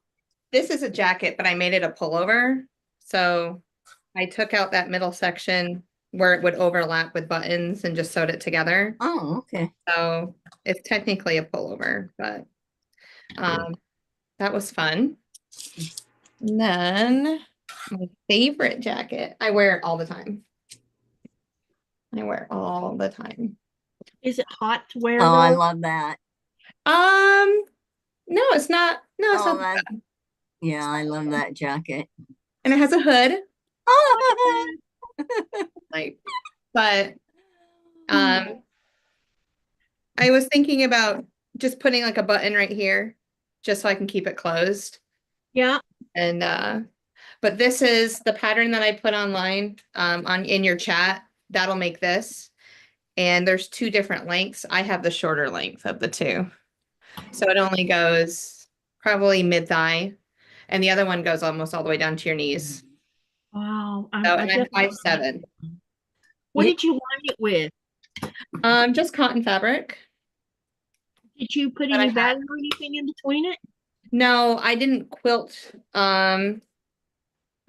This is a jacket, but I made it a pullover. So I took out that middle section where it would overlap with buttons and just sewed it together. Oh, okay. So it's technically a pullover, but that was fun. And then my favorite jacket. I wear it all the time. I wear it all the time. Is it hot to wear? Oh, I though? love that. No, it's not. No, it's Oh, not that bad. Yeah, I love that jacket. And it has a hood. Oh, Like, but I was thinking about just putting like a button right here, just so I can keep it closed. Yeah. And but this is the pattern that I put online in your chat. That'll make this. And there's two different lengths. I have the shorter length of the two. So it only goes probably mid-thigh. And the other one goes almost all the way down to your knees. Wow. So, and I'm 5'7". What did you line it with? Just cotton fabric. Did you put That I any had. batting or anything in between it? No, I didn't quilt. I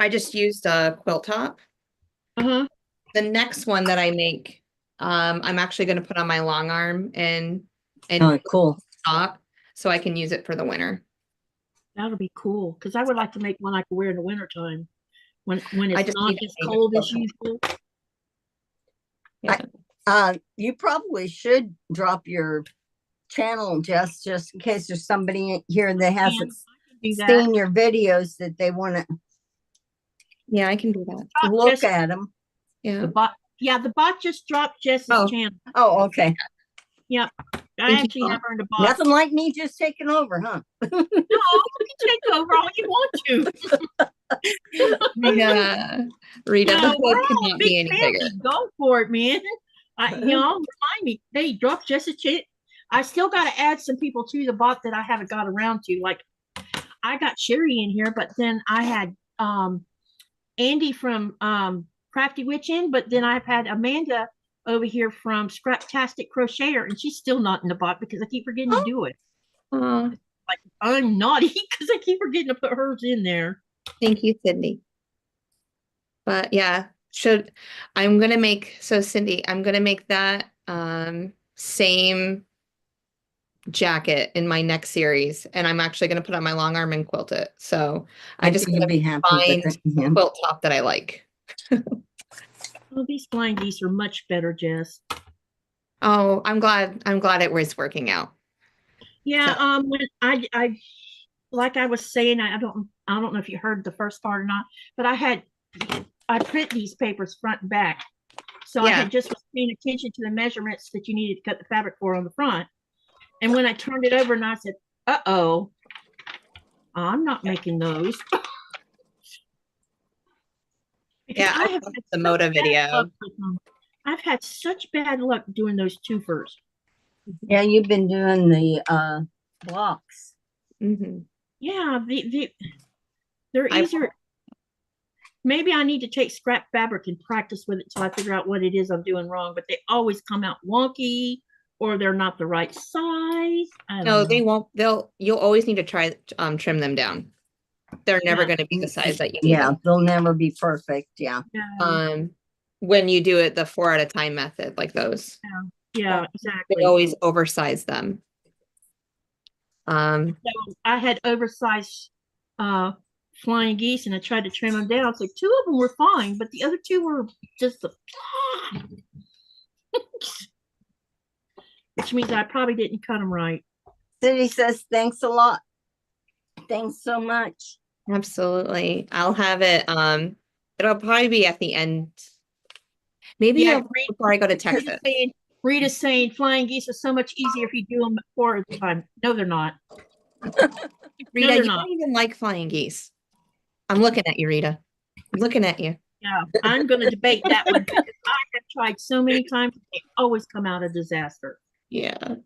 just used a quilt top. Uh-huh. The next one that I make, I'm actually going to put on my long arm and oh, cool. top so I can use it for the winter. That'll be cool. Because I would like to make one I can wear in the wintertime when I it's just not need to as make it cold as cool. usual. Yeah. You probably should drop your channel, Jess, just in case there's somebody here that hasn't Do that. seen your videos that they want to Yeah, I can do that. look Jess- at them. Yeah. the bot just dropped Jess's Oh. channel. Oh, okay. I Thank you. actually have her in the bot. Nothing like me just taking over, huh? No, you can take over all you want to. Rita, Yeah, the we're hood all a cannot be big any family. bigger. Go for it, man. Remind me. Hey, drop Jess's channel. I still got to add some people to the bot that I haven't got around to. Like, I got Sherry in here, but then I had Andy from Crafty Witch in, but then I've had Amanda over here from Scraptastic Crocheter, and she's still not in the bot because I keep forgetting to do it. Aw. Like I'm naughty because I keep forgetting to put hers in there. Thank you, Cindy. But yeah, Cindy, I'm gonna make that same jacket in my next series, and I'm actually gonna put on my long arm and quilt it. So I just think gotta you'd be happy find with it. a Yeah. quilt top that I like. Oh, these flying geese are much better, Jess. Oh, I'm glad it was working out. Yeah, So- when I like I was saying, I don't know if you heard the first part or not, but I print these papers front and back. So I Yeah. had just was paying attention to the measurements that you needed to cut the fabric for on the front. And when I turned it over and I said, uh-oh, I'm not making those. Because Yeah, I I have watched had the such Moda bad video. luck with them. I've had such bad luck doing those twofers. Yeah, you've been doing the blocks. Mhm. Yeah, they're I- easier. Maybe I need to take scrap fabric and practice with it till I figure out what it is I'm doing wrong. But they always come out wonky, or they're not the right size. I No, don't they know. won't. You'll always need to try trim them down. They're never Yeah. going to be the size that you need Yeah, them. they'll never be perfect. Yeah. Yeah, When you do it the 4 at a time method, like those, yeah, they exactly. always oversize them. So I had oversized flying geese and I tried to trim them down. So two of them were fine, but the other two were just which means I probably didn't cut them right. Cindy says, thanks a lot. Thanks so much. Absolutely. I'll have it. It'll probably be at the end. Maybe Yeah, before I go to Texas. Rita's saying flying geese are so much easier if you do them 4 at a time. No, they're not. Rita, they're you not. don't even like flying geese. I'm looking at you, Rita. I'm looking at you. Yeah, I'm going to debate that one because I have tried so many times. They always come out a disaster. Yeah.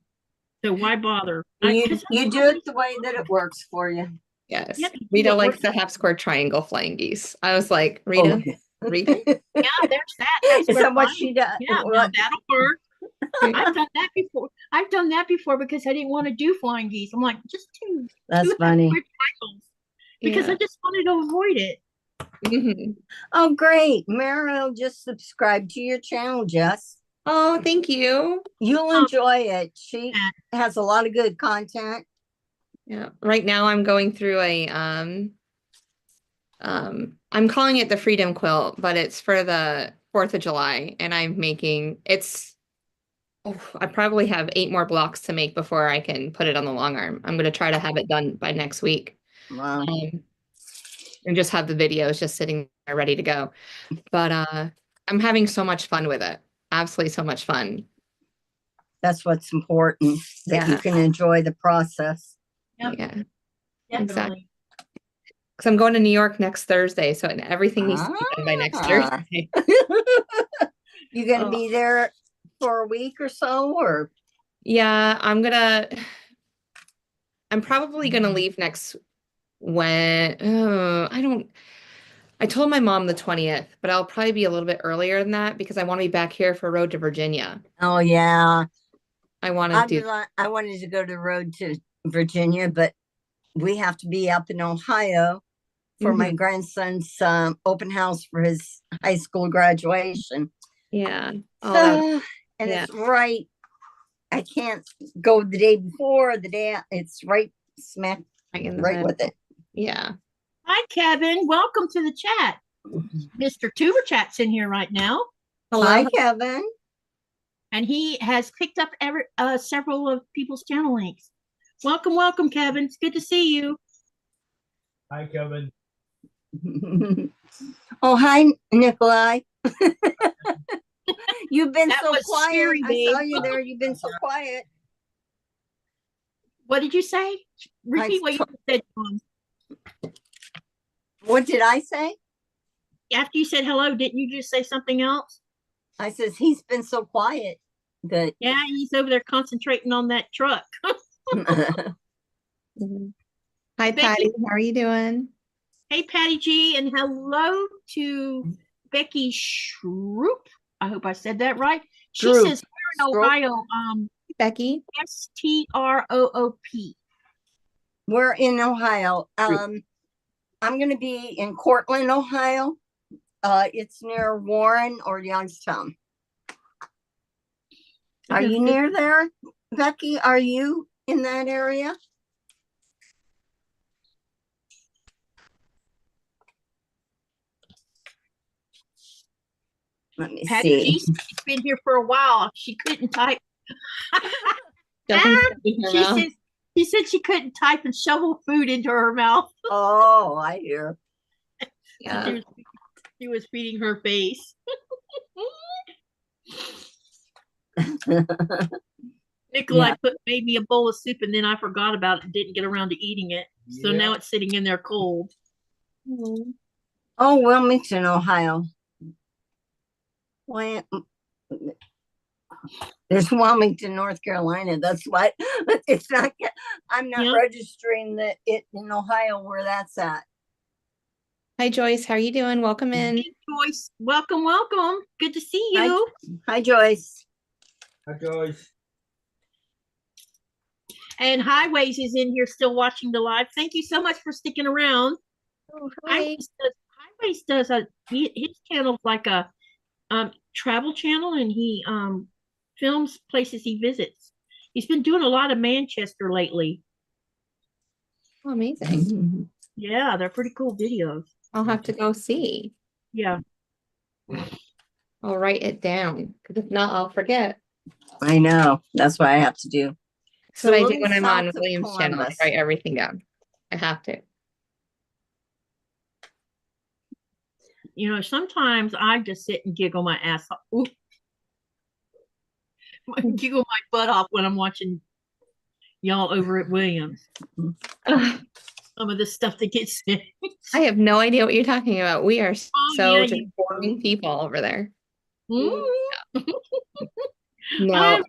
So why bother? You do it the way that it works for you. Yes. Yeah, you do Rita what likes works. the half square triangle flying geese. I was like, Rita, Rita? Yeah, there's that. That's Is where that what flying- she does? Yeah, no, What? that'll work. I've done that before. I've done that before because I didn't want to do flying geese. I'm like, just two. That's two funny. half-square triangles, because I just wanted to avoid it. Mhm. Oh, great. Mariel just subscribed to your channel, Jess. Oh, thank you. You'll enjoy it. She Yeah. has a lot of good content. Yeah. Right now I'm going through a I'm calling it the Freedom Quilt, but it's for the 4th of July, and I'm making I probably have 8 more blocks to make before I can put it on the long arm. I'm gonna try to have it done by next week. Wow. And just have the videos just sitting there ready to go. But I'm having so much fun with it. Absolutely so much fun. That's what's important, that you Yeah. can enjoy the process. Yep. Yeah. Definitely. Exactly. Because I'm going to New York next Thursday, so everything needs to be done by next Thursday. You gonna Oh. be there for a week or so, or? Yeah, I'm probably gonna leave next I told my mom the 20th, but I'll probably be a little bit earlier than that because I want to be back here for Road to Virginia. Oh, yeah. I want to do. I wanted to go to the road to Virginia, but we have to be up in Ohio for my grandson's open house for his high school graduation. Yeah. So, and it's right. I can't go the day before, it's right smack right with it. Yeah. Hi, Kevin. Welcome to the chat. Mr. Tuber Chat's in here right now. Hello. Hi, Kevin. And he has picked up several of people's channel links. Welcome, welcome, Kevin. It's good to see you. Hi, Kevin. Oh, hi, Nikolaj. You've been That so was quiet. scary, I saw babe. you there. You've been so quiet. What did you say? Repeat what you said, Tom. What did I say? After you said hello, didn't you just say something else? I says, he's been so quiet. That Yeah, he's over there concentrating on that truck. Hi, Becky. Patty. How are you doing? Hey, Patty G, and hello to Becky Shroop. I hope I said that right. She Shroop. says we're in Ohio. Becky. Stroop. We're in Ohio. I'm going to be in Cortland, Ohio. It's near Warren or Youngstown. Are you near there? Becky, are you in that area? Let me see. She's been here for a while. She couldn't type. She said she couldn't type and shovel food into her mouth. Oh, I hear. Yeah. She was feeding her face. Nikolaj made me a bowl of soup and then I forgot about it and didn't get around to eating it. So now it's sitting in there cold. Oh, Wilmington, Ohio. Well, there's Wilmington, North Carolina. That's what it's not. I'm not registering that it in Ohio where that's at. Hi, Joyce. How are you doing? Welcome in. Hey, Joyce. Welcome, welcome. Good to see you. Hi, Joyce. Hi, Joyce. And Highways is in here still watching the live. Thank you so much for sticking around. Oh, hi. Highways does his channel's like a travel channel, and he films places he visits. He's been doing a lot of Manchester lately. Oh, amazing. Yeah, they're pretty cool videos. I'll have to go see. Yeah. I'll write it down because if not, I'll forget. I know. That's what I have to do. So what I do when I'm on William's channel. I write everything down. I have to. You know, sometimes I just sit and giggle my ass off. Ooh. Giggle my butt off when I'm watching y'all over at Williams. Some of the stuff that gets said. I have no idea what you're talking about. We are just boring people over there. No. No.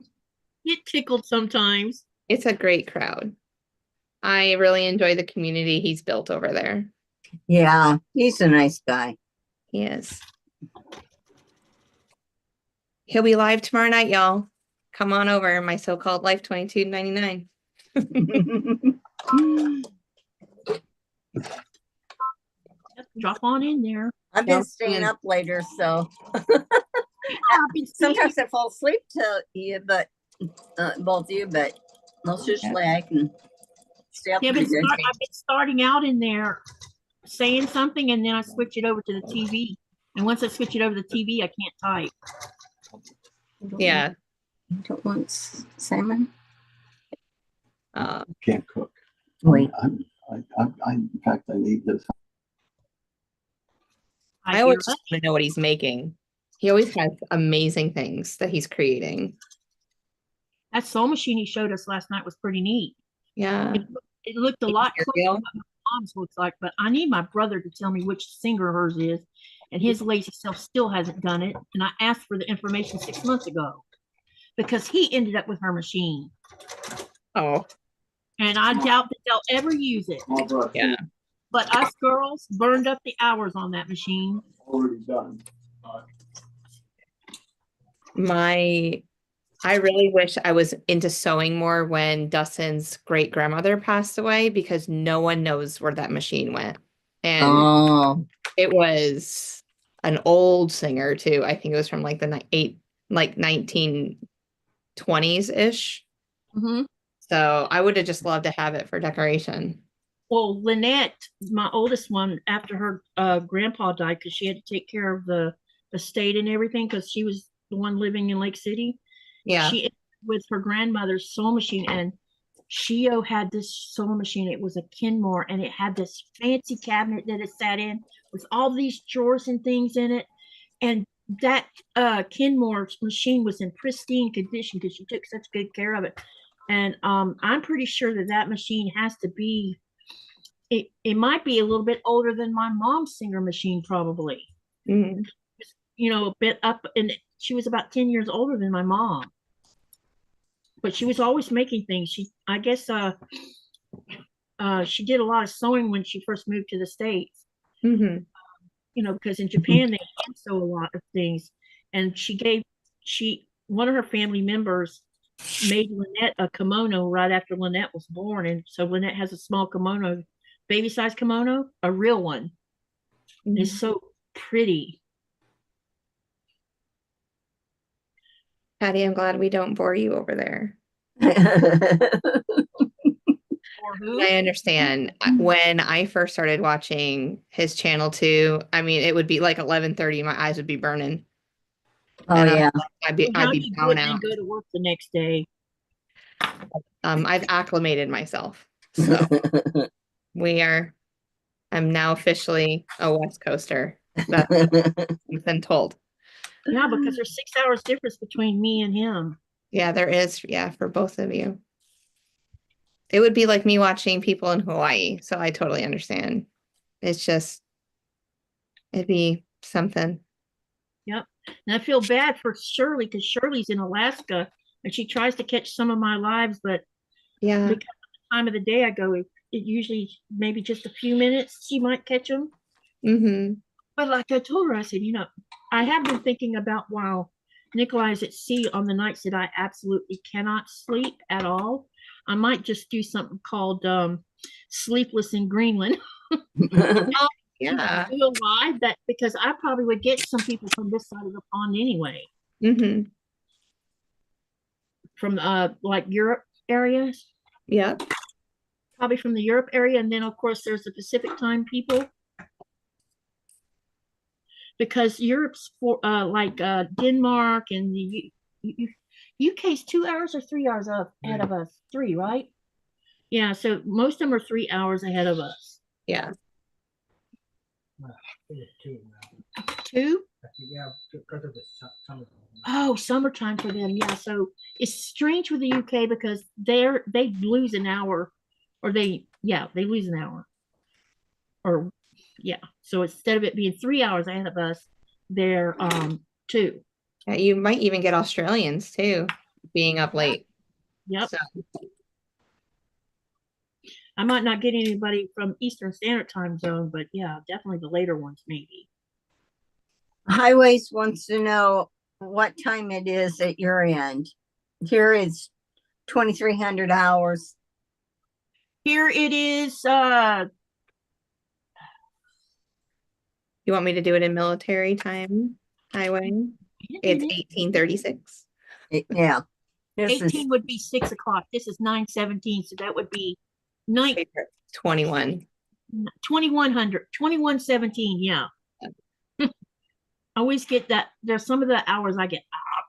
Get tickled sometimes. It's a great crowd. I really enjoy the community he's built over there. Yeah, he's a nice guy. He is. He'll be live tomorrow night, y'all. Come on over, my so-called Life 22.99. Drop on in there. I've been staying up later, so sometimes I fall asleep to you, but both of you, but most usually I can stay up. I've been starting out in there saying something, and then I switch it over to the TV. And once I switch it over to the TV, I can't type. Yeah. Don't want salmon. Can't cook. Wait. In fact, I need this. I always want to know what he's making. He always has amazing things that he's creating. That sewing machine he showed us last night was pretty neat. Yeah. It looked a lot closer to what my mom's looks like, but I need my brother to tell me which singer hers is, and his lazy self still hasn't done it. And I asked for the information 6 months ago because he ended up with her machine. Oh. And I doubt that they'll ever use it. Yeah. But us girls burned up the hours on that machine. Already done. I really wish I was into sewing more when Dustin's great grandmother passed away, because no one knows where that machine went. And it was an old singer too. I think it was from like the 1920s ish. Mm-hmm. So I would have just loved to have it for decoration. Well, Lynette, my oldest one, after her grandpa died, because she had to take care of the estate and everything, because she was the one living in Lake City. Yeah. She ended up with her grandmother's sewing machine, and Shio had this sewing machine. It was a Kenmore, and it had this fancy cabinet that it sat in with all these drawers and things in it. And that Kenmore machine was in pristine condition because she took such good care of it. And I'm pretty sure that machine has to be, it might be a little bit older than my mom's singer machine, probably. Mm-hmm. You know, a bit up, and she was about 10 years older than my mom. But she was always making things. I guess she did a lot of sewing when she first moved to the States. Mm-hmm. You know, because in Japan they hand sew a lot of things. And one of her family members made Lynette a kimono right after Lynette was born. And so Lynette has a small kimono, baby size kimono, a real one. It's so pretty. Patty, I'm glad we don't bore you over there. For who? I understand. When I first started watching his channel too, I mean, it would be like 11:30. My eyes would be burning. Oh, And yeah. I'd So how be do you do blown it and out. go to work the next day? I've acclimated myself. So I'm now officially a West Coaster. That's what I've been told. Yeah, because there's 6 hours difference between me and him. Yeah, there is. Yeah, for both of you. It would be like me watching people in Hawaii. So I totally understand. It's just, it'd be something. Yep. And I feel bad for Shirley because Shirley's in Alaska and she tries to catch some of my lives, but Yeah. because of the time of the day I go, it usually maybe just a few minutes she might catch them. Mm-hmm. But like I told her, I said, I have been thinking about while Nikolaj is at sea on the nights that I absolutely cannot sleep at all. I might just do something called Sleepless in Greenland. Yeah. Do a live that because I probably would get some people from this side of the pond anyway, Mm-hmm. from like Europe areas, Yeah. probably from the Europe area, and then of course there's the Pacific time people because Europe's for like Denmark and the UK's 2 hours or 3 hours ahead of us. Three, right? Yeah, so most of them are 3 hours ahead of us. Yeah. It's two now. Two? Yeah, because of the summer. Oh, summertime for them. Yeah, so it's strange with the UK because they lose an hour, or they lose an hour, or yeah. So instead of it being 3 hours ahead of us, they're two. Yeah, you might even get Australians too, being up late. Yep. So, I might not get anybody from Eastern Standard Time Zone, but yeah, definitely the later ones maybe. Highways wants to know what time it is at your end. Here is 2300 hours. Here it is. you want me to do it in military time highway? It's 1836. Yeah. This is 18 would be 6 o'clock. This is 9:17, so that would be 21. 2100, 2117. Yeah. I always get that. There's some of the hours I get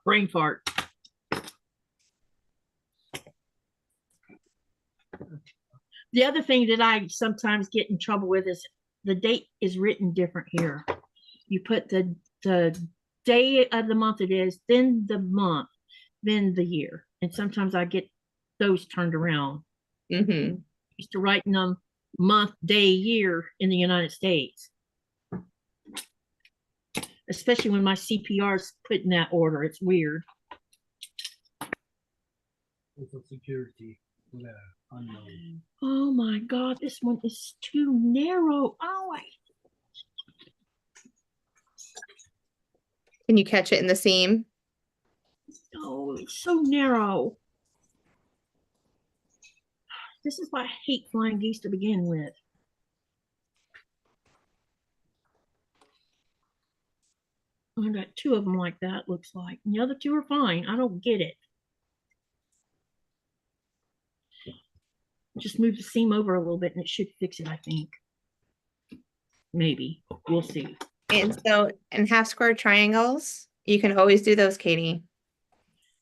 brain fart. The other thing that I sometimes get in trouble with is the date is written different here. You put the day of the month it is, then the month, then the year. And sometimes I get those turned around. Mm-hmm. Used to writing them month, day, year in the United States. Especially when my CPR is put in that order. It's weird. Social security for the unknown. Oh my God, this one is too narrow. Oh, Can you catch it in the seam? it's so narrow. This is why I hate flying geese to begin with. I got two of them like that, looks like. And the other two are fine. I don't get it. Just move the seam over a little bit and it should fix it, I think. Maybe. We'll see. And so in half square triangles, you can always do those, Katie.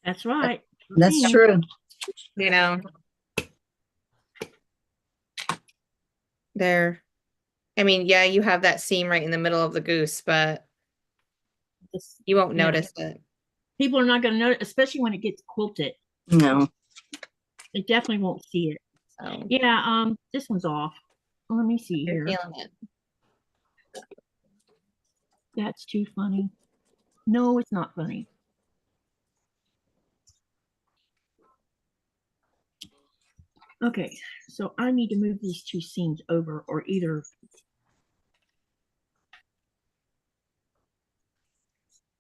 That's right. that's true. You know, I mean, yeah, you have that seam right in the middle of the goose, but you won't notice it. People are not going to notice, especially when it gets quilted. No. They definitely won't see it. So Yeah, this one's off. Let me see you're here. feeling it. That's too funny. No, it's not funny. Okay, so I need to move these two seams over, or either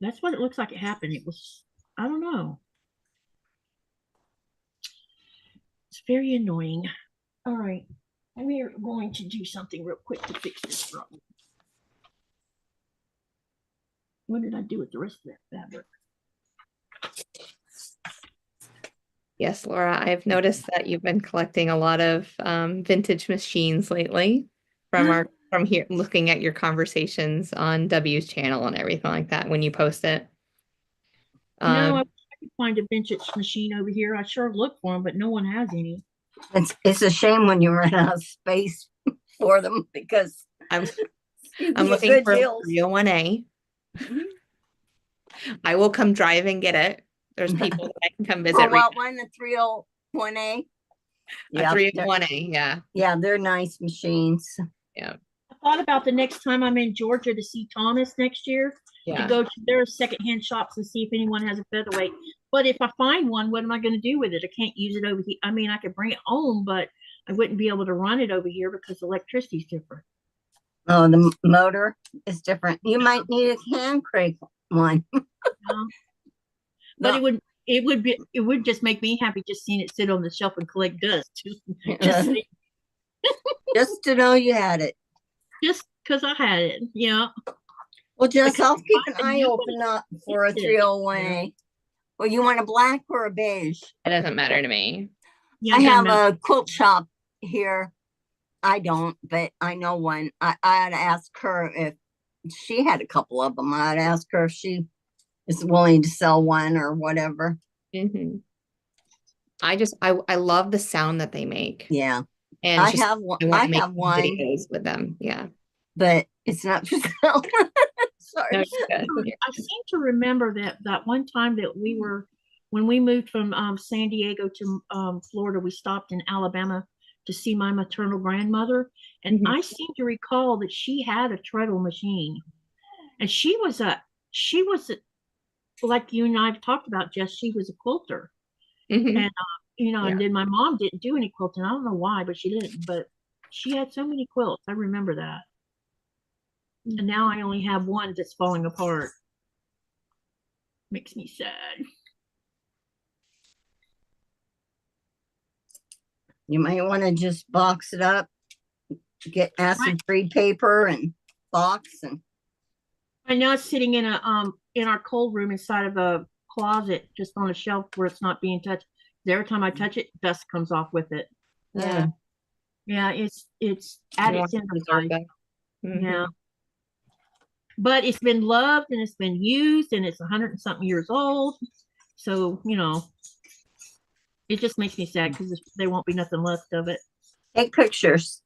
that's what it looks like it happened. It was, I don't know. It's very annoying. All right. We are going to do something real quick to fix this problem. What did I do with the rest of that fabric? Yes, Laura, I've noticed that you've been collecting a lot of vintage machines lately from here, looking at your conversations on W's channel and everything like that when you post it. No, I could find a vintage machine over here. I sure looked for them, but no one has any. It's a shame when you run out of space for them because I'm you I'm get looking good for deals. 301A. I will come drive and get it. There's people that I can come visit. For what one? The 301A? A 301A, yeah. Yeah, they're nice machines. Yeah. I thought about the next time I'm in Georgia to see Thomas next year, to Yeah. go to their secondhand shops and see if anyone has a featherweight. But if I find one, what am I going to do with it? I can't use it over here. I mean, I could bring it home, but I wouldn't be able to run it over here because electricity's different. Oh, the motor is different. You might need a hand crank one. But No. it would just make me happy just seeing it sit on the shelf and collect dust. just Just to know you had it. just because I had it, Well, Jess, Because I'll keep an I eye knew open up for a fixed it. 301A. Well, you want a black or a beige? It doesn't matter to me. Yeah, I it doesn't have matter. a quilt shop here. I don't, but I know one. I'd ask her if she had a couple of them. I'd ask her if she is willing to sell one or whatever. Mm-hmm. I love the sound that they make. Yeah, And I just, have one. I want I to make have one, videos with them. Yeah. but it's not for sale. No, Sorry. it's good. I seem to remember that one time that when we moved from San Diego to Florida, we stopped in Alabama to see my maternal grandmother, and Mhm. I seem to recall that she had a treadle machine, and she was like you and I have talked about, Jess. She was a quilter, Mhm. and Yeah. and then my mom didn't do any quilting. I don't know why, but she didn't. But she had so many quilts. I remember that. And now I only have one that's falling apart. Makes me sad. You might want to just box it up, get acid-free paper and box and Right now it's sitting in our cold room inside of a closet, just on a shelf where it's not being touched. Every time I touch it, dust comes off with it. Yeah. Yeah, it's at You its want to end of preserve life. that. Mhm. Yeah. But it's been loved and it's been used and it's 100 and something years old. So, it just makes me sad because there won't be nothing left of it. take pictures.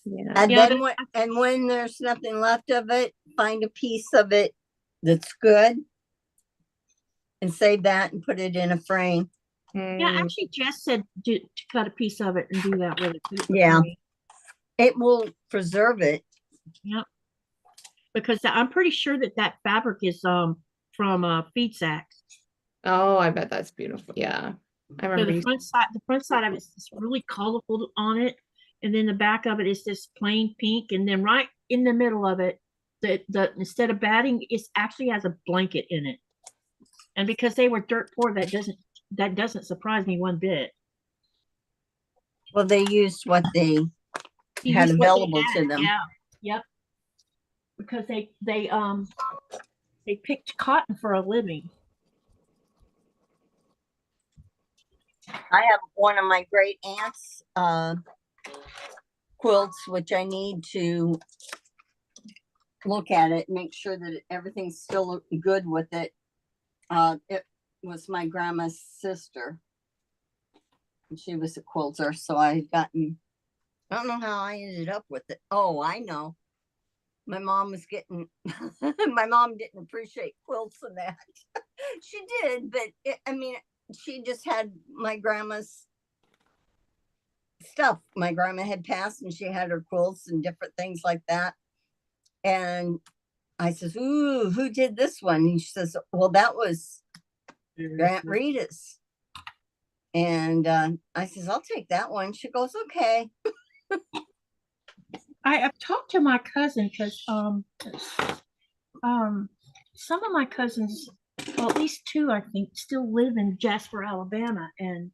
Yeah. And Yeah, then when there's nothing left of it, find a piece of it that's good and save that and put it in a frame. Yeah, actually Jess said to cut a piece of it and do that with it. Yeah. It will preserve it. Yep. Because I'm pretty sure that fabric is from feed sacks. Oh, I bet that's beautiful. Yeah. I So remember the front side of it is really colorful on it, and then the back of it is this plain pink, and then right in the middle of it, the instead of batting, it actually has a blanket in it. And because they were dirt poor, that doesn't surprise me one bit. Well, they used what they had Used what they available had, to them. Yeah. Yep. Because they picked cotton for a living. I have one of my great aunt's quilts, which I need to look at it, make sure that everything's still good with it. It was my grandma's sister. And she was a quilter, so I don't know how I ended up with it. Oh, I know. My mom was getting, my mom didn't appreciate quilts and that. She did, but she just had my grandma's stuff. My grandma had passed and she had her quilts and different things like that. And I says, ooh, who did this one? And she says, well, that was Grant Rita's. And I says, I'll take that one. She goes, okay. I've talked to my cousin because some of my cousins, well, at least two, I think, still live in Jasper, Alabama, and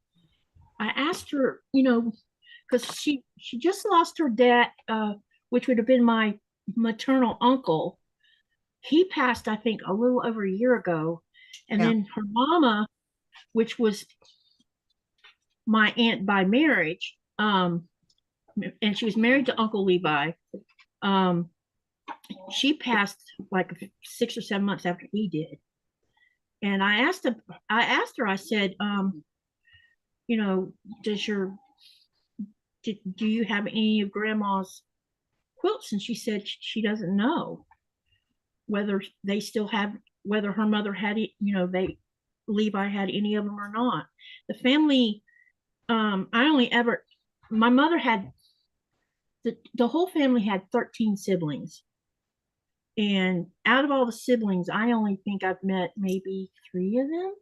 I asked her, you know, because she just lost her dad, which would have been my maternal uncle. He passed, I think, a little over a year ago. And Yeah. then her mama, which was my aunt by marriage, and she was married to Uncle Levi. She passed like 6 or 7 months after he did. And I asked her, I said, you know, do you have any of grandma's quilts? And she said she doesn't know whether they still have, whether her mother had it, you know, Levi had any of them or not. The family, I only ever, my mother had, the whole family had 13 siblings. And out of all the siblings, I only think I've met maybe 3 of them.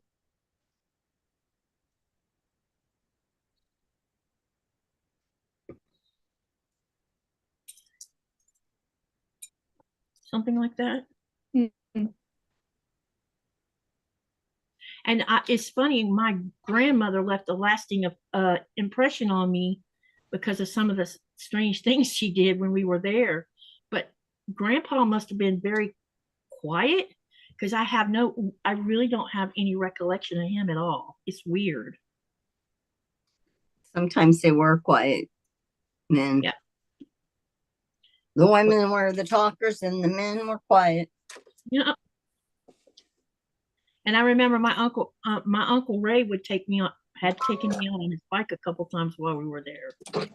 Something like that. Mm-hmm. And it's funny, my grandmother left a lasting impression on me because of some of the strange things she did when we were there. But grandpa must have been very quiet because I really don't have any recollection of him at all. It's weird. Sometimes they were quiet. Men. Yeah. The women were the talkers and the men were quiet. You know, and I remember my uncle Ray would take me on, had taken me on his bike a couple times while we were there.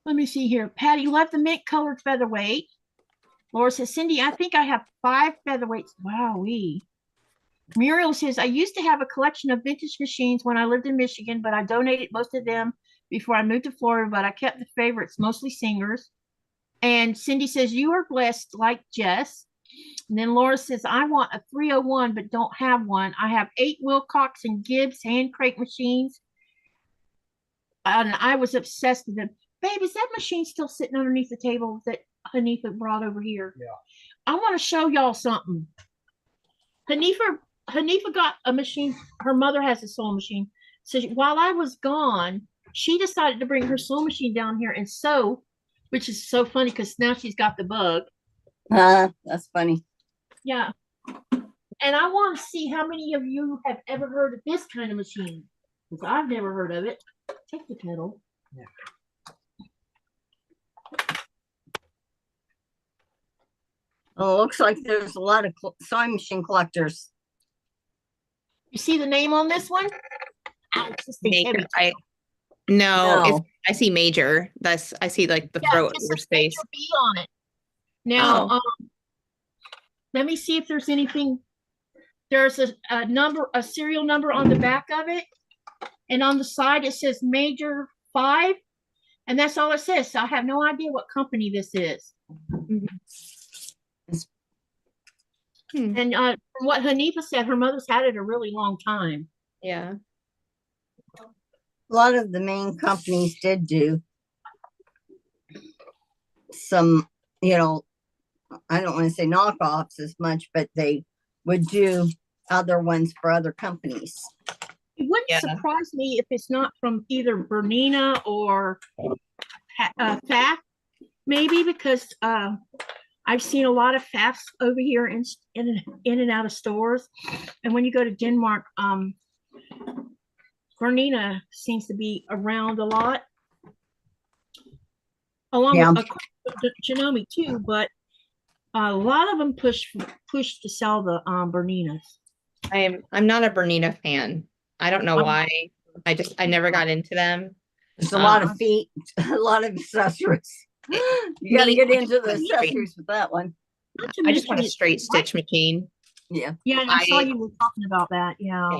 Let me see here. Patty left the mint colored featherweight. Laura says, Cindy, I think I have 5 featherweights. Wowee. Muriel says, I used to have a collection of vintage machines when I lived in Michigan, but I donated most of them before I moved to Florida, but I kept the favorites, mostly singers. And Cindy says, you are blessed like Jess. And then Laura says, I want a 301, but don't have one. I have 8 Wilcox and Gibbs hand crank machines. And I was obsessed with them. Babe, is that machine still sitting underneath the table that Hanifa brought over here? Yeah. I want to show y'all something. Hanifa got a machine. Her mother has a sewing machine. So while I was gone, she decided to bring her sewing machine down here and sew, which is so funny because now she's got the bug. That's funny. Yeah. And I want to see how many of you have ever heard of this kind of machine, because I've never heard of it. Take the pedal. Yeah. Oh, it looks like there's a lot of sewing machine collectors. You see the name on this one? Alex, this thing heavy. No. I see major. I see like the throat this over is space. major B on it. Now, let me see if there's anything. There's a number, a serial number on the back of it, and on the side it says Major 5, and that's all it says. So I have no idea what company this is. And from what Hanifa said, her mother's had it a really long time. Yeah. A lot of the main companies did do some, you know, I don't want to say knockoffs as much, but they would do other ones for other companies. It wouldn't surprise me if it's not from either Bernina or FAF, maybe, because I've seen a lot of FAFs over here in and out of stores. And when you go to Denmark, Bernina seems to be around a lot, along with Janome too, but a lot of them push to sell the Berninas. I'm not a Bernina fan. I don't know why. I never got into them. There's a lot of feet, a lot of accessories. You got to get into the accessories with that one. I just want a straight stitch machine. Yeah. Yeah, and I saw you were talking about that. Yeah.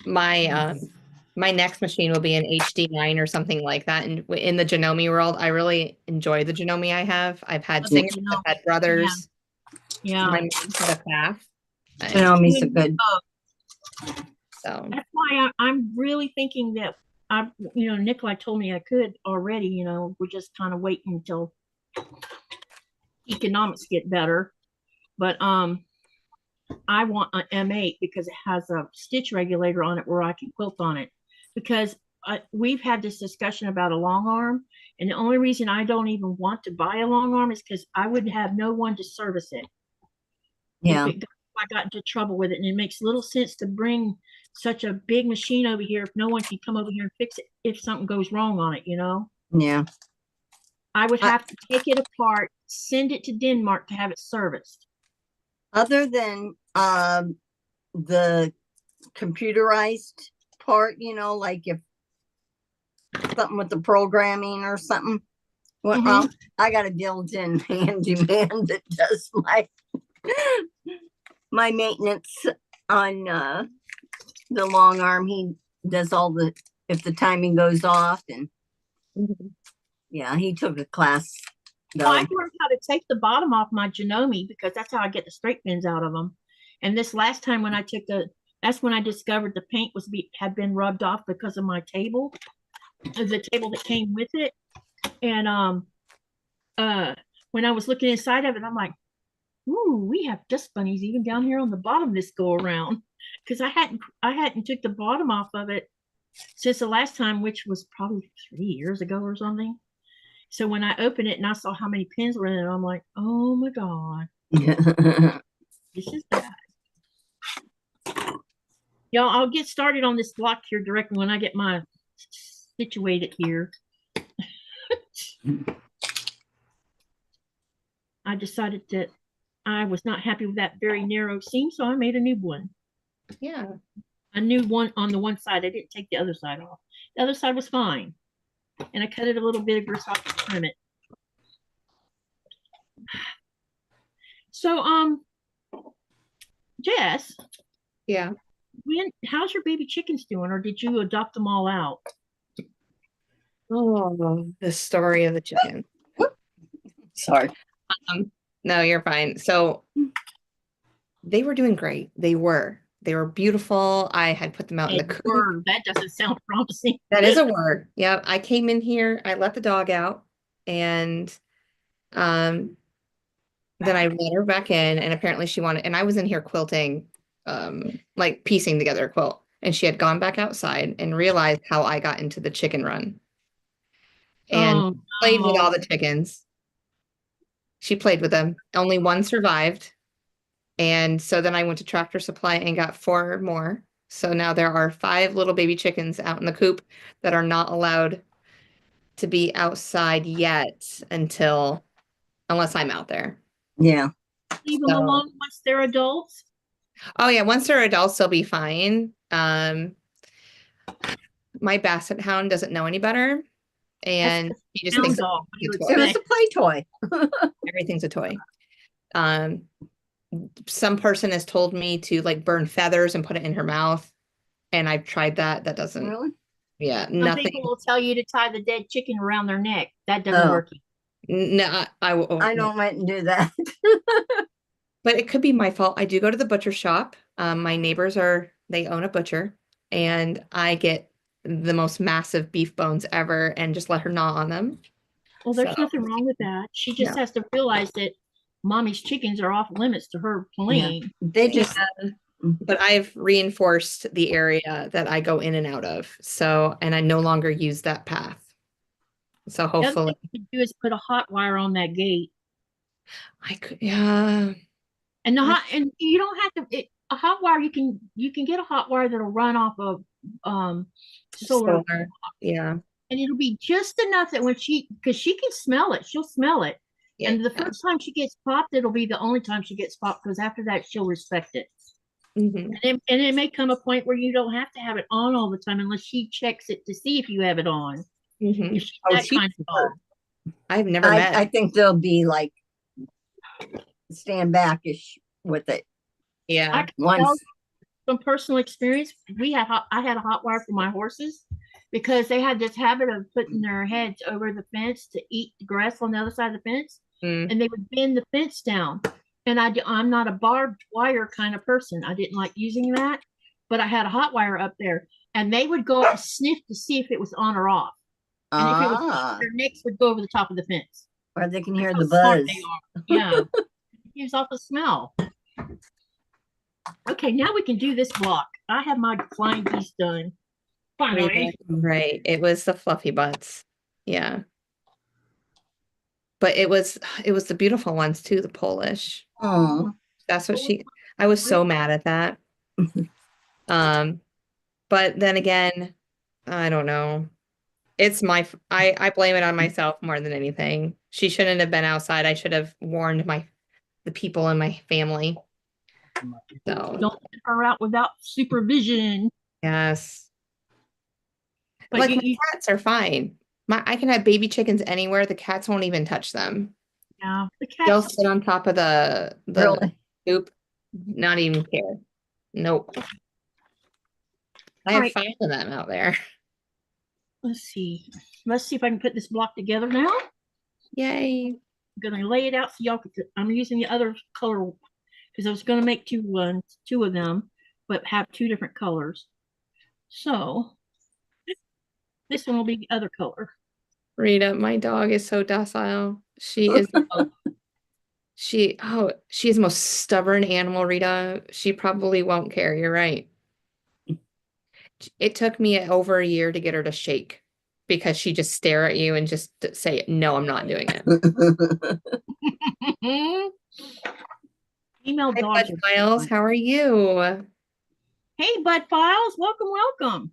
My next machine will be an HD9 or something like that. And in the Janome world, I really enjoy the Janome I have. I've had singers, I've had brothers. Yeah. My mom had a FAF. Janome's a good. So that's why I'm really thinking that Nikolaj told me I could already. We're just kind of waiting until economics get better. But I want an M8 because it has a stitch regulator on it where I can quilt on it. Because we've had this discussion about a long arm, and the only reason I don't even want to buy a long arm is because I would have no one to service it. Yeah. If I got into trouble with it, and it makes little sense to bring such a big machine over here if no one can come over here and fix it if something goes wrong on it, you know? Yeah. I would have to take it apart, send it to Denmark to have it serviced. Other than the computerized part, you know, like if something with the programming or something went wrong, I got a built-in handyman that does my maintenance on the long arm. He does all the, if the timing goes off, and yeah, he took a class. Well, I learned how to take the bottom off my Janome because that's how I get the straight pins out of them. And this last time when I took that's when I discovered the paint had been rubbed off because of my table, the table that came with it. And when I was looking inside of it, I'm like, ooh, we have dust bunnies even down here on the bottom this go around, because I hadn't took the bottom off of it since the last time, which was probably 3 years ago or something. So when I opened it and I saw how many pins were in it, I'm like, oh my God, this is bad. Y'all, I'll get started on this block here directly when I get my situated here. I decided that I was not happy with that very narrow seam, so I made a new one. Yeah. A new one on the one side. I didn't take the other side off. The other side was fine. And I cut it a little bigger so I could trim it. So, Jess. Yeah. How's your baby chickens doing, or did you adopt them all out? Oh, the story of the chicken. Sorry. No, you're fine. So they were doing great. They were beautiful. I had put them out in the coop. That doesn't sound promising. That is a word. Yeah. I came in here, I let the dog out, and then I let her back in, and apparently she wanted, and I was in here quilting, like piecing together a quilt, and she had gone back outside and realized how I got into the chicken run and played with all the chickens. She played with them. Only one survived. And so then I went to Tractor Supply and got 4 more. So now there are 5 little baby chickens out in the coop that are not allowed to be outside yet unless I'm out there. Yeah. Leave them alone once they're adults. Oh yeah, once they're adults, they'll be fine. My basset hound doesn't know any better, and he just thinks it was a play toy. Everything's a toy. Some person has told me to like burn feathers and put it in her mouth, and I've tried that. That doesn't. Really? Yeah, Some nothing. people will tell you to tie the dead chicken around their neck. That doesn't work. No, I don't want to do that. But it could be my fault. I do go to the butcher shop. My neighbors they own a butcher, and I get the most massive beef bones ever and just let her gnaw on them. Well, there's nothing wrong with that. She just has to realize that mommy's chickens are off limits to her playing. Yeah. They just, but I've reinforced the area that I go in and out of. So, and I no longer use that path. So hopefully. The other thing you could do is put a hot wire on that gate. I could, yeah. And and you don't have to, a hot wire, you can get a hot wire that'll run off of solar. Yeah. And it'll be just enough that because she can smell it, she'll smell it. Yeah, and the first time she gets popped, it'll be the only time she gets popped, because after that, she'll respect it. And it may come a point where you don't have to have it on all the time unless she checks it to see if you have it on. If she's that kind of dog. I've never met. I think they'll be like stand backish with it. Yeah. From personal experience, I had a hot wire for my horses because they had this habit of putting their heads over the fence to eat the grass on the other side of the fence, and they would bend the fence down. And I'm not a barbed wire kind of person. I didn't like using that, but I had a hot wire up there, and they would go up and sniff to see if it was on or off. And if it was off, their necks would go over the top of the fence. Or they can hear the buzz. Yeah. It gives off a smell. Okay, now we can do this block. I have my flying geese done. Finally. Right. It was the fluffy butts. Yeah. But it was the beautiful ones too, the Polish. Oh, That's what I was so mad at that. But then again, I don't know. It's I blame it on myself more than anything. She shouldn't have been outside. I should have warned the people in my family. So Don't let her out without supervision. yes. But Like you, my cats are fine. I can have baby chickens anywhere. The cats won't even touch them. yeah, the They'll cats. sit on top of the really? coop, not even care. Nope. I have Right. 5 of them out there. Let's see. Let's see if I can put this block together now. Yay. I'm gonna lay it out so y'all could. I'm using the other color because I was gonna make two of them, but have 2 different colors. So this one will be the other color. Rita, my dog is so docile. She is she is the most stubborn animal, Rita. She probably won't care. You're right. It took me over a year to get her to shake because she just stare at you and just say, no, I'm not doing it. Female Hi, dogs. Bud Files. How are you? Hey, Bud Files. Welcome, welcome.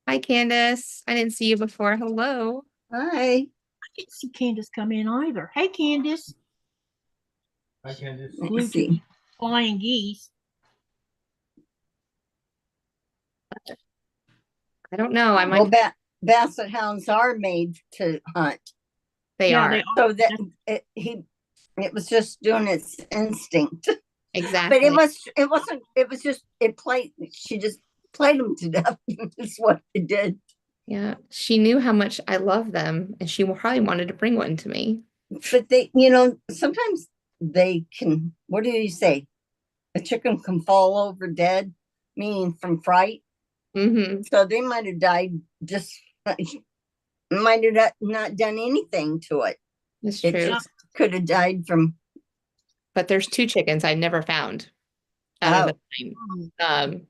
Hi, Candace. I didn't see you before. Hello. Hi. I didn't see Candace come in either. Hey, Candace. I can just. Let me see. Flying geese. I don't know. I Well, might. basset hounds are made to hunt. They Yeah, are. they So that it was just doing its instinct. Exactly. But it was just, she just played them to death. That's what it did. Yeah. She knew how much I love them, and she probably wanted to bring one to me. But sometimes they can, what do you say? A chicken can fall over dead, meaning from fright. Mm-hmm. So they might have died might have not done anything to it. It's It true. just could have died from. But there's 2 chickens I never found out of the 9.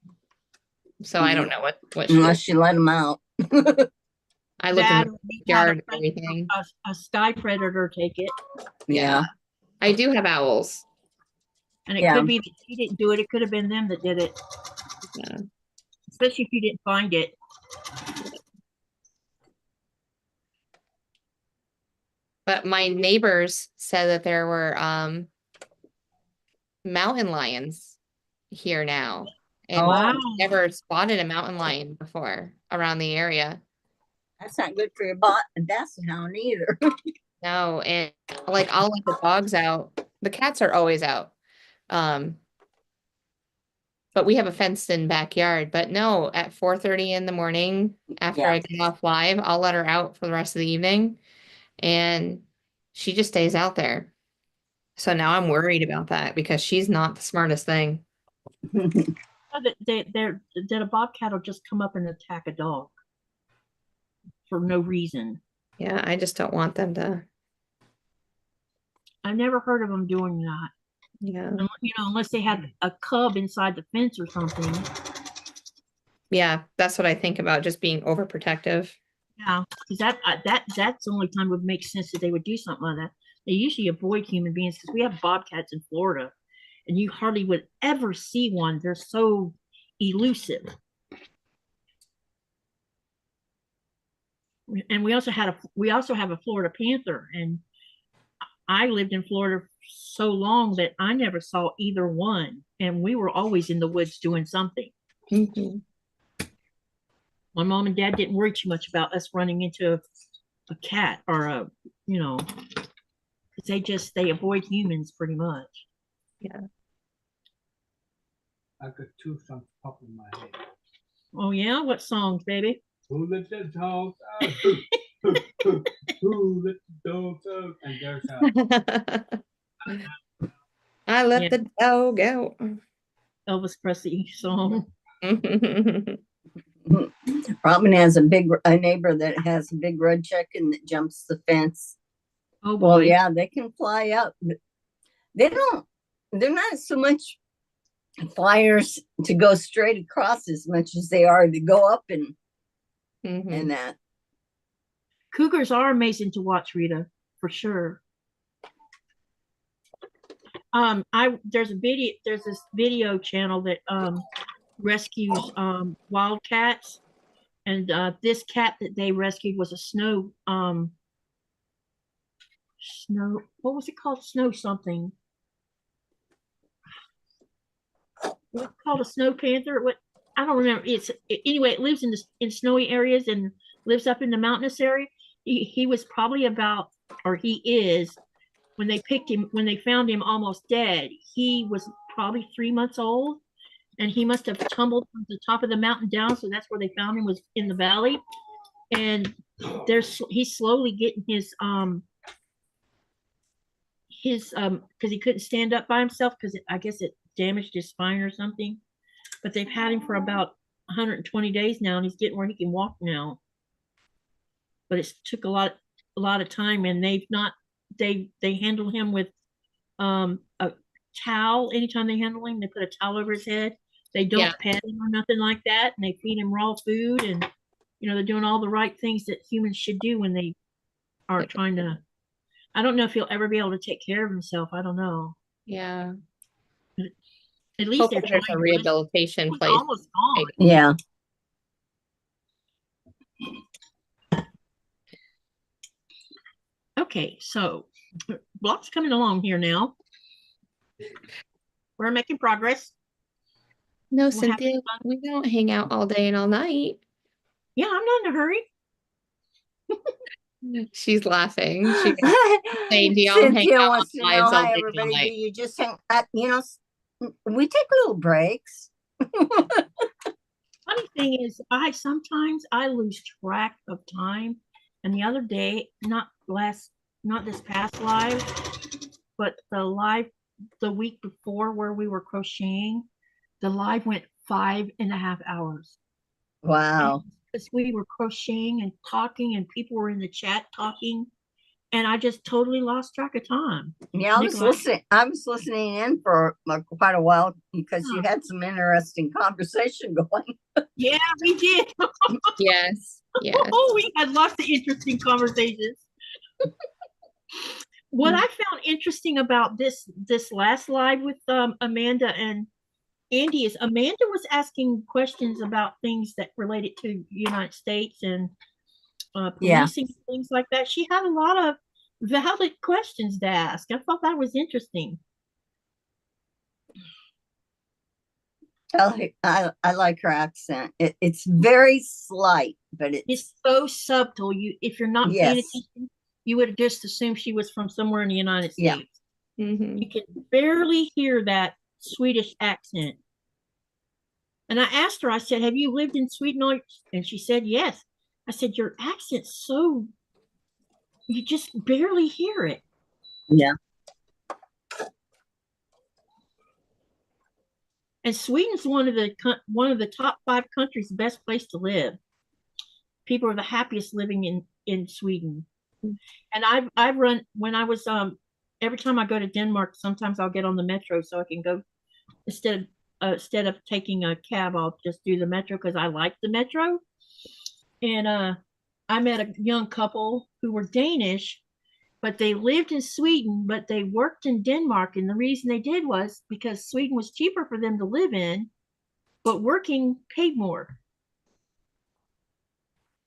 So I don't know what Unless you let them out. I looked in that the or we had yard and everything. a sky predator take it. Yeah. I do have owls. And it Yeah. could be that he didn't do it. It could have been them that did it. Yeah. Especially if you didn't find it. But my neighbors said that there were mountain lions here now. And Wow. never spotted a mountain lion before around the area. That's not good for your basset hound either. No, and like I'll let the dogs out. The cats are always out. But we have a fenced in backyard. But no, at 4:30 in the morning after Yeah. I get off live, I'll let her out for the rest of the evening. And she just stays out there. So now I'm worried about that because she's not the smartest thing. That a bobcat will just come up and attack a dog for no reason. Yeah, I just don't want them to. I've never heard of them doing that. Yeah. Unless they had a cub inside the fence or something. Yeah, that's what I think about, just being overprotective. Yeah, because that's the only time it would make sense that they would do something like that. They usually avoid human beings because we have bobcats in Florida, and you hardly would ever see one. They're so elusive. And we also have a Florida panther, and I lived in Florida so long that I never saw either one, and we were always in the woods doing something. Mm-hmm. My mom and dad didn't worry too much about us running into a cat or because they avoid humans pretty much. Yeah. I got 2 songs pop in my head. Oh yeah, what songs, baby? Who let the dogs out? Who let the dogs out? And there's I let Yeah. the dog out. Elvis Presley song. Robin has a neighbor that has a big red chicken that jumps the fence. Oh boy. Well, yeah, they can fly up. They're not so much flyers to go straight across as much as they are to go up and Mhm. that. Cougars are amazing to watch, Rita, for sure. There's this video channel that rescues wild cats, and this cat that they rescued was a snow what was it called? Snow something. What's called a snow panther? What, I don't remember. Anyway, it lives in snowy areas and lives up in the mountainous area. He was probably about, or he is, when they found him almost dead, he was probably 3 months old, and he must have tumbled from the top of the mountain down. So that's where they found him, was in the valley. And he's slowly getting because he couldn't stand up by himself, because I guess it damaged his spine or something. But they've had him for about 120 days now, and he's getting where he can walk now. But it took a lot of time, and they handle him with a towel. Anytime they handle him, they put a towel over his head. They don't Yeah. pet him or nothing like that, and they feed him raw food, and they're doing all the right things that humans should do when they are trying to. I don't know if he'll ever be able to take care of himself. I don't know. Yeah. At least they're Hopefully trying. there's a rehabilitation He's place. almost gone. Yeah. Okay, so block's coming along here now. We're making progress. No, We'll have Cynthia, we don't hang out all day and all night. Yeah, I'm not in a hurry. She's laughing. She's saying, do y'all hang Cynthia out wants to know, lives all hi day everybody, and do night? you just hang we take little breaks. Funny thing is, sometimes I lose track of time. And the other day, not this past live, but the week before, where we were crocheting, the live went 5.5 hours. Wow. Because we were crocheting and talking, and people were in the chat talking, and I just totally lost track of time. Yeah, I was listening in for quite a while because you had some interesting conversation going. Yeah, we did. Yes. Yes. Oh, we had lots of interesting conversations. What I found interesting about this last live with Amanda and Andy is Amanda was asking questions about things that related to the United States and policing, things like that. She had a lot of valid questions to ask. I thought that was interesting. I like her accent. It's very slight, but It's so subtle. If you're not paying attention, you would just assume she was from somewhere in the United States. Mm-hmm. You can barely hear that Swedish accent. And I asked her, I said, have you lived in Sweden? And she said, yes. I said, your accent's so, you just barely hear it. Yeah. And Sweden's one of the top 5 countries, best place to live. People are the happiest living in Sweden. And I've run, when I was every time I go to Denmark, sometimes I'll get on the metro so I can go, instead of taking a cab, I'll just do the metro because I like the metro. And I met a young couple who were Danish, but they lived in Sweden, but they worked in Denmark. And the reason they did was because Sweden was cheaper for them to live in, but working paid more.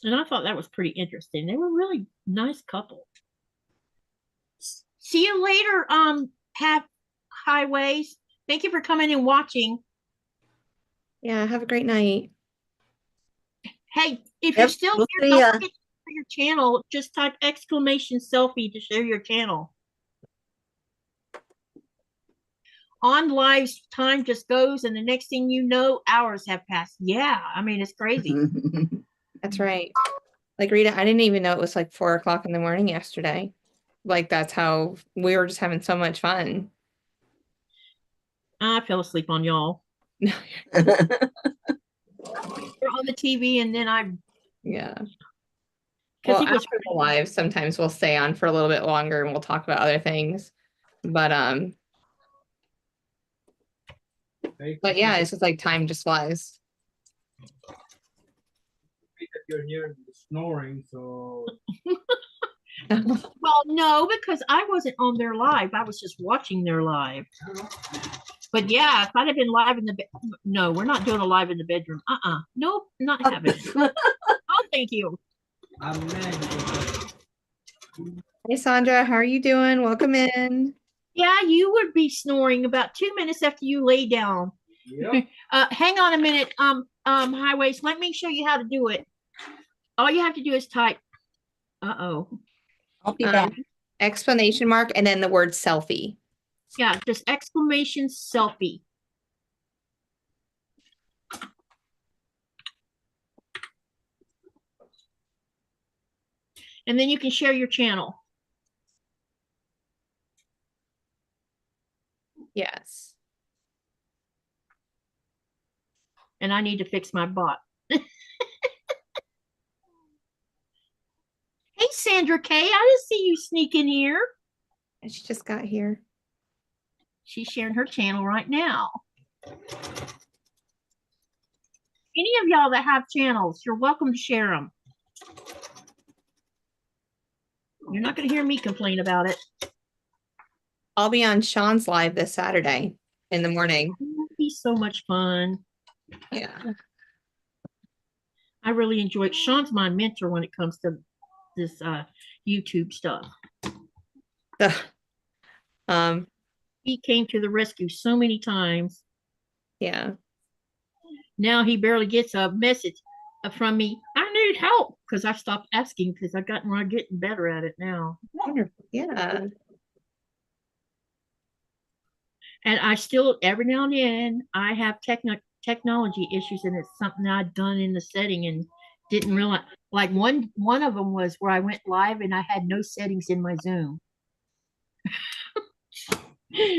And I thought that was pretty interesting. They were really nice couple. See you later, Highways. Thank you for coming and watching. Yeah, have a great night. Hey, if you're still here, don't forget to share your channel. Just type !selfie to share your channel. On lives, time just goes, and the next thing you know, hours have passed. Yeah, I mean, it's crazy. That's right. Like Rita, I didn't even know it was like 4 o'clock in the morning yesterday. Like that's how we were just having so much fun. I fell asleep on y'all. No, You're on the TV, and then yeah. because Well, it was after the live, sometimes we'll stay on for a little bit longer and we'll talk about other things. But But yeah, it's just like time just flies. That you're hearing the snoring, so Well, no, because I wasn't on their live. I was just watching their live. But yeah, if I'd have been live in the no, we're not doing a live in the bedroom. Nope, not having it. Oh, thank you. I'm mad. Hey Sandra, how are you doing? Welcome in. Yeah, you would be snoring about 2 minutes after you lay down. Yep. Hang on a minute. Highways, let me show you how to do it. All you have to do is type. Uh-oh. I'll be back. Explanation mark and then the word selfie. Yeah, just exclamation selfie. And then you can share your channel. Yes. And I need to fix my bot. Hey, Sandra K, I didn't see you sneak in here. And she just got here. She's sharing her channel right now. Any of y'all that have channels, you're welcome to share them. You're not going to hear me complain about it. I'll be on Sean's live this Saturday in the morning. It'll be so much fun. Yeah. I really enjoy it. Sean's my mentor when it comes to this YouTube stuff. He came to the rescue so many times. Yeah. Now he barely gets a message from me. I need help because I stopped asking because I'm getting better at it now. Wonderful. Yeah. And I still, every now and then, I have technology issues, and it's something I'd done in the setting and didn't realize. Like one of them was where I went live and I had no settings in my Zoom.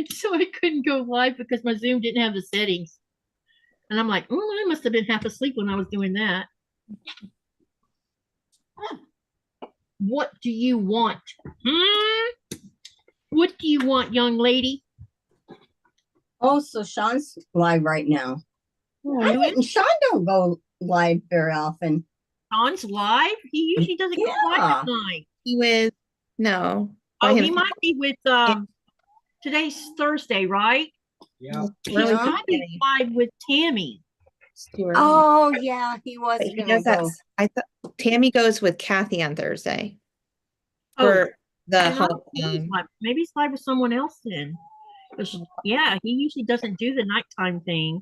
So I couldn't go live because my Zoom didn't have the settings. And I'm like, I must have been half asleep when I was doing that. What do you want? What do you want, young lady? Oh, so Sean's live right now. Sean don't go live very often. Sean's live? He usually doesn't go live at night. He was no. Oh, he might be with today's Thursday, right? Yeah. Really Yeah. Might be live with Tammy. Oh yeah, he was But he gonna does that. go. I thought Tammy goes with Kathy on Thursday Oh, for the and maybe he's live with someone else then. Yeah, he usually doesn't do the nighttime thing.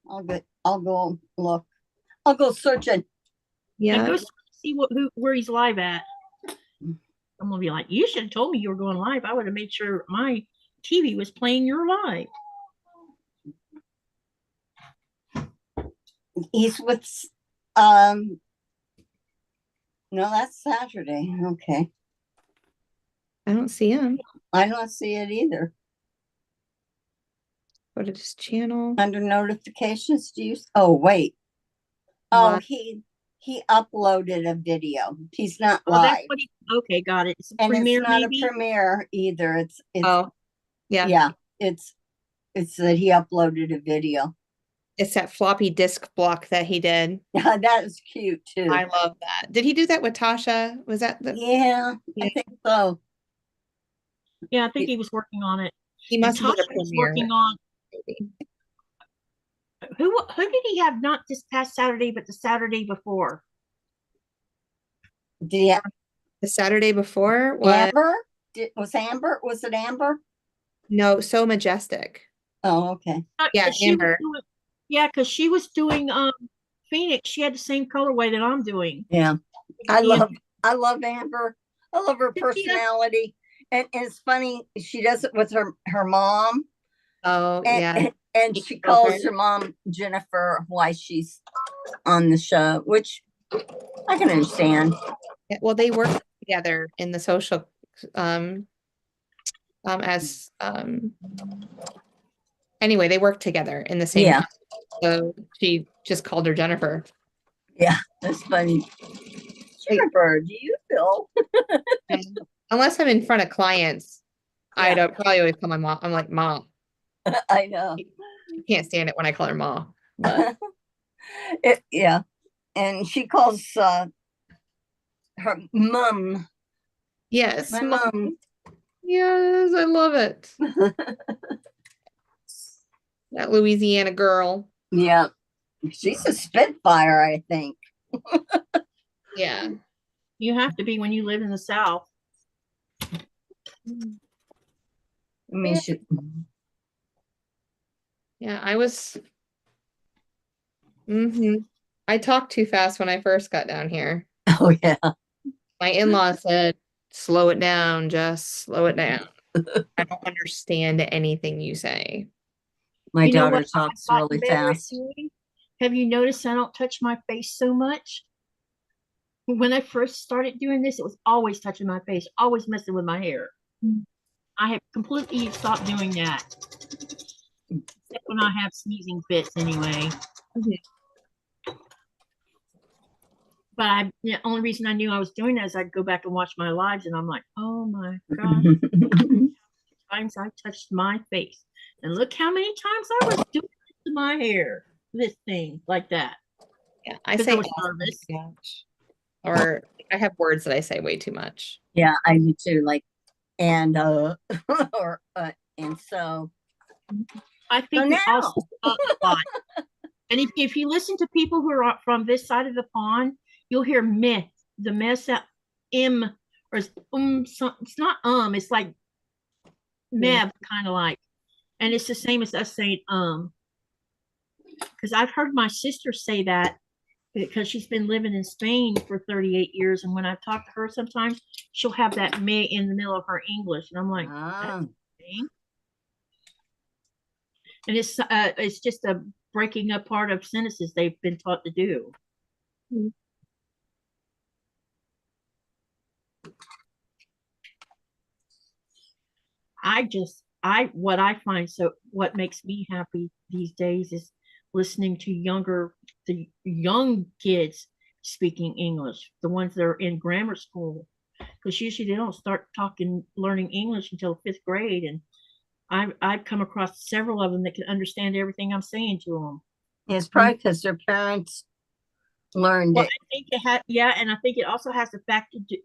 I'll go look. I'll go search it. And go see where he's live at. I'm gonna be like, you should have told me you were going live. I would have made sure my TV was playing your live. He's with no, that's Saturday. Okay. I don't see him. I don't see it either. Go to his channel. Under notifications, do you? Oh, wait. Oh, he uploaded a video. He's not live. That's what okay, got it. It's a And premiere, it's not maybe? a premiere either. It's Yeah. It's that he uploaded a video. It's that floppy disk block that he did. Yeah, that is cute too. I love that. Did he do that with Tasha? Was that the Yeah, I think so. Yeah, I think he was working on it. he must And have been Tasha a was premiere. working on Maybe. who did he have not this past Saturday, but the Saturday before? Did he have The Saturday before was Amber? Was it Amber? no, So Majestic. Oh, okay. Yeah, Amber. Because she was doing Phoenix. She had the same colorway that I'm doing. Yeah. I Yeah. love Amber. I love her personality. And it's funny, she does it with her mom. Oh, yeah. And she calls her mom Jennifer while she's on the show, which I can understand. Yeah, well, they work together in the social anyway, they work together in the same house. So she just called her Jennifer. Yeah, that's funny. Jennifer, do you feel? Unless I'm in front of clients, I don't probably always call my mom. I'm like, Mom. I know. Can't stand it when I call her Ma. But Yeah. And she calls her mum. yes, My Ma. mum. Yes, I love it. That Louisiana girl. Yeah. She's a spitfire, I think. Yeah. You have to be when you live in the South. I mean, Yeah. she, Yeah, I was. I talked too fast when I first got down here. oh yeah. My in-law said, slow it down, just slow it down. I don't understand anything you say. My You know daughter what I've talks gotten really better at fast. doing? Have you noticed I don't touch my face so much? When I first started doing this, it was always touching my face, always messing with my hair. I have completely stopped doing that. Except when I have sneezing fits anyway. Mhm. But the only reason I knew I was doing that is I'd go back and watch my lives and I'm like, oh my God, times I touched my face. And look how many times I was doing this to my hair. This thing, like that. Yeah, I 'Cause say I was oh nervous. my gosh. Or I have words that I say way too much. Yeah, I do too. Like, and or and so. I So think we now, also talk a lot. And if you listen to people who are from this side of the pond, you'll hear myth, the mess up or it's not it's like mev, kind of like, and it's the same as us saying because I've heard my sister say that because she's been living in Spain for 38 years, and when I talk to her sometimes she'll have that me in the middle of her English, and I'm like, that's thing. And it's just a breaking up part of sentences they've been taught to do. What I find, so what makes me happy these days is listening to the young kids speaking English, the ones that are in grammar school, because usually they don't start learning English until fifth grade, and I've come across several of them that can understand everything I'm saying to them. it's probably because their parents learned Well, it. I think it had, yeah, and I think it also has the fact to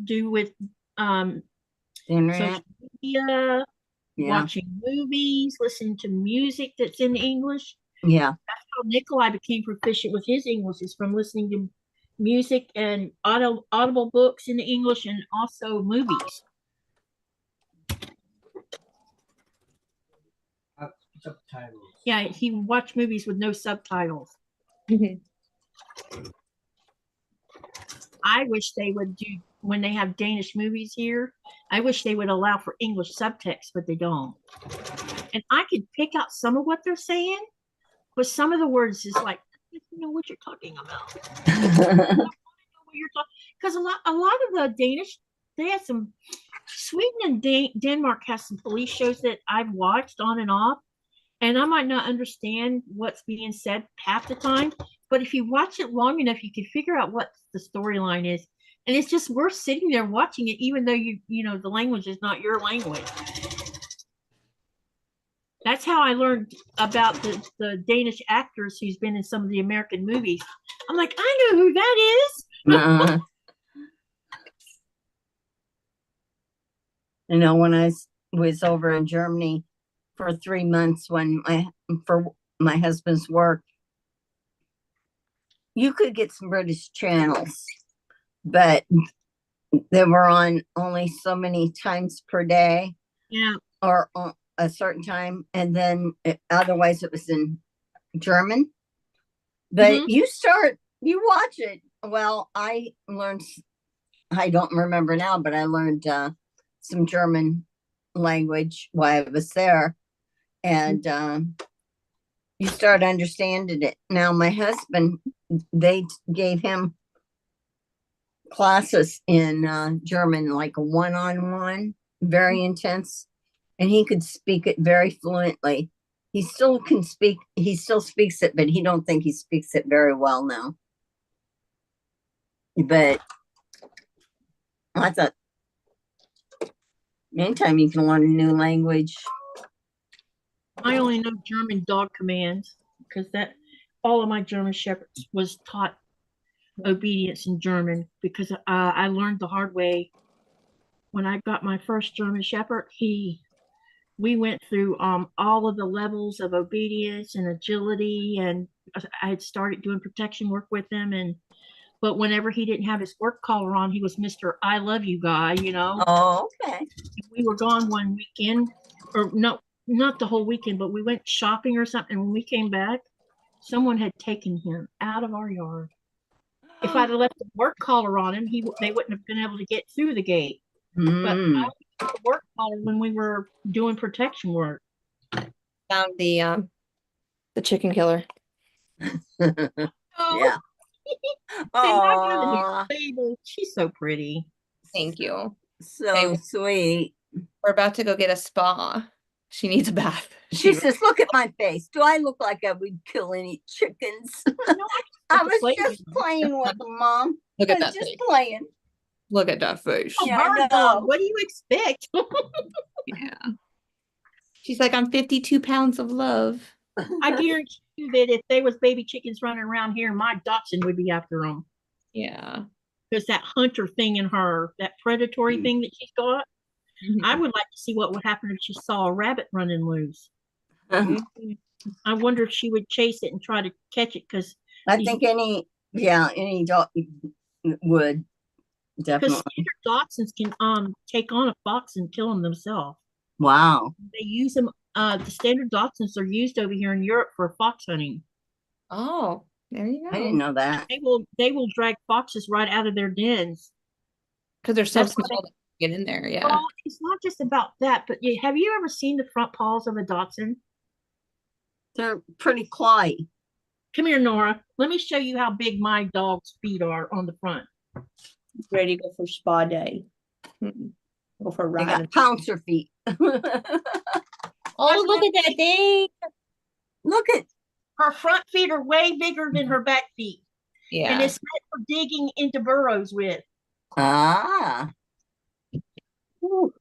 do with The internet. social media, Yeah. watching movies, listening to music that's in English. Yeah. That's how Nikolaj became proficient with his English, is from listening to music and audible books in English, and also movies. Subtitles. Yeah, he watched movies with no subtitles. I wish they would do, when they have Danish movies here, I wish they would allow for English subtext, but they don't. And I could pick out some of what they're saying, but some of the words is like, I don't know what you're talking about. Because a lot of the Danish, they have some. Sweden and Denmark has some police shows that I've watched on and off, and I might not understand what's being said half the time, but if you watch it long enough, you can figure out what the storyline is, and it's just worth sitting there watching it, even though you know the language is not your language. That's how I learned about the Danish actors who's been in some of the American movies. I'm like, I know who that is. You know, when I was over in Germany for 3 months for my husband's work, you could get some British channels, but they were on only so many times per day. Yeah. Or a certain time, and then otherwise it was in German. But you watch it. Well, I learned, I don't remember now, but I learned some German language while I was there, and you start understanding it. Now my husband, they gave him classes in German, like a one-on-one, very intense, and he could speak it very fluently. He still speaks it, but he don't think he speaks it very well now. But I thought, anytime you can learn a new language, I only know German dog commands because that all of my German shepherds was taught obedience in German because I learned the hard way when I got my first German shepherd. We went through all of the levels of obedience and agility, and I had started doing protection work with him. And but whenever he didn't have his work collar on, he was Mr. I love you guy, you know. Oh, okay. We were gone one weekend, or no, not the whole weekend, but we went shopping or something. When we came back, someone had taken him out of our yard. If I'd have left the work collar on him, they wouldn't have been able to get through the gate. But I put the work collar when we were doing protection work. Found the chicken killer. Oh, Yeah. Oh, she's so pretty. Thank you. so Hey, sweet. we're about to go get a spa. She needs a bath. She says, "Look at my face. Do I look like I would kill any chickens?" No, I was just playing with them, Mom. Look I at was that just face. playing. Look at that face. Oh, Yeah, I bird know. dog. What do you expect? Yeah. She's like, I'm 52 pounds of love. I guarantee you that if there was baby chickens running around here, my dachshund would be after them. Yeah. Because that hunter thing in her, that predatory thing that she's got, I would like to see what would happen if she saw a rabbit running loose. I wonder if she would chase it and try to catch it because I think any dog would definitely. standard dachshunds can take on a fox and kill them themselves. Wow. They use them. The standard dachshunds are used over here in Europe for fox hunting. Oh, there you go. I didn't know that. They will drag foxes right out of their dens. Because they're so That's why small to get in there. Yeah. Well, it's not just about that, but have you ever seen the front paws of a dachshund? They're pretty clawy. Come here, Nora. Let me show you how big my dog's feet are on the front. Ready to go for spa day. Go for a They ride. got pouncer feet. Oh, look at that thing. Look at. Her front feet are way bigger than her back feet. Yeah. And it's meant for digging into burrows with. Ah. Ooh.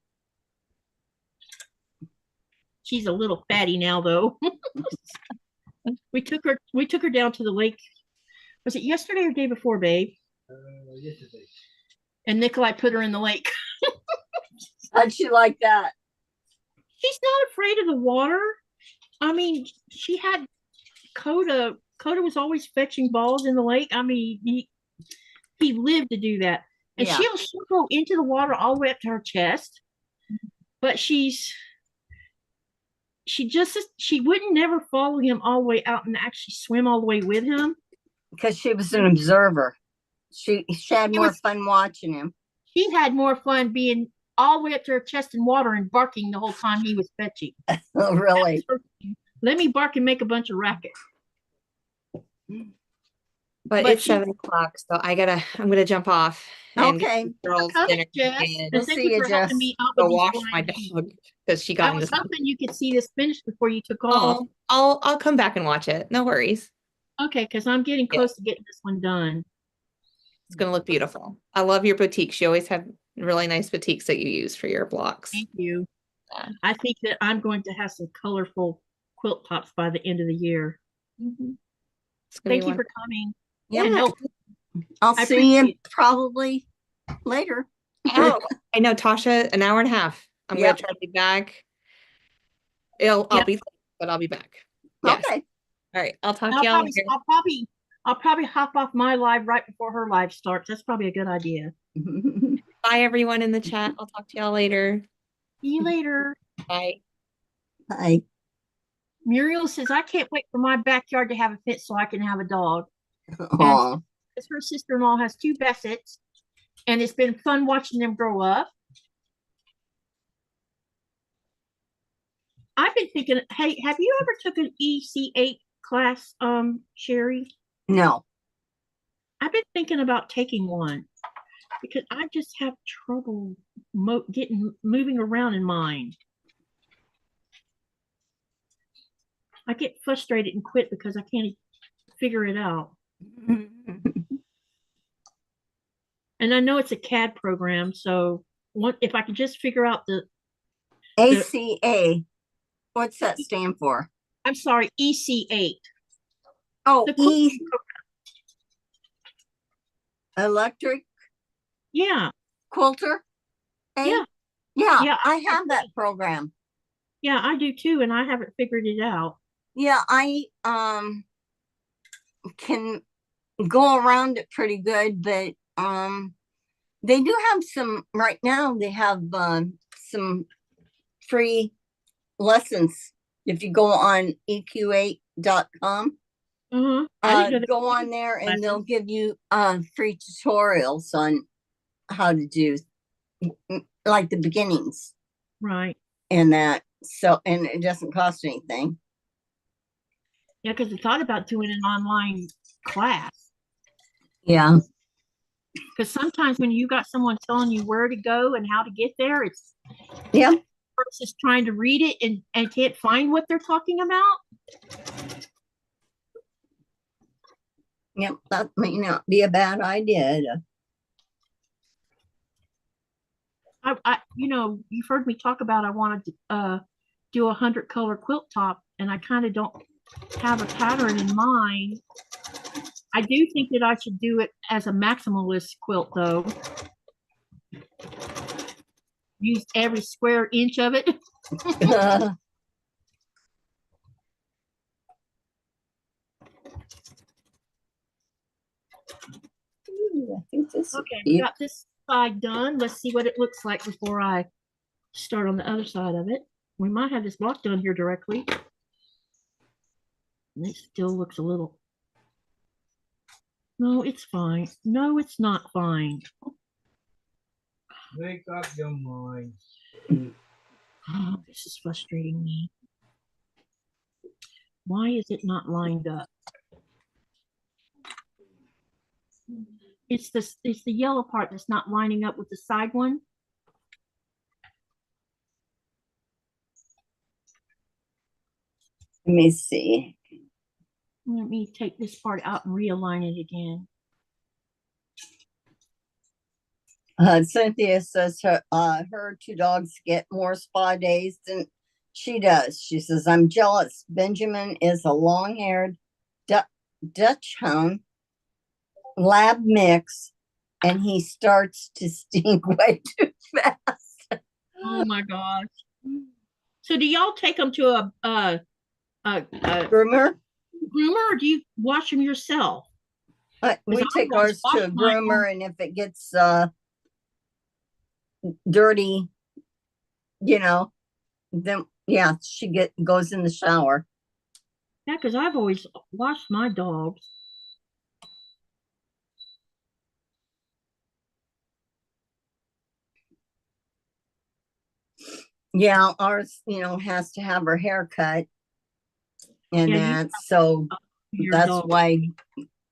She's a little fatty now, though. We took her down to the lake. Was it yesterday or day before, babe? Yesterday. And Nikolaj put her in the lake. How'd she like that? She's not afraid of the water. I mean, she had Coda. Coda was always fetching balls in the lake. I mean, he lived to do that. And Yeah. she'll go into the water all the way up to her chest. But she wouldn't never follow him all the way out and actually swim all the way with him. Because she was an observer. She had more fun watching him. She had more fun being all the way up to her chest in water and barking the whole time he was fetching. Oh, really? Let me bark and make a bunch of racket. But it's 7 o'clock, so I'm gonna jump off. And Okay. get the girls Coming, dinner Jess. and And see thank you you, for helping Jess. me out go with these wash my blinds. dog because she got I in was this. hoping you could see this finished before you took off. Oh, I'll come back and watch it. No worries. Okay, because I'm getting Yeah. close to getting this one done. It's gonna look beautiful. I love your boutiques. You always have really nice boutiques that you use for your blocks. Thank you. Yeah. I think that I'm going to have some colorful quilt tops by the end of the year. It's gonna be Thank you for wonderful. coming. Yeah. And help. I'll I see you appreciate it. probably later. Oh, I know, Tasha, an hour and a half. I'm Yep. gonna try to be back. I'll Yep. be late, but I'll be back. Yes. Okay. All right. I'll talk I'll to y'all probably, later. I'll probably hop off my live right before her live starts. That's probably a good idea. Bye, everyone in the chat. I'll talk to y'all later. See you later. Bye. Bye. Muriel says, I can't wait for my backyard to have a fence so I can have a dog. Aw. Because her sister-in-law has 2 Bassets, and it's been fun watching them grow up. I've been thinking, hey, have you ever took an EC8 class, Sherry? No. I've been thinking about taking one because I just have trouble moving around in mine. I get frustrated and quit because I can't figure it out. And I know it's a CAD program, so if I could just figure out the ACA. What's that stand for? I'm sorry, EC8. Oh, The quilting electric Yeah, quilter. yeah, Yeah, yeah, I have that program. yeah, I do too, and I haven't figured it out. Yeah, I can go around it pretty good, but they do have some right now. They have some free lessons if you go on eq8.com. I didn't know Go on there and they'll lessons. give you free tutorials on how to do like the beginnings Right. and that. So, and it doesn't cost anything. Yeah, because I thought about doing an online class. Yeah. Because sometimes when you got someone telling you where to go and how to get there, it's Yeah. versus trying to read it and can't find what they're talking about. Yep. That may not be a bad idea. You've heard me talk about I wanted to do 100-color quilt top, and I kind of don't have a pattern in mind. I do think that I should do it as a maximalist quilt, though. Use every square inch of it. Ooh, I think this Okay, we got this side done. Let's see what it looks like before I start on the other side of it. We might have this block done here directly. And it still looks a little. No, it's fine. No, it's not fine. Make up your mind. Oh, this is frustrating me. Why is it not lined up? It's the yellow part that's not lining up with the side one. Let me see. Let me take this part out and realign it again. Cynthia says her two dogs get more spa days than she does. She says, I'm jealous. Benjamin is a long-haired Dutch hound lab mix, and he starts to stink way too fast. Oh my gosh. So do y'all take them to a Groomer? groomer, or do you wash them yourself? We I take always ours to a wash mine groomer, and if it gets dirty, then yeah, she goes in the shower. Yeah, because I've always washed my dogs. Yeah, ours, has to have her hair cut. And Yeah, so your that's dog. why,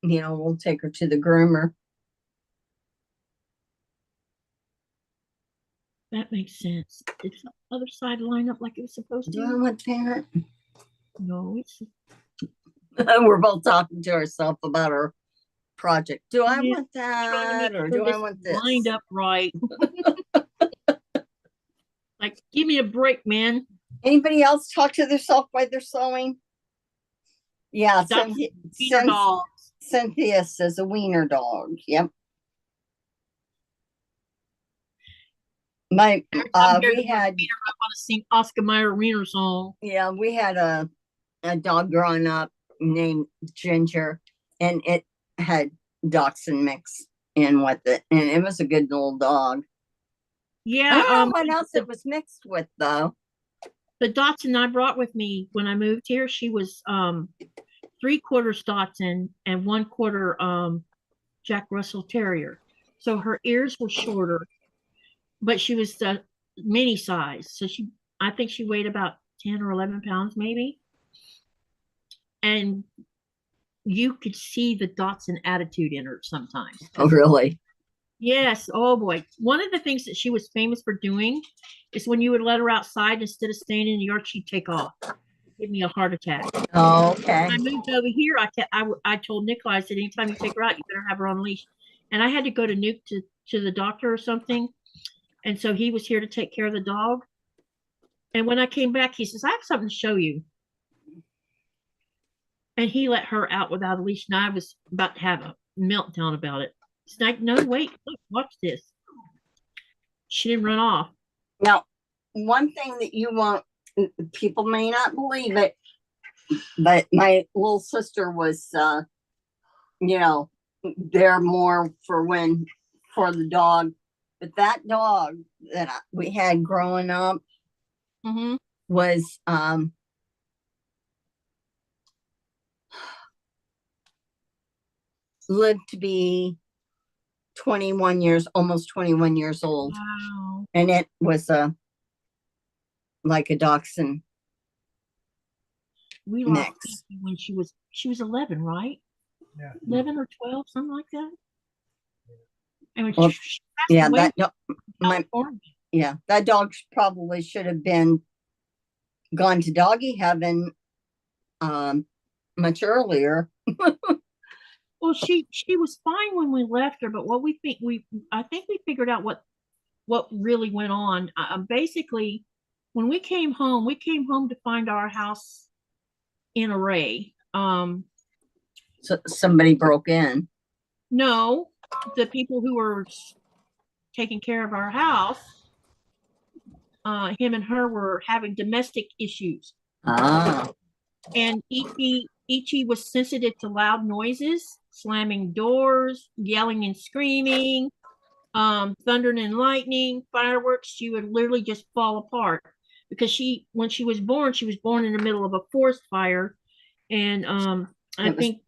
we'll take her to the groomer. That makes sense. Did the other side line up like it was supposed Do I to? want that? No, it's We're both talking to ourselves about our project. Do I Yeah, want trying to make that or sure do I this want is this? lined up right. Like, give me a break, man. Anybody else talk to themselves while they're sewing? Yeah, Stop feeder dogs. Cynthia says a wiener dog. Yep. I'm here We to had, feeder. I want to sing Oscar Mayer Wiener song. yeah, we had a dog growing up named Ginger, and it had dachshund mix in with it, and it was a good little dog. I Yeah, don't know what else it was mixed with though. the Dotson I brought with me when I moved here, she was 3/4 Dotson and 1/4 Jack Russell Terrier. So her ears were shorter, but she was the mini size. So I think she weighed about 10 or 11 pounds maybe. And you could see the Dotson attitude in her sometimes. Oh, really? Yes. Oh boy. One of the things that she was famous for doing is when you would let her outside, instead of staying in the yard, she'd take off. Give me a heart attack. Oh, okay. When I moved over here, I told Nikolaj, I said, anytime you take her out, you better have her on leash. And I had to go to Nuke to the doctor or something. And so he was here to take care of the dog. And when I came back, he says, I have something to show you. And he let her out without a leash. And I was about to have a meltdown about it. It's like, no, wait, look, watch this. She didn't run off. Now, one thing that you won't, people may not believe it, but my little sister was, there more for the dog. But that dog that we had growing up was, lived to be 21 years, almost 21 years old. Wow. And it was like a dachshund We lost mix. Kiki when she was 11, right? Yeah. 11 or 12, something like that. And when Well, she passed Yeah, away that in California. that dog probably should have been gone to doggy heaven much earlier. Well, she was fine when we left her, but I think we figured out what really went on. Basically, when we came home to find our house in array. So somebody broke in. No, the people who were taking care of our house, him and her were having domestic issues. Ah, And Ichi was sensitive to loud noises, slamming doors, yelling and screaming, thunder and lightning, fireworks. She would literally just fall apart because when she was born in the middle of a forest fire. And I think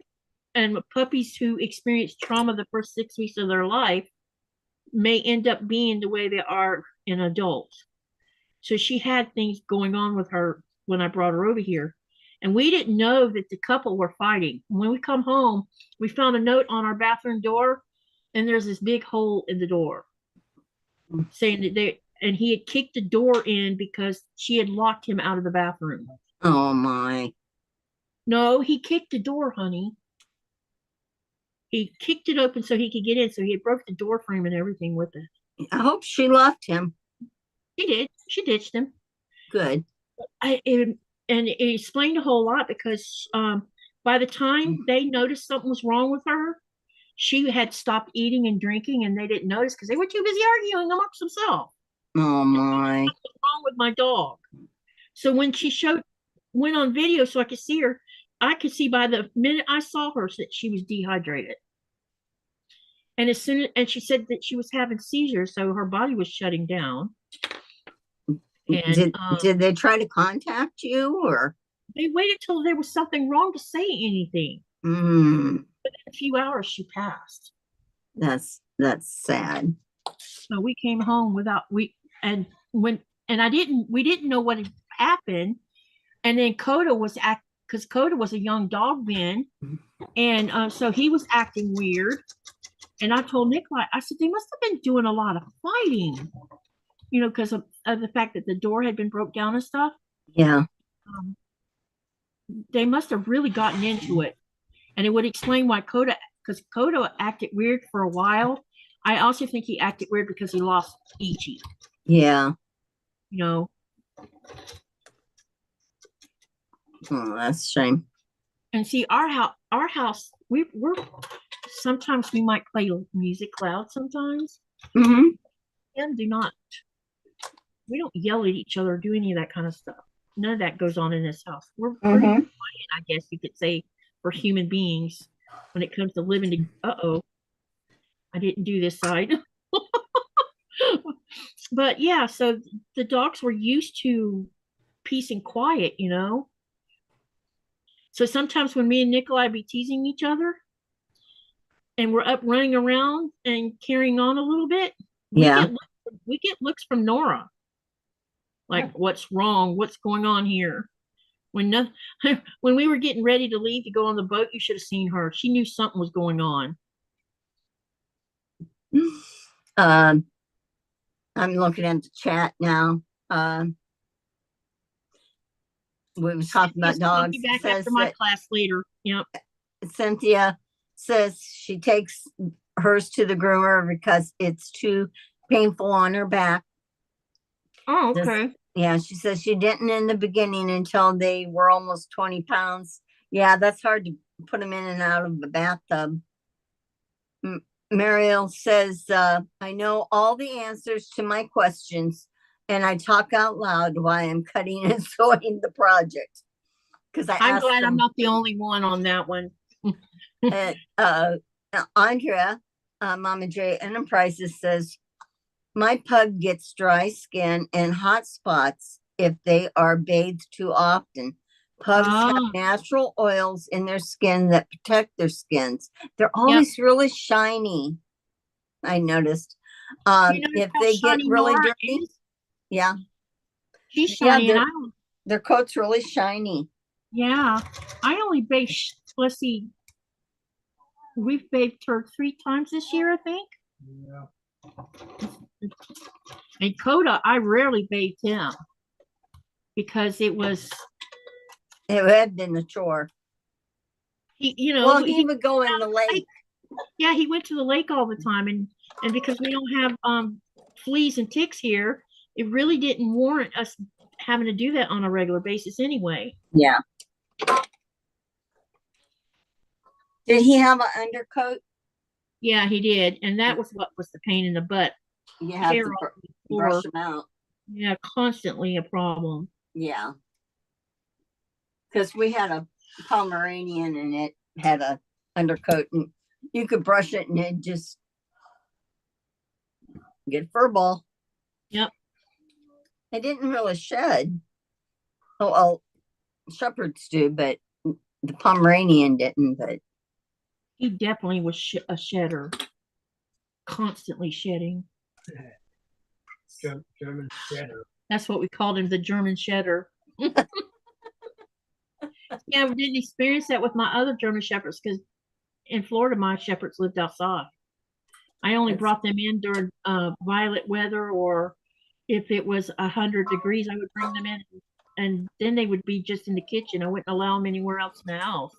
puppies who experience trauma the first 6 weeks of their life may end up being the way they are in adults. So she had things going on with her when I brought her over here. And we didn't know that the couple were fighting. When we come home, we found a note on our bathroom door, and there's this big hole in the door saying that he had kicked the door in because she had locked him out of the bathroom. oh my. No, he kicked the door, honey. He kicked it open so he could get in. So he had broke the door frame and everything with it. I hope she left him. She did. She ditched him. Good. And it explained a whole lot because by the time they noticed something was wrong with her, she had stopped eating and drinking, and they didn't notice because they were too busy arguing amongst themselves. Oh my. What's wrong with my dog? So when she went on video so I could see her, I could see by the minute I saw her that she was dehydrated. And she said that she was having seizures, so her body was shutting down. And did they try to contact you, or they waited till there was something wrong to say anything? Within a few hours she passed. That's sad. So we came home we didn't know what had happened. And then Coda was because Coda was a young dog then, and so he was acting weird. And I told Nikolaj, I said, they must have been doing a lot of fighting, because of the fact that the door had been broke down and stuff. Yeah. They must have really gotten into it. And it would explain why because Coda acted weird for a while. I also think he acted weird because he lost Ichi. Yeah. Oh, That's a shame. And see, our house, we're sometimes we might play music loud sometimes. And do not. We don't yell at each other or do any of that kind of stuff. None of that goes on in this house. We're pretty quiet, I guess you could say, for human beings when it comes to living to. I didn't do this side. But yeah, so the dogs were used to peace and quiet, So sometimes when me and Nikolaj be teasing each other and we're up running around and carrying on a little bit, we get looks from Nora. Like, what's wrong? What's going on here? When we were getting ready to leave to go on the boat, you should have seen her. She knew something was going on. I'm looking at the chat now. We were talking about dogs. I'll be back after my class later. Yep. Cynthia says she takes hers to the groomer because it's too painful on her back. Oh, okay. Yeah, she says she didn't in the beginning until they were almost 20 pounds. Yeah, that's hard to put them in and out of the bathtub. Mariel says, I know all the answers to my questions and I talk out loud while I'm cutting and sewing the project. Because I'm glad I'm not the only one on that one. And Andrea, Mama J Enterprises says, my pug gets dry skin and hot spots if they are bathed too often. Pugs have natural oils in their skin that protect their skins. They're always really shiny. I noticed. If they get really dirty, yeah. She's shiny. Yeah, their coat's really shiny. Yeah. I only bathed, let's see. We've bathed her 3 times this year, I think. Yeah. And Coda, I rarely bathed him because it had been a chore. He would go in the lake. Yeah, he went to the lake all the time, and because we don't have fleas and ticks here, it really didn't warrant us having to do that on a regular basis anyway. Yeah. Did he have an undercoat? Yeah, he did, and that was what was the pain in the butt. You have to brush him out. Yeah, constantly a problem. Yeah. Because we had a Pomeranian and it had a undercoat and you could brush it and it just get fur ball. Yep. It didn't really shed. Oh, well, shepherds do, but the Pomeranian didn't. But he definitely was a shedder, constantly shedding. German shedder. That's what we called him, the German shedder. Yeah, we didn't experience that with my other German shepherds because in Florida, my shepherds lived outside. I only brought them in during violet weather, or if it was 100 degrees, I would bring them in, and then they would be just in the kitchen. I wouldn't allow them anywhere else in the house.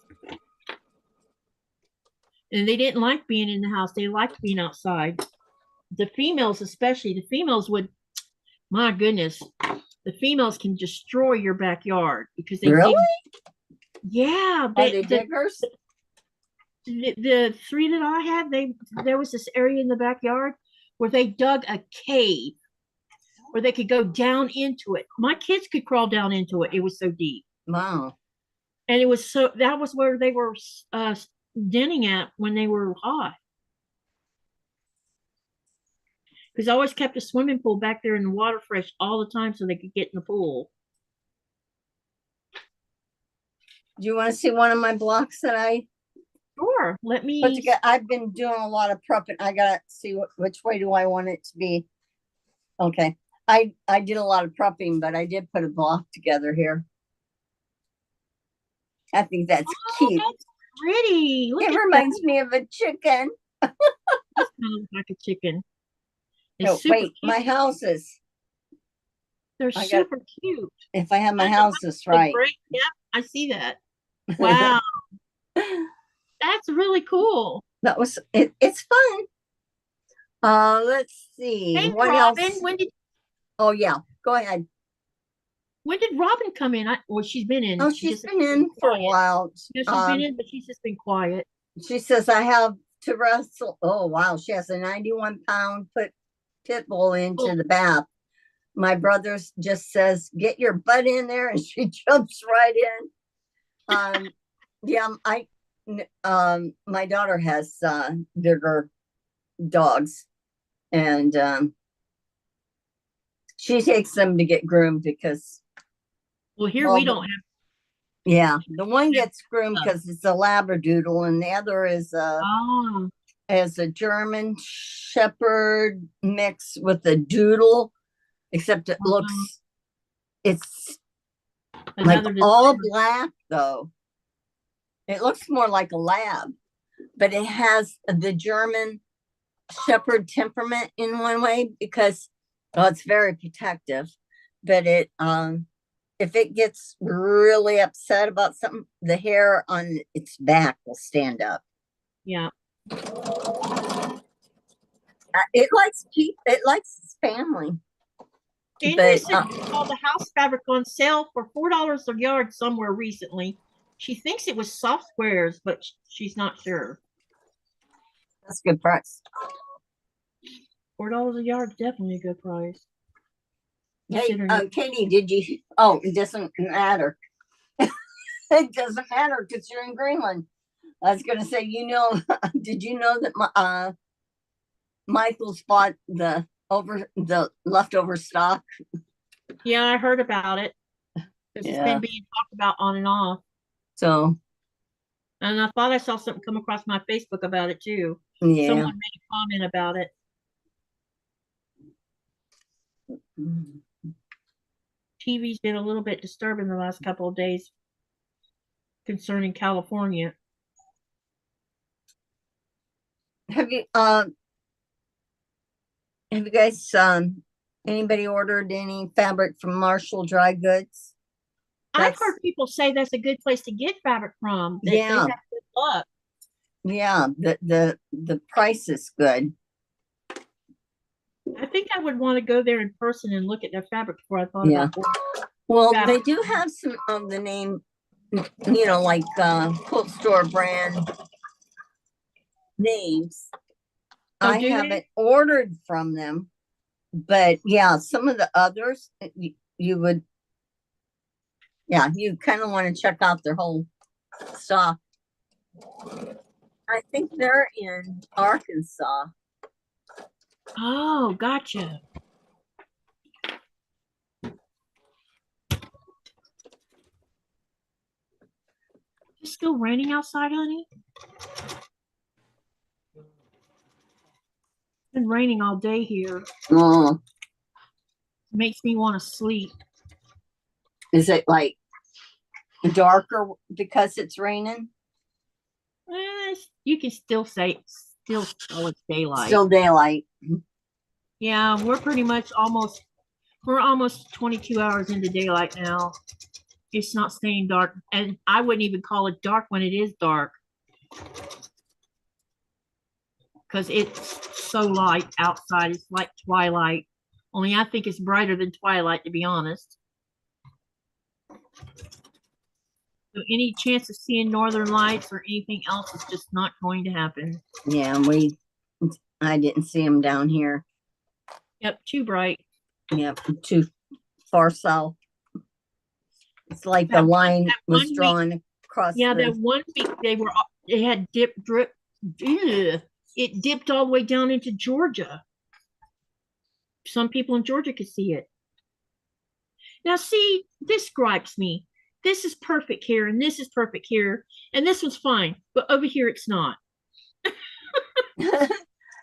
And they didn't like being in the house. They liked being outside. The females, especially, the females would, my goodness, the females can destroy your backyard because they really? Yeah, they diggers? The 3 that I had, there was this area in the backyard where they dug a cave where they could go down into it. My kids could crawl down into it. It was so deep. Wow. And that was where they were denning at when they were hot. Because I always kept a swimming pool back there in the water fresh all the time so they could get in the pool. Do you want to see one of my blocks that I Sure. Let me put together? I've been doing a lot of prepping. I gotta see which way do I want it to be. Okay. I did a lot of prepping, but I did put a block together here. I think that's cute. That's pretty. Look, it reminds me of a chicken. It sounds like a chicken. No, wait, my houses. They're super cute. If I have my houses right. Yep, I see that. Wow. That's really cool. That was it. It's fun. Let's see. Hey, what Robin, else? Oh yeah, go ahead. When did Robin come in? She's been in. Oh, she's been in for a while. Yeah, she's been in, but she's just been quiet. She says I have to wrestle. Oh wow, she has a 91-pound pit bull into the bath. My brother just says, "Get your butt in there," and she jumps right in. Yeah, my daughter has bigger dogs, and she takes them to get groomed because. Well, here we don't have. Yeah, the one gets groomed because it's a Labradoodle, and the other is a German Shepherd mix with a Doodle, except it looks, it's like all black though. It looks more like a lab, but it has the German Shepherd temperament in one way because, well, it's very protective, but it, if it gets really upset about something, the hair on its back will stand up. Yeah. It likes its family. Andrea But, said she saw the house fabric on sale for $4 a yard somewhere recently. She thinks it was soft squares, but she's not sure. that's a good price. $4 a yard is definitely a good price. Hey, Considering Katie, did you? Oh, it doesn't matter. It doesn't matter because you're in Greenland. I was gonna say, did you know that Michael's bought the leftover stock? yeah, I heard about it. It's Yeah. been being talked about on and off. So And I thought I saw something come across my Facebook about it too. yeah. Someone made a comment about it. TV's been a little bit disturbing the last couple of days concerning California. Have you guys anybody ordered any fabric from Marshall Dry Goods? I've That's- heard people say that's a good place to get fabric from. That they Yeah. have good luck. Yeah, the price is good. I think I would want to go there in person and look at their fabric before I thought Yeah. about ordering. Well, Yeah. they do have some of the name, like quilt store brand names. Oh, I do they? haven't ordered from them, but yeah, some of the others you would, yeah, you kind of want to check out their whole stock. I think they're in Arkansas. Oh, gotcha. It's still raining outside, honey? It's been raining all day here. Oh, Makes me want to sleep. is it like darker because it's raining? You can still say still it's daylight. Still daylight. Yeah, we're almost 22 hours into daylight now. It's not staying dark, and I wouldn't even call it dark when it is dark, because it's so light outside. It's like twilight, only I think it's brighter than twilight, to be honest. So any chance of seeing northern lights or anything else is just not going to happen. Yeah, I didn't see them down here. Yep, too bright. Yep, too far south. It's like the That- line that was one week- drawn across. Yeah, the- that 1 week they had drip. Ugh, it dipped all the way down into Georgia. Some people in Georgia could see it. Now, see, this gripes me. This is perfect here, and this is perfect here, and this one's fine, but over here it's not.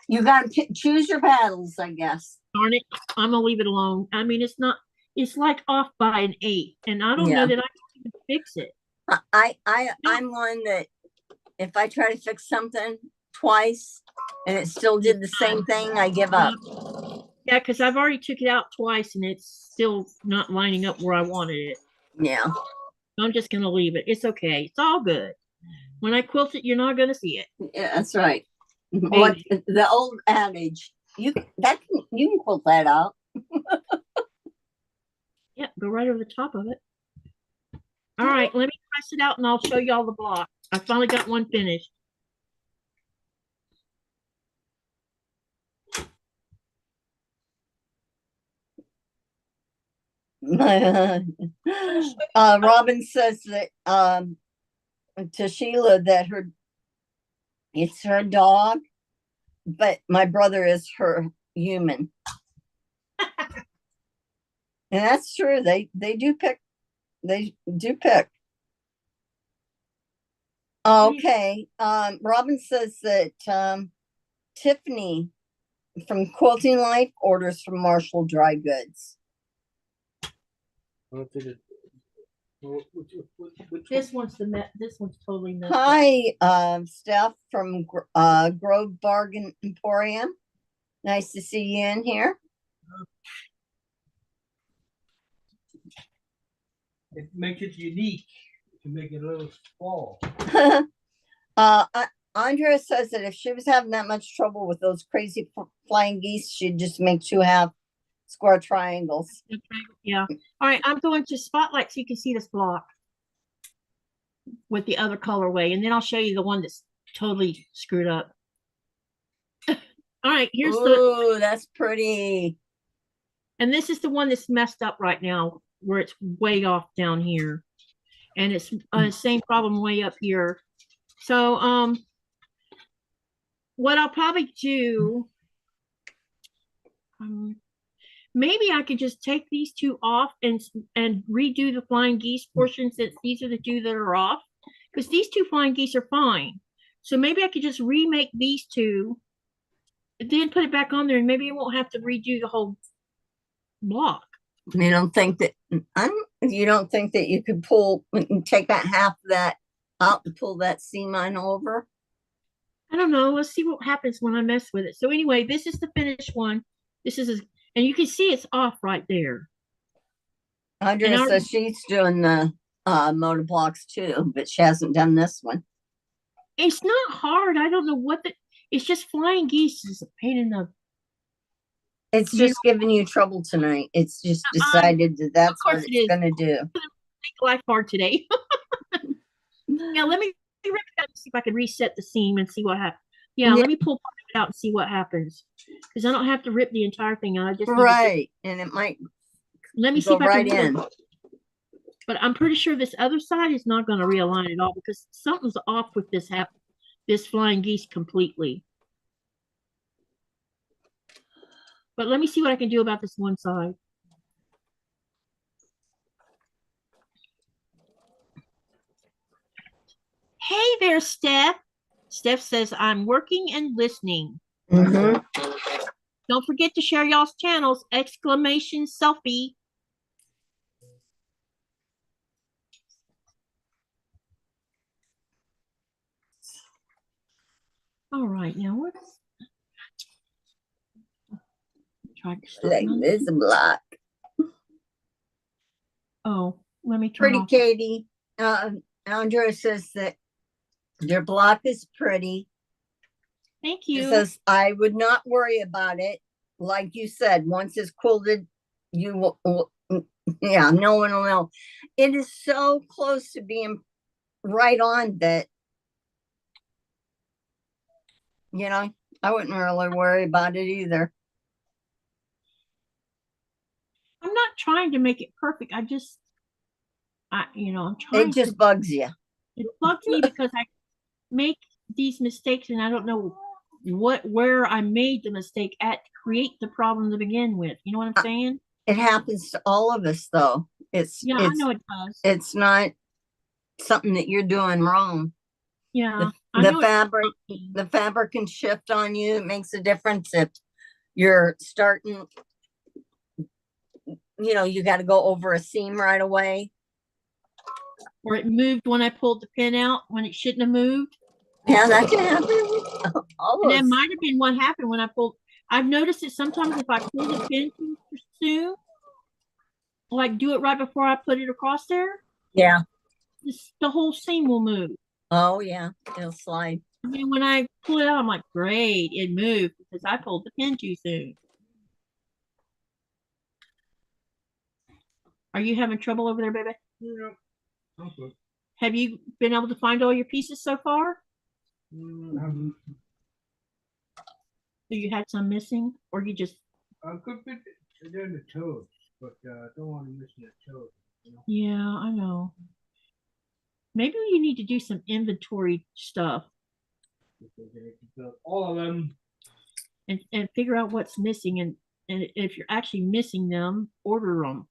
You got to choose your battles, I guess. Darn it, I'm gonna leave it alone. I mean, it's not. It's like off by an 8, and I don't Yeah. know that I can even fix it. I'm one that if I try to fix something twice and it still did the same thing, I give up. Yeah, because I've already took it out twice, and it's still not lining up where I wanted it. Yeah. So I'm just gonna leave it. It's okay. It's all good. When I quilt it, you're not gonna see it. Yeah, that's right. What the old adage? You can quilt that out. Yeah, go right over the top of it. All right, let me press it out and I'll show you all the block. I finally got one finished. Robin says that to Sheila that it's her dog, but my brother is her human. And that's true. They do pick. They do pick. Okay. Robin says that Tiffany from Quilting Life orders from Marshall Dry Goods. This one's this one's totally messed up. Hi, Steph from Grove Bargain Emporium. Nice to see you in here. It makes it unique to make it a little small. Andrea says that if she was having that much trouble with those crazy flying geese, she'd just make 2 half square triangles. Yeah. All right, I'm going to spotlight so you can see this block with the other colorway, and then I'll show you the one that's totally screwed up. All right, here's the, Ooh, that's pretty. and this is the one that's messed up right now, where it's way off down here, and it's same problem way up here. So, what I'll probably do, maybe I could just take these two off and redo the flying geese portion, since these are the two that are off, because these two flying geese are fine. So maybe I could just remake these two, then put it back on there, and maybe I won't have to redo the whole block. You don't think that you don't think that you could take that half of that out and pull that seam on over? I don't know. Let's see what happens when I mess with it. So anyway, this is the finished one. This is, and you can see it's off right there. Andrea says she's doing the Moda blocks too, but she hasn't done this one. It's not hard. I don't know what it's just flying geese is a pain in the. It's just giving you trouble tonight. It's just decided that that's what it's going to do. Make life hard today. Yeah, let me rip it out and see if I can reset the seam and see what happens. Yeah, let me pull part of it out and see what happens, because I don't have to rip the entire thing out. I just right, and it might. Let me see if I can. In. But I'm pretty sure this other side is not going to realign at all, because something's off with this flying geese completely. But let me see what I can do about this one side. Hey there, Steph. Steph says, I'm working and listening. Mm-hmm. Don't forget to share y'all's channels, exclamation selfie. All right, now what's like this block. Oh, let me turn pretty off. Katie. Andrea says that your block is pretty. Thank you. She says I would not worry about it. Like you said, once it's quilted, you will, yeah, no one will know. It is so close to being right on that, you know, I wouldn't really worry about it either. I'm not trying to make it perfect. I'm trying. It just bugs you. It bugs me because I make these mistakes and I don't know where I made the mistake at to create the problem to begin with. You know what I'm saying? It happens to all of us, though. I know it does. It's not something that you're doing wrong. Yeah, the fabric can shift on you. It makes a difference if you're starting. You know, you got to go over a seam right away. Or it moved when I pulled the pin out when it shouldn't have moved. Yeah, that can happen. And that might have been what happened when I pulled. I've noticed that sometimes if I pull the pin too soon, like do it right before I put it across there. Yeah. The whole seam will move. Oh, yeah. It'll slide. And then when I pull it out, I'm like, great, it moved because I pulled the pin too soon. Are you having trouble over there, baby? Yeah. Okay. Have you been able to find all your pieces so far? So you had some missing, or you just? I could fit there the toes, but I don't want to miss the toes. You know? Yeah, I know. Maybe you need to do some inventory stuff. All of them. And figure out what's missing, and if you're actually missing them, order them.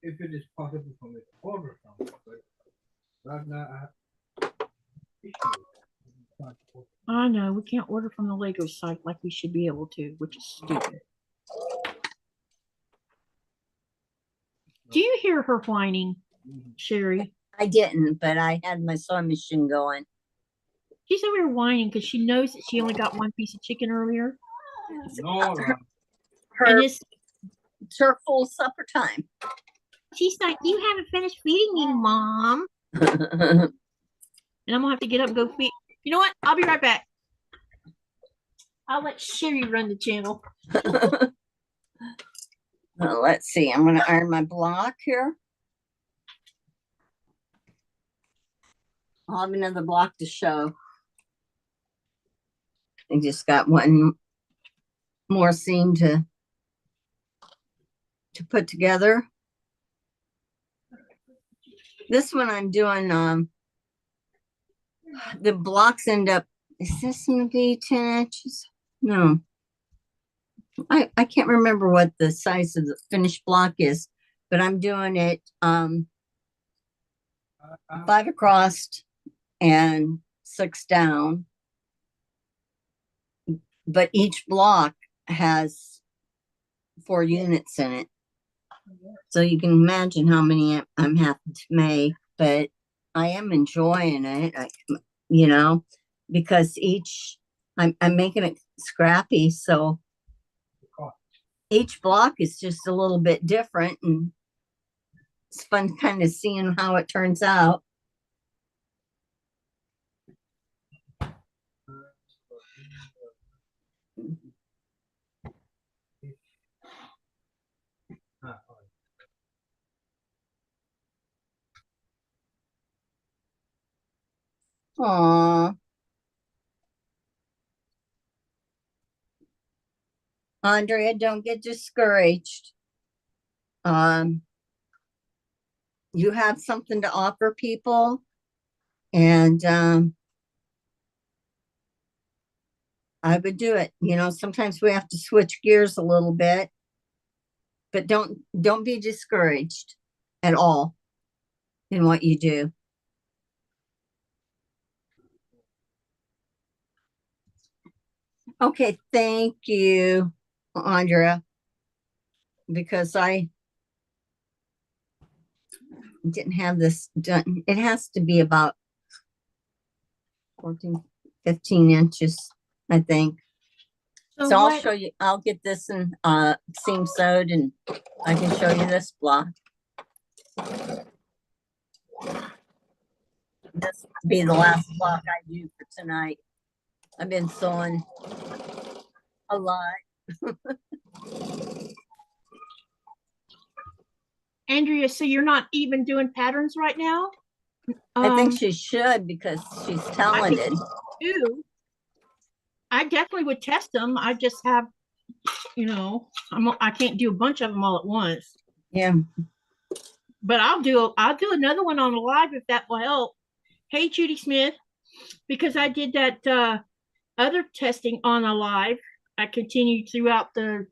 If it is possible for me to order something, but right now I know we can't order from the Lego site like we should be able to, which is stupid. Do you hear her whining, Sherry? I didn't, but I had my sewing machine going. She's over here whining because she knows that she only got one piece of chicken earlier. no, And it's her full supper time. She's like, you haven't finished feeding me, Mom. And I'm gonna have to get up and go feed. You know what? I'll be right back. I'll let Sherry run the channel. Let's see, I'm gonna iron my block here. I'll have another block to show. I just got one more seam to put together. This one I'm doing, the blocks end up, is this gonna be 10 inches? No. I can't remember what the size of the finished block is, but I'm doing it 5 across and 6 down. But each block has 4 units in it. So you can imagine how many I'm having to make, but I am enjoying it, you know, because I'm making it scrappy. So each block is just a little bit different, and it's fun kind of seeing how it turns out. Aw. Andrea, don't get discouraged. You have something to offer people, and I would do it. You know, sometimes we have to switch gears a little bit, but don't be discouraged at all in what you do. Okay, thank you, Andrea, because I didn't have this done. It has to be about 14, 15 inches, I think. So I'll show you, I'll get this in seam sewed, and I can show you this block. This will be the last block I do for tonight. I've been sewing a lot. Andrea, so you're not even doing patterns right now? I think she should, because she's talented. I definitely would test them. I just have, you know, I can't do a bunch of them all at once. Yeah. But I'll do another one on the live if that will help. Hey, Judy Smith, because I did that other testing on a live. I continued throughout the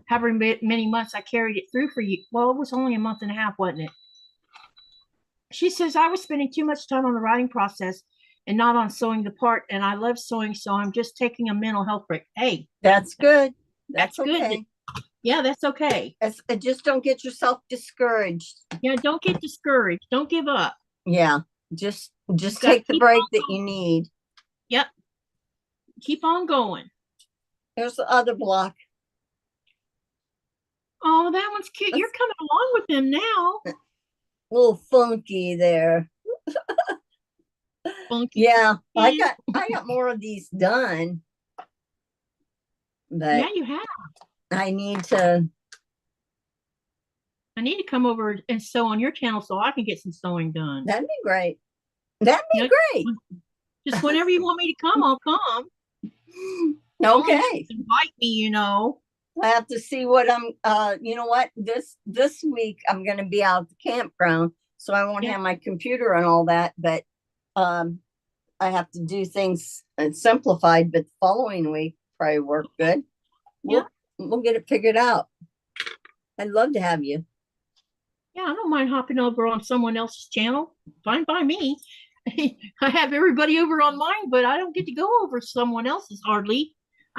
however many months I carried it through for you. Well, it was only a month and a half, wasn't it? She says I was spending too much time on the writing process and not on sewing the part. And I love sewing, so I'm just taking a mental health break. Hey, that's good. That's okay. Good. Yeah, that's okay. Just don't get yourself discouraged. Yeah, don't get discouraged. Don't give up. Yeah, just take the break that you need. Yep. Keep on going. Here's the other block. Oh, that one's cute. You're coming along with him now. A little funky there. Funky. Yeah, I got more of these done. But yeah, you have. I need to come over and sew on your channel so I can get some sewing done. That'd be great. That'd be great. Just whenever you want me to come, I'll come. Okay. Invite me, you know. I have to see what I'm you know what, this week I'm gonna be out at the campground, so I won't have my computer and all that, but I have to do things simplified, but the following week probably work good. We'll get it figured out. I'd love to have you. Yeah, I don't mind hopping over on someone else's channel. Fine by me. I have everybody over on mine, but I don't get to go over someone else's hardly.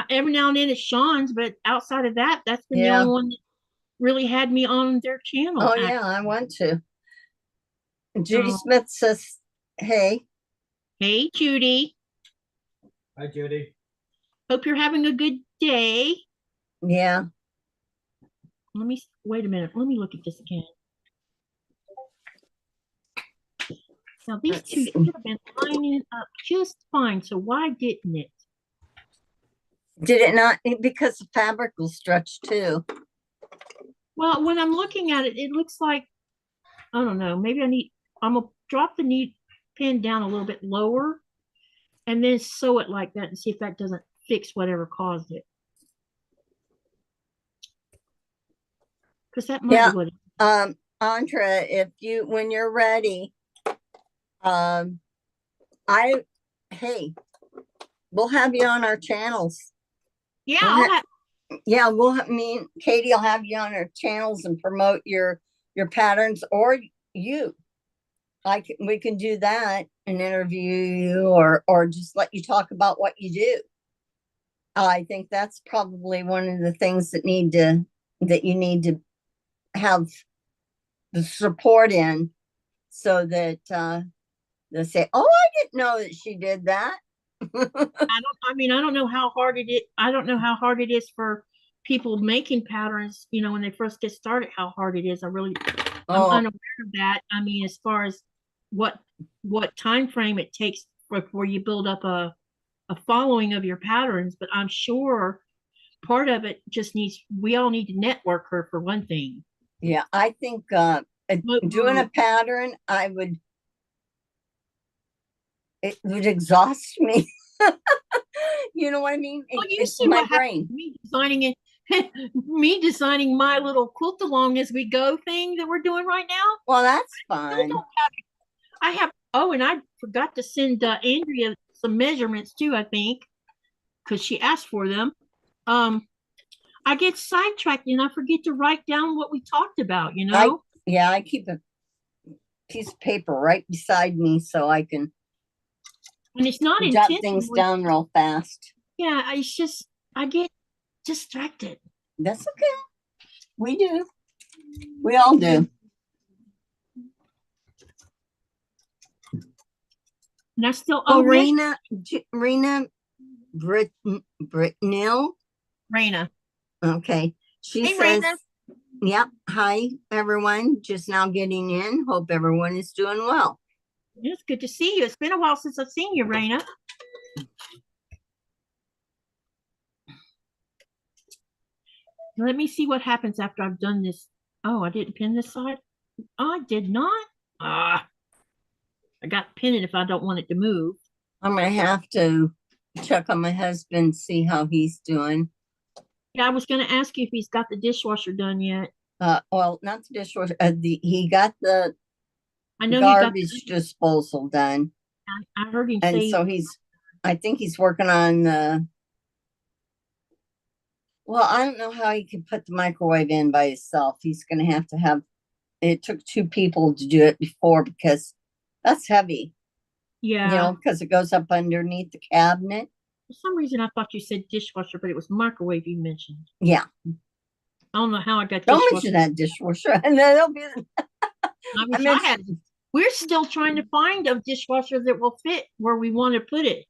Every now and then it's Sean's, but outside of that, that's been the only one that really had me on their channel. Oh, yeah, I want to. Judy Smith says, hey. Hey, Judy. Hi, Judy. Hope you're having a good day. Yeah. Wait a minute. Let me look at this again. Now, these two should have been lining up just fine. So why didn't it? Did it not? Because the fabric will stretch too. Well, when I'm looking at it, it looks like, I don't know, maybe I'm gonna drop the needle pin down a little bit lower and then sew it like that and see if that doesn't fix whatever caused it. Because that might Yeah. be what it, Andra, when you're ready, hey, we'll have you on our channels. yeah, Me and Katie will have you on our channels and promote your patterns, or you. We can do that and interview you, or just let you talk about what you do. I think that's probably one of the things that you need to have the support in, so that they'll say, "Oh, I didn't know that she did that." I don't know how hard I don't know how hard it is for people making patterns, when they first get started, how hard it is. I'm unaware of that. I mean, as far as what time frame it takes before you build up a following of your patterns, but I'm sure part of it just we all need to network her for one thing. Yeah, I think doing a pattern, it would exhaust me. You know what I mean? Well, you It's see my what happened brain. to me designing it, me designing my little quilt along as we go thing that we're doing right now. Well, that's Still fun. don't have, and I forgot to send Andrea some measurements too, I think, because she asked for them. I get sidetracked and I forget to write down what we talked about, I keep a piece of paper right beside me so I can and it's not jot things intentional. down real fast. Yeah, it's just I get distracted. That's okay. We do. We all do. And I still Rena Britnell. Raina. Okay. She Hey, says, Raina. Yep. Hi, everyone. Just now getting in. Hope everyone is doing well. It's good to see you. It's been a while since I've seen you, Raina. Let me see what happens after I've done this. Oh, I didn't pin this side. I did not. I got to pin it if I don't want it to move. I'm going to have to check on my husband, see how he's doing. Yeah, I was going to ask you if he's got the dishwasher done yet. Well, not the dishwasher. He got the garbage disposal done. I heard him and say. So I think he's working on well, I don't know how he could put the microwave in by himself. He's going to have, it took 2 people to do it before, because that's heavy. Yeah. Because it goes up underneath the cabinet. For some reason, I thought you said dishwasher, but it was microwave you mentioned. Yeah. I don't know how I got. Don't mention that dishwasher, and then it'll be. I had. We're still trying to find a dishwasher that will fit where we want to put it.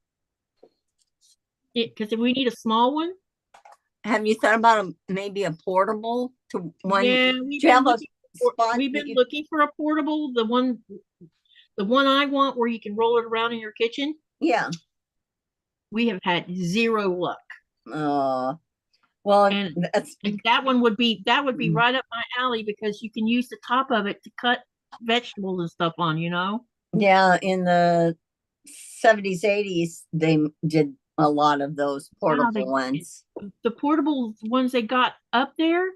Because we need a small one. Have you thought about maybe a portable to one? Yeah, we've been looking for a portable. The one I want, where you can roll it around in your kitchen. Yeah. We have had 0 luck. Well, and that would be right up my alley, because you can use the top of it to cut vegetables and stuff on. Yeah, in the 70s, 80s, they did a lot of those portable ones. The portable ones they got up there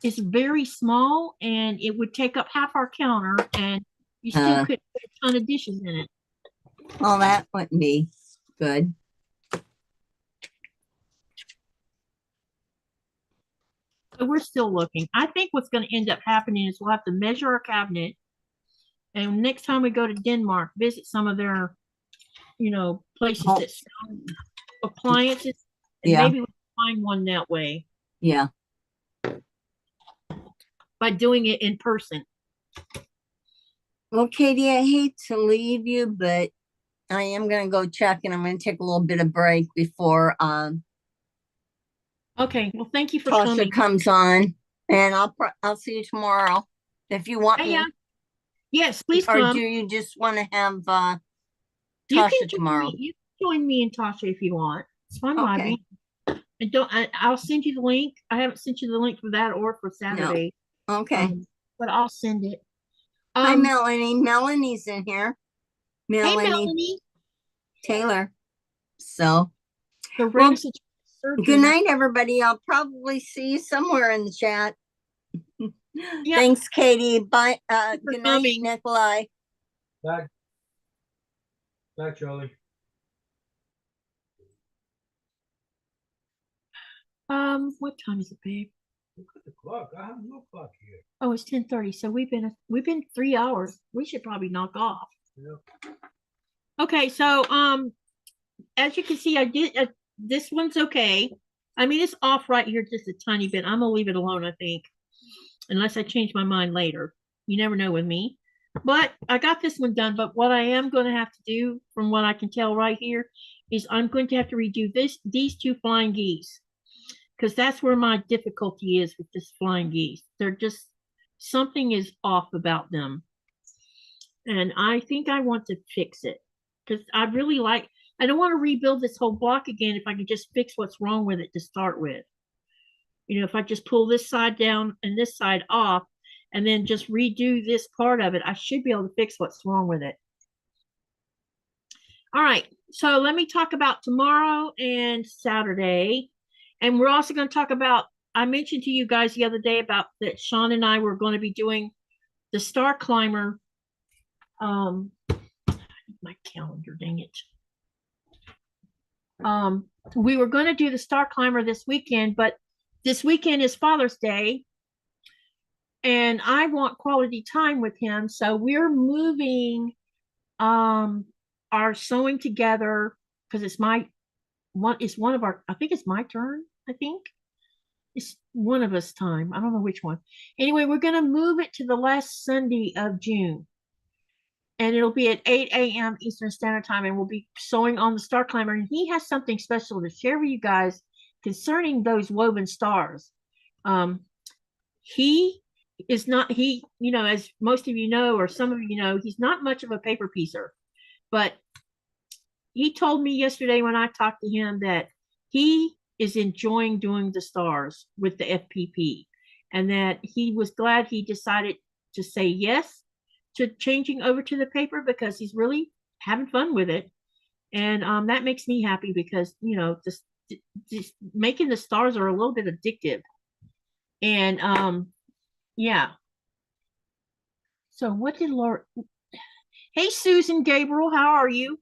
is very small, and it would take up half our counter, and you still could put a ton of dishes in it. Well, that wouldn't be good. So we're still looking. I think what's going to end up happening is we'll have to measure our cabinet, and next time we go to Denmark, visit some of their, places that sell appliances, and maybe we'll find one that way. Yeah. By doing it in person. Well, Katie, I hate to leave you, but I am going to go check, and I'm going to take a little bit of break before okay. Well, thank you for Tasha coming. Comes on, and I'll see you tomorrow if you want me. Yeah. Yes, please come. Or do you just want to have Tasha tomorrow? You can join me and Tasha if you want. It's fine by me. And I'll send you the link. I haven't sent you the link for that or for Saturday. Okay. But I'll send it. Hi, Melanie. Melanie's in here. Hey, Melanie Melanie. Taylor. So, The well, rings that surgery. good night, everybody. I'll probably see you somewhere in the chat. Yep. Thanks, Katie. Bye. for Good night, coming. Nikolaj. Bye. Bye, Charlie. What time is it, babe? Look at the clock. I have no clock here. Oh, it's 10:30. So we've been 3 hours. We should probably knock off. Yep. Okay, so as you can see, I did this one's okay. I mean, it's off right here just a tiny bit. I'm gonna leave it alone, I think, unless I change my mind later. You never know with me. But I got this one done. But what I am going to have to do, from what I can tell right here, is I'm going to have to redo these two flying geese, because that's where my difficulty is with this flying geese. They're just, something is off about them. And I think I want to fix it, because I don't want to rebuild this whole block again if I can just fix what's wrong with it to start with. You know, if I just pull this side down and this side off and then just redo this part of it, I should be able to fix what's wrong with it. All right, so let me talk about tomorrow and Saturday. And we're also going to talk about, I mentioned to you guys the other day about that Sean and I were going to be doing the Star Climber. My calendar, dang it. We were going to do the Star Climber this weekend, but this weekend is Father's Day, and I want quality time with him. So we're moving our sewing together, because it's one of our, I think it's my turn. I think it's one of us time. I don't know which one. Anyway, we're going to move it to the last Sunday of June. And it'll be at 8 a.m. Eastern Standard Time, and we'll be sewing on the Star Climber. And he has something special to share with you guys concerning those woven stars. He is not, you know, as most of you know, or some of you know, he's not much of a paper piecer. But he told me yesterday when I talked to him that he is enjoying doing the stars with the FPP, and that he was glad he decided to say yes to changing over to the paper, because he's really having fun with it. And that makes me happy, because, you know, just making the stars are a little bit addictive. And yeah. So what did Laura, hey Susan Gabriel, how are you?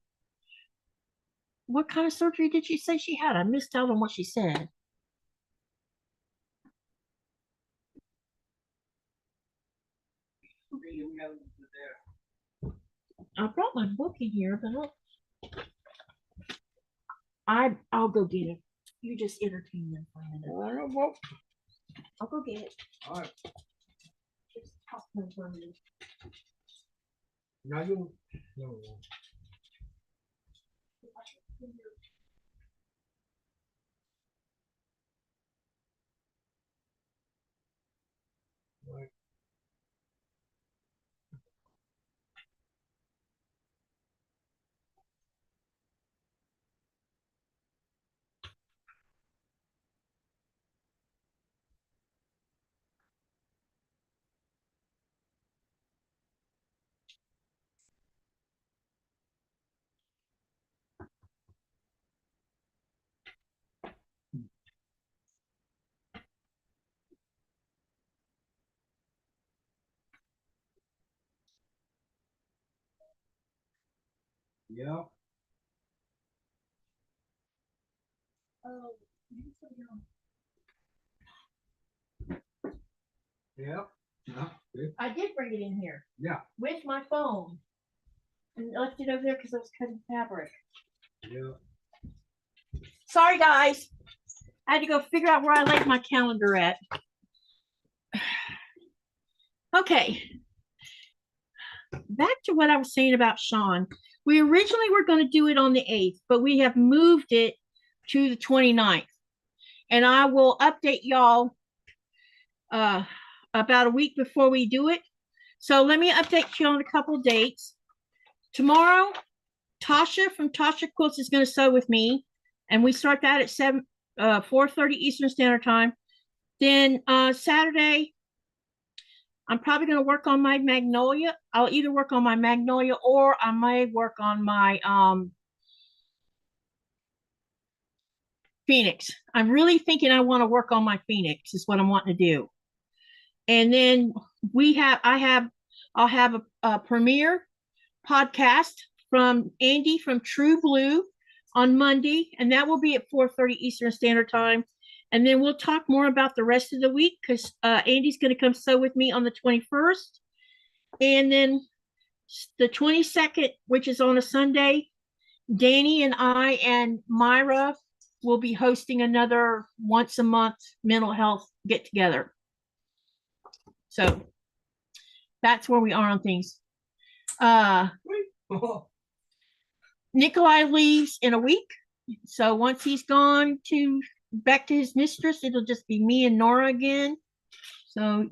What kind of surgery did she say she had? I missed out on what she said. I brought my book in here, but I'll go get it. You just entertain them for a minute. I'll go get it. All right. Just talk to them for a minute. Now you. No. Right. Yeah. Oh, Yeah. Yeah. Okay. I did bring it in here Yeah. with my phone and left it over there because I was cutting fabric. Yeah. Sorry, guys. I had to go figure out where I laid my calendar at. Okay. Back to what I was saying about Sean. We originally were going to do it on the 8th, but we have moved it to the 29th. And I will update y'all about a week before we do it. So let me update you on a couple dates. Tomorrow, Tasha from Tasha Quilts is going to sew with me, and we start that at 4:30 Eastern Standard Time. Then Saturday, I'm probably going to work on my magnolia. I'll either work on my magnolia or I may work on my Phoenix. I'm really thinking I want to work on my Phoenix is what I'm wanting to do. And then I'll have a premiere podcast from Andy from True Blue on Monday, and that will be at 4:30 Eastern Standard Time. And then we'll talk more about the rest of the week because Andy's going to come sew with me on the 21st. And then the 22nd, which is on a Sunday, Danny and I and Myra will be hosting another once a month mental health get together. So that's where we are on things. Nikolaj leaves in a week. So once he's gone back to his mistress, it'll just be me and Nora again. So,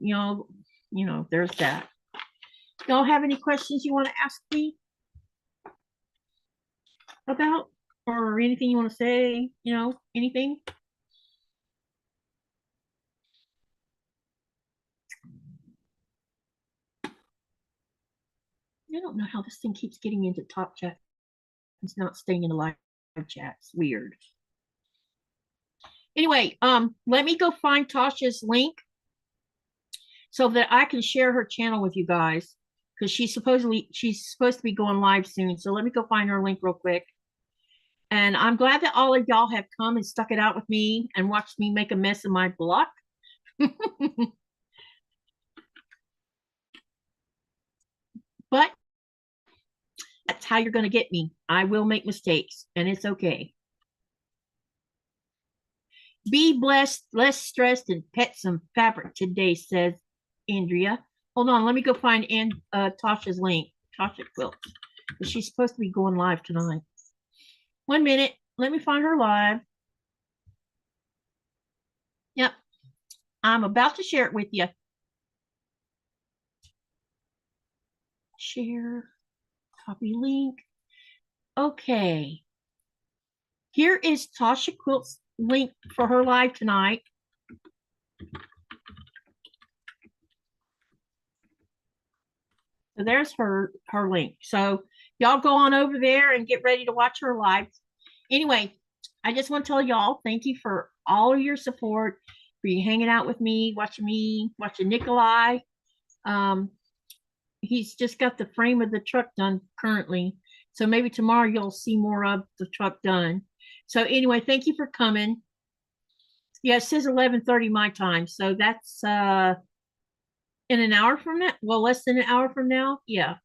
there's that. Y'all have any questions you want to ask me about or anything you want to say, anything? I don't know how this thing keeps getting into top chat. It's not staying in the live chat. It's weird. Anyway, let me go find Tasha's link so that I can share her channel with you guys because she's supposed to be going live soon. So let me go find her link real quick. And I'm glad that all of y'all have come and stuck it out with me and watched me make a mess of my block. But that's how you're going to get me. I will make mistakes, and it's okay. Be blessed, less stressed, and pet some fabric today, says Andrea. Hold on, let me go find Tasha's link. Tasha Quilt. She's supposed to be going live tonight. 1 minute. Let me find her live. Yep. I'm about to share it with you. Share. Copy link. Okay. Here is Tasha Quilt's link for her live tonight. So there's her link. So y'all go on over there and get ready to watch her live. Anyway, I just want to tell y'all thank you for all of your support, for you hanging out with me, watching Nikolaj. He's just got the frame of the truck done currently. So maybe tomorrow you'll see more of the truck done. So anyway, thank you for coming. Yeah, it says 11:30 my time. So that's in an hour from now. Well, less than an hour from now. Yeah.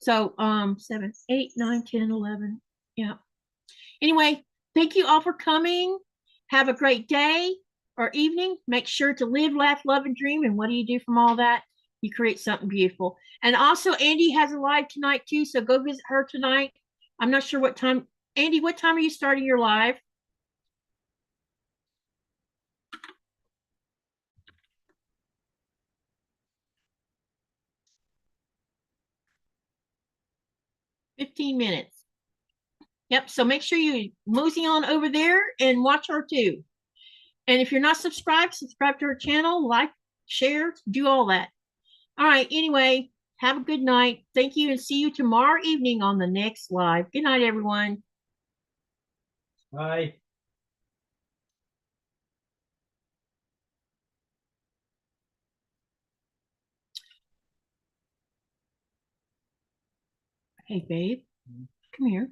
So 7, 8, 9, 10, 11. Yeah. Anyway, thank you all for coming. Have a great day or evening. Make sure to live, laugh, love, and dream. And what do you do from all that? You create something beautiful. And also, Andy has a live tonight too. So go visit her tonight. I'm not sure what time. Andy, what time are you starting your live? $15 minutes. Yep. So make sure you mosey on over there and watch her too. And if you're not subscribed, subscribe to her channel, like, share, do all that. All right. Anyway, have a good night. Thank you and see you tomorrow evening on the next live. Good night, everyone. Bye. Hey, babe, come here.